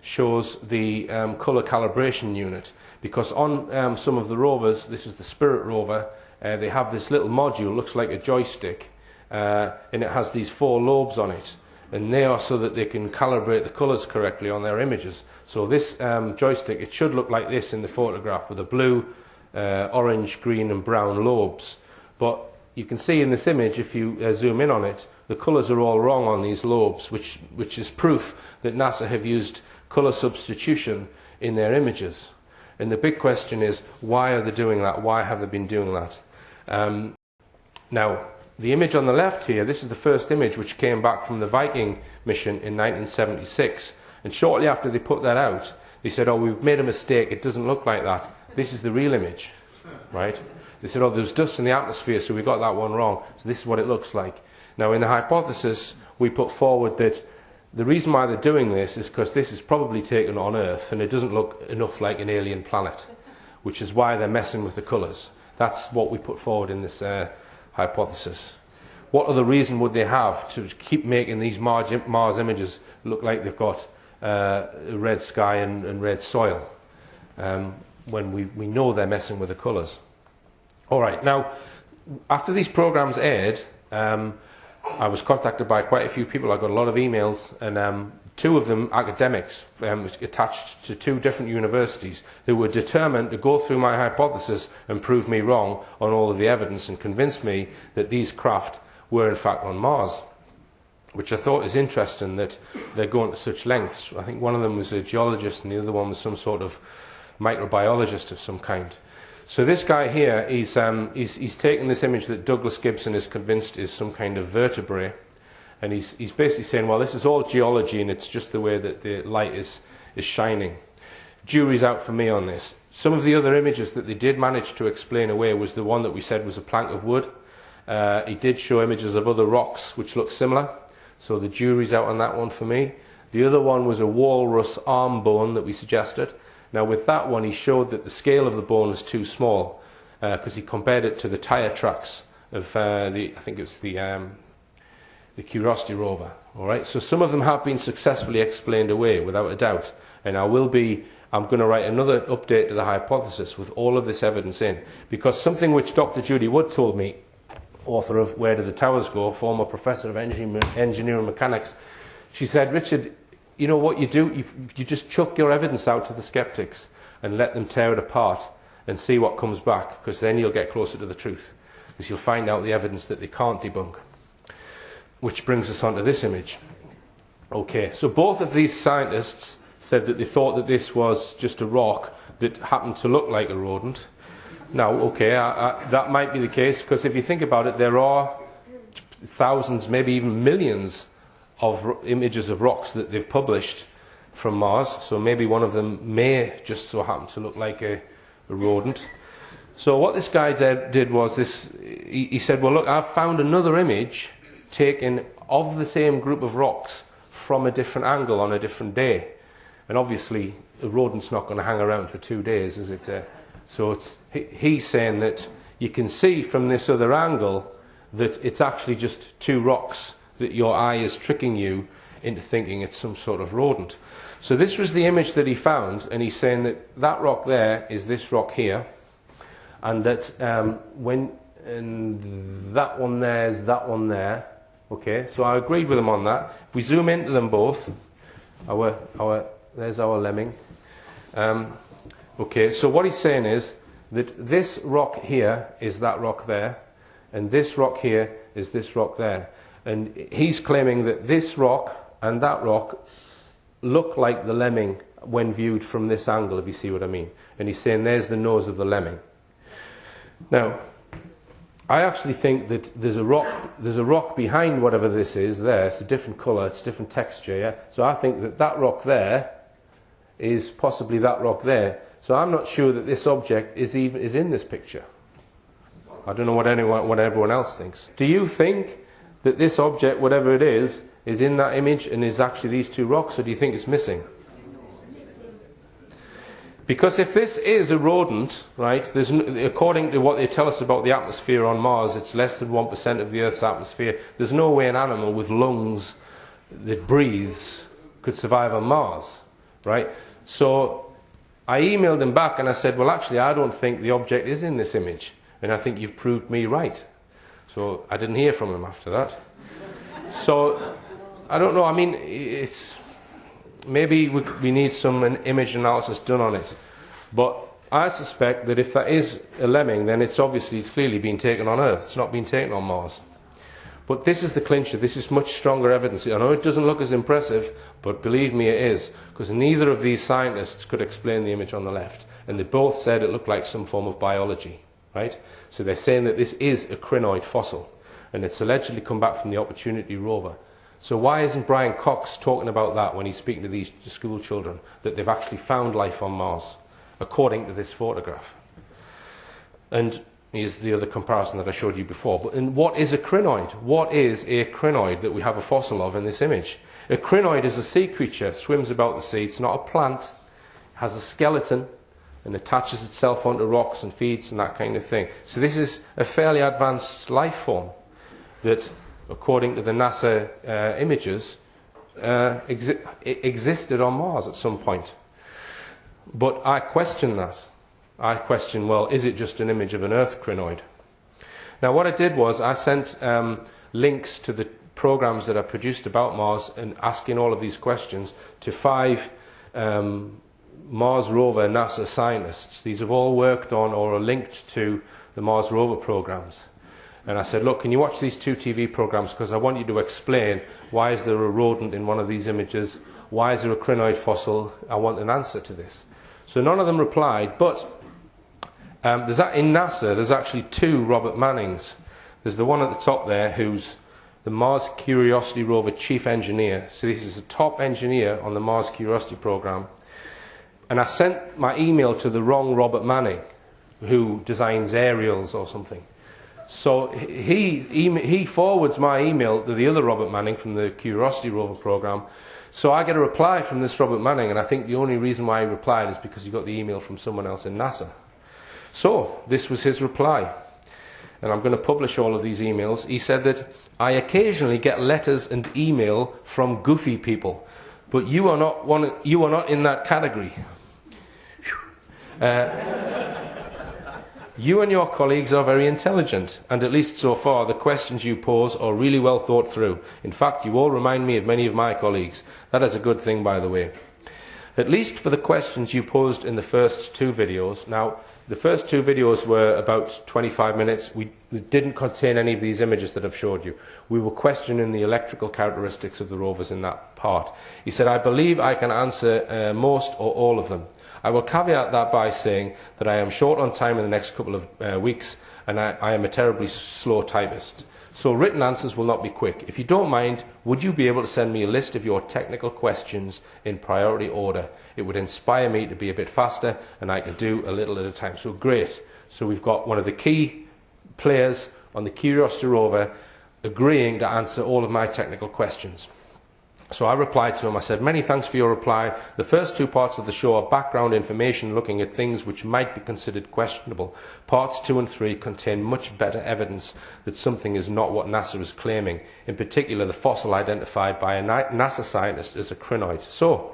shows the colour calibration unit, because on some of the rovers, this is the Spirit rover, they have this little module, looks like a joystick, and it has these 4 lobes on it, and they are so that they can calibrate the colours correctly on their images. So this joystick, it should look like this in the photograph, with the blue, orange, green and brown lobes. But you can see in this image, if you zoom in on it, the colours are all wrong on these lobes, which is proof that NASA have used colour substitution in their images. And the big question is, why are they doing that? Why have they been doing that? Now, the image on the left here, this is the first image which came back from the Viking mission in 1976. And shortly after they put that out, they said, oh, we've made a mistake, it doesn't look like that. This is the real image, right? They said, oh, there's dust in the atmosphere, so we got that one wrong. So this is what it looks like. Now, in the hypothesis, we put forward that the reason why they're doing this is because this is probably taken on Earth, and it doesn't look enough like an alien planet, which is why they're messing with the colours. That's what we put forward in this hypothesis. What other reason would they have to keep making these Mars images look like they've got red sky and red soil, when we know they're messing with the colours? All right, now, after these programs aired, I was contacted by quite a few people. I got a lot of emails, and 2 of them academics attached to 2 different universities who were determined to go through my hypothesis and prove me wrong on all of the evidence and convince me that these craft were in fact on Mars, which I thought is interesting that they're going to such lengths. I think one of them was a geologist and the other one was some sort of microbiologist of some kind. So this guy here, he's taken this image that Douglas Gibson is convinced is some kind of vertebrae, and he's basically saying, well, this is all geology and it's just the way that the light is shining. Jury's out for me on this. Some of the other images that they did manage to explain away was the one that we said was a plank of wood. He did show images of other rocks which look similar, so the jury's out on that one for me. The other one was a walrus arm bone that we suggested. Now, with that one, he showed that the scale of the bone is too small, because he compared it to the tyre tracks of I think it's the Curiosity rover. All right, so some of them have been successfully explained away, without a doubt. And I'm going to write another update to the hypothesis with all of this evidence in, because something which Dr. Judy Wood told me, author of Where Do the Towers Go, former professor of engineering mechanics, she said, Richard, you know what you do? You just chuck your evidence out to the skeptics and let them tear it apart and see what comes back, because then you'll get closer to the truth, because you'll find out the evidence that they can't debunk. Which brings us on to this image. Okay, so both of these scientists said that they thought that this was just a rock that happened to look like a rodent. Now, okay, that might be the case, because if you think about it, there are thousands, maybe even millions of images of rocks that they've published from Mars, so maybe one of them may just so happen to look like a rodent. So what this guy did was this, he said, well look, I've found another image taken of the same group of rocks from a different angle on a different day. And obviously, a rodent's not going to hang around for 2 days, is it? So he's saying that you can see from this other angle that it's actually just two rocks, that your eye is tricking you into thinking it's some sort of rodent. So this was the image that he found, and he's saying that that rock there is this rock here, and that and that one there is that one there. Okay, so I agreed with him on that. If we zoom into them both, there's our lemming. Okay, so what he's saying is that this rock here is that rock there, and this rock here is this rock there. And he's claiming that this rock and that rock look like the lemming when viewed from this angle, if you see what I mean. And he's saying there's the nose of the lemming. Now, I actually think that there's a rock behind whatever this is there. It's a different colour, it's a different texture, yeah? So I think that that rock there is possibly that rock there. So I'm not sure that this object is in this picture. I don't know what everyone else thinks. Do you think that this object, whatever it is in that image and is actually these two rocks, or do you think it's missing? Because if this is a rodent, right, according to what they tell us about the atmosphere on Mars, it's less than 1% of the Earth's atmosphere. There's no way an animal with lungs that breathes could survive on Mars, right? So I emailed him back and I said, well, actually, I don't think the object is in this image, and I think you've proved me right. So I didn't hear from him after that. So I don't know. I mean, maybe we need some image analysis done on it. But I suspect that if that is a lemming, then it's clearly been taken on Earth. It's not been taken on Mars. But this is the clincher. This is much stronger evidence. I know it doesn't look as impressive, but believe me, it is. Because neither of these scientists could explain the image on the left. And they both said it looked like some form of biology. Right? So they're saying that this is a crinoid fossil. And it's allegedly come back from the Opportunity rover. So why isn't Brian Cox talking about that when he's speaking to these school children, that they've actually found life on Mars, according to this photograph? And here's the other comparison that I showed you before. And what is a crinoid? What is a crinoid that we have a fossil of in this image? A crinoid is a sea creature, swims about the sea. It's not a plant, has a skeleton, and attaches itself onto rocks and feeds and that kind of thing. So this is a fairly advanced life form that, according to the NASA images, existed on Mars at some point. But I question that. I question, well, is it just an image of an Earth crinoid? Now what I did was I sent links to the programs that are produced about Mars and asking all of these questions to 5 Mars rover NASA scientists. These have all worked on or are linked to the Mars rover programs. And I said, look, can you watch these 2 TV programs, because I want you to explain why is there a rodent in one of these images, why is there a crinoid fossil, I want an answer to this. So none of them replied, but in NASA there's actually 2 Robert Mannings. There's the one at the top there who's the Mars Curiosity rover chief engineer. So this is the top engineer on the Mars Curiosity program. And I sent my email to the wrong Robert Manning, who designs aerials or something. So he forwards my email to the other Robert Manning from the Curiosity rover program. So I get a reply from this Robert Manning, and I think the only reason why he replied is because he got the email from someone else in NASA. So this was his reply. And I'm going to publish all of these emails. He said that I occasionally get letters and email from goofy people, but you are not in that category. You and your colleagues are very intelligent, and at least so far the questions you pose are really well thought through. In fact, you all remind me of many of my colleagues. That is a good thing, by the way. At least for the questions you posed in the first 2 videos. Now, the first 2 videos were about 25 minutes. We didn't contain any of these images that I've showed you. We were questioning the electrical characteristics of the rovers in that part. He said, I believe I can answer most or all of them. I will caveat that by saying that I am short on time in the next couple of weeks, and I am a terribly slow typist. So written answers will not be quick. If you don't mind, would you be able to send me a list of your technical questions in priority order? It would inspire me to be a bit faster, and I can do a little at a time. So great. So we've got one of the key players on the Curiosity rover agreeing to answer all of my technical questions. So I replied to him, I said, "Many thanks for your reply. The first two parts of the show are background information looking at things which might be considered questionable. Parts 2 and 3 contain much better evidence that something is not what NASA is claiming, in particular the fossil identified by a NASA scientist as a crinoid." So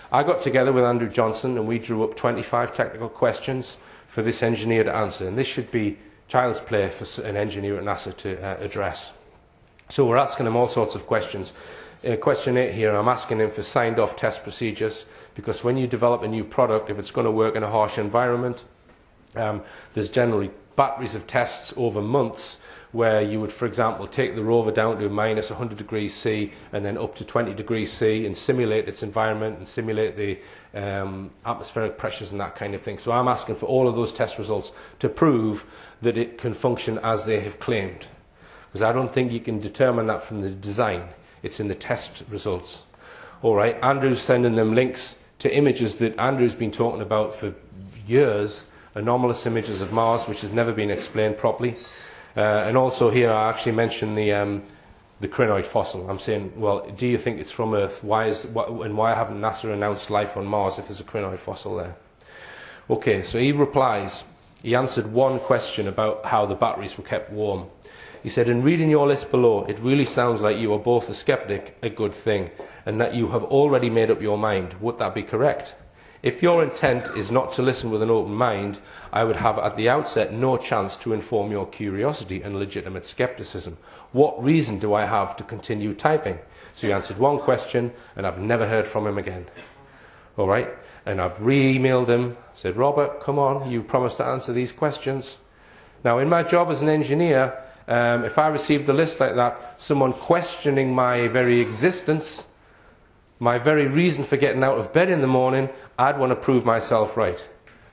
I got together with Andrew Johnson and we drew up 25 technical questions for this engineer to answer. And this should be child's play for an engineer at NASA to address. So we're asking him all sorts of questions. Question 8 here, I'm asking him for signed off test procedures, because when you develop a new product, if it's going to work in a harsh environment, there's generally batteries of tests over months where you would, for example, take the rover down to minus 100 degrees C and then up to 20 degrees C and simulate its environment and simulate the atmospheric pressures and that kind of thing. So I'm asking for all of those test results to prove that it can function as they have claimed, because I don't think you can determine that from the design. It's in the test results. All right, Andrew's sending them links to images that Andrew's been talking about for years, anomalous images of Mars, which has never been explained properly. And also here I actually mentioned the crinoid fossil. I'm saying, well, do you think it's from Earth? Why haven't NASA announced life on Mars if there's a crinoid fossil there? Okay, so he replies. He answered one question about how the batteries were kept warm. He said, "In reading your list below, it really sounds like you are both a skeptic, a good thing, and that you have already made up your mind. Would that be correct? If your intent is not to listen with an open mind, I would have at the outset no chance to inform your curiosity and legitimate skepticism. What reason do I have to continue typing?" So he answered one question, and I've never heard from him again. All right? And I've re-emailed him, said, "Robert, come on, you promised to answer these questions." Now, in my job as an engineer, if I received a list like that, someone questioning my very existence, my very reason for getting out of bed in the morning, I'd want to prove myself right.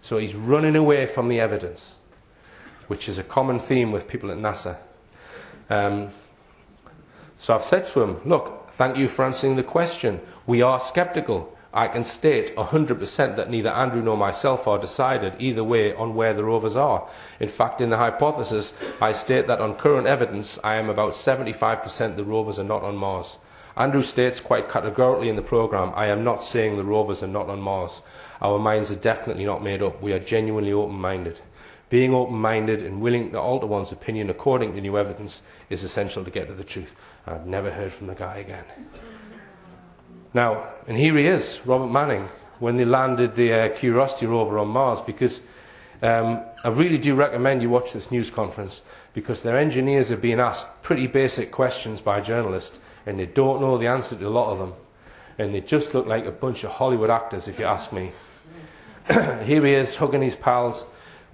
So he's running away from the evidence, which is a common theme with people at NASA. So I've said to him, "Look, thank you for answering the question. We are skeptical. I can state 100% that neither Andrew nor myself are decided either way on where the rovers are. In fact, in the hypothesis, I state that on current evidence, I am about 75% the rovers are not on Mars. Andrew states quite categorically in the programme, I am not saying the rovers are not on Mars. Our minds are definitely not made up. We are genuinely open-minded. Being open-minded and willing to alter one's opinion according to new evidence is essential to get to the truth." I've never heard from the guy again. Now, and here he is, Robert Manning, when they landed the Curiosity rover on Mars, because I really do recommend you watch this news conference, because their engineers are being asked pretty basic questions by journalists, and they don't know the answer to a lot of them. And they just look like a bunch of Hollywood actors, if you ask me. Here he is, hugging his pals.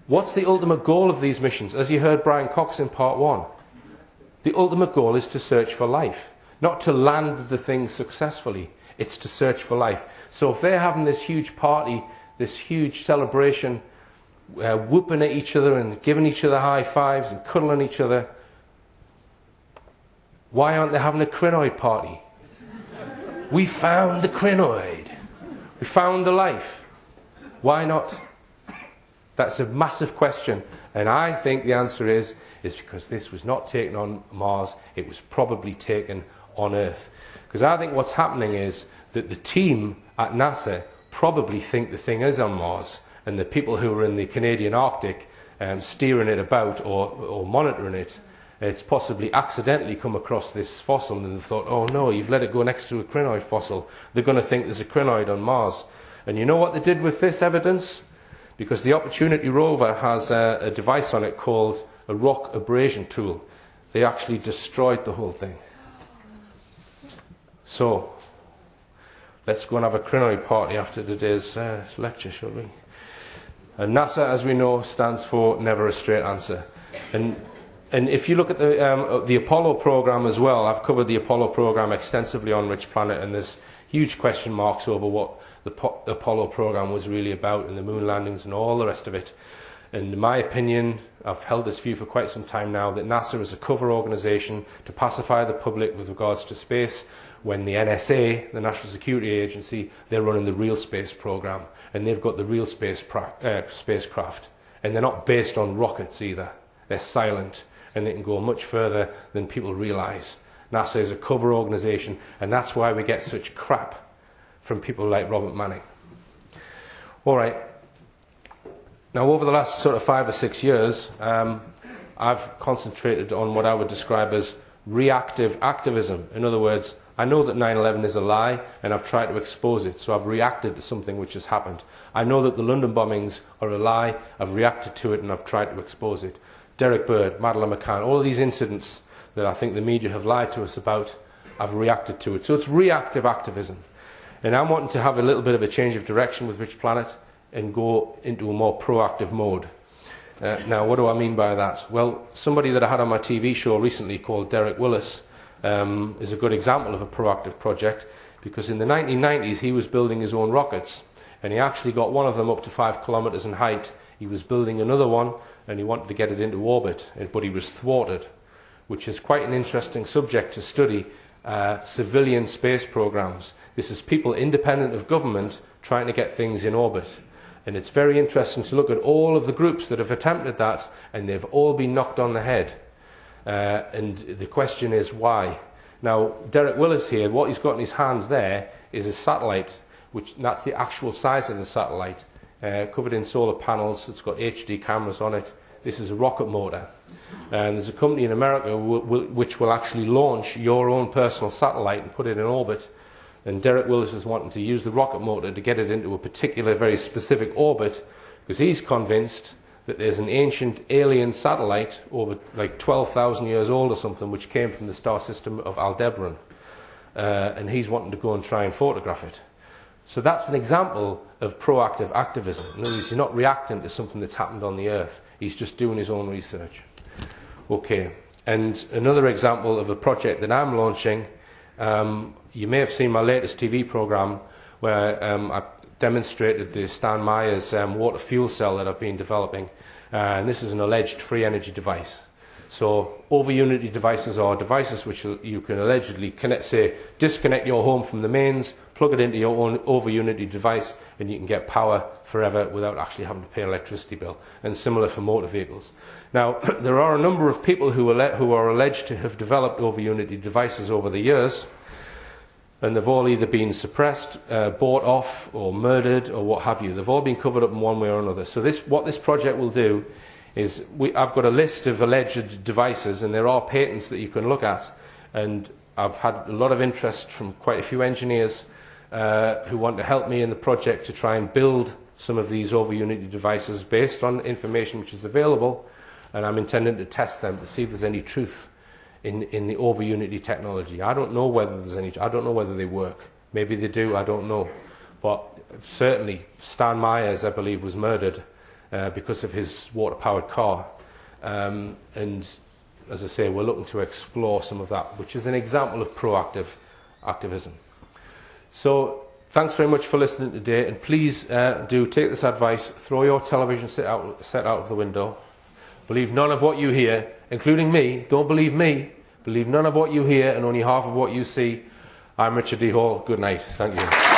What's the ultimate goal of these missions? As you heard Brian Cox in part 1, the ultimate goal is to search for life, not to land the thing successfully. It's to search for life. So if they're having this huge party, this huge celebration, whooping at each other and giving each other high fives and cuddling each other, why aren't they having a crinoid party? We found the crinoid. We found the life. Why not? That's a massive question. And I think the answer is because this was not taken on Mars. It was probably taken on Earth. Because I think what's happening is that the team at NASA probably think the thing is on Mars, and the people who are in the Canadian Arctic steering it about or monitoring it, it's possibly accidentally come across this fossil and they've thought, oh no, you've let it go next to a crinoid fossil. They're going to think there's a crinoid on Mars. And you know what they did with this evidence? Because the Opportunity rover has a device on it called a rock abrasion tool. They actually destroyed the whole thing. So, let's go and have a crinoid party after today's lecture, shall we? And NASA, as we know, stands for Never a Straight Answer. And if you look at the Apollo program as well, I've covered the Apollo program extensively on Richplanet, and there's huge question marks over what the Apollo program was really about, and the moon landings and all the rest of it. And in my opinion, I've held this view for quite some time now, that NASA is a cover organisation to pacify the public with regards to space, when the NSA, the National Security Agency, they're running the real space program, and they've got the real spacecraft, and they're not based on rockets either. They're silent, and they can go much further than people realise. NASA is a cover organisation, and that's why we get such crap from people like Robert Manning. All right. Now, over the last sort of 5 or 6 years, I've concentrated on what I would describe as reactive activism. In other words, I know that 9/11 is a lie, and I've tried to expose it, so I've reacted to something which has happened. I know that the London bombings are a lie, I've reacted to it, and I've tried to expose it. Derek Bird, Madeleine McCann, all of these incidents that I think the media have lied to us about, I've reacted to it. So it's reactive activism. And I'm wanting to have a little bit of a change of direction with Richplanet and go into a more proactive mode. Now, what do I mean by that? Well, somebody that I had on my TV show recently called Derek Willis is a good example of a proactive project, because in the 1990s he was building his own rockets, and he actually got one of them up to 5 kilometres in height. He was building another one, and he wanted to get it into orbit, but he was thwarted, which is quite an interesting subject to study, civilian space programs. This is people independent of government trying to get things in orbit. And it's very interesting to look at all of the groups that have attempted that, and they've all been knocked on the head. And the question is why? Now, Derek Willis here, what he's got in his hands there is a satellite, that's the actual size of the satellite, covered in solar panels. It's got HD cameras on it. This is a rocket motor. And there's a company in America which will actually launch your own personal satellite and put it in orbit. And Derek Willis is wanting to use the rocket motor to get it into a particular, very specific orbit, because he's convinced that there's an ancient alien satellite over like 12,000 years old or something, which came from the star system of Aldebaran. And he's wanting to go and try and photograph it. So that's an example of proactive activism. In other words, he's not reacting to something that's happened on the Earth. He's just doing his own research. Okay. And another example of a project that I'm launching, you may have seen my latest TV programme where I demonstrated the Stan Myers water fuel cell that I've been developing. And this is an alleged free energy device. So over-unity devices are devices which you can allegedly disconnect your home from the mains, plug it into your own over-unity device, and you can get power forever without actually having to pay an electricity bill. And similar for motor vehicles. Now, there are a number of people who are alleged to have developed over-unity devices over the years, and they've all either been suppressed, bought off, or murdered, or what have you. They've all been covered up in one way or another. So what this project will do is, I've got a list of alleged devices, and there are patents that you can look at. And I've had a lot of interest from quite a few engineers who want to help me in the project to try and build some of these over-unity devices based on information which is available. And I'm intending to test them to see if there's any truth in the over-unity technology. I don't know whether there's any. I don't know whether they work. Maybe they do. I don't know. But certainly, Stan Myers, I believe, was murdered because of his water-powered car. And as I say, we're looking to explore some of that, which is an example of proactive activism. So thanks very much for listening today, and please do take this advice. Throw your television set out of the window. Believe none of what you hear, including me. Don't believe me. Believe none of what you hear and only half of what you see. I'm Richard D. Hall. Good night. Thank you.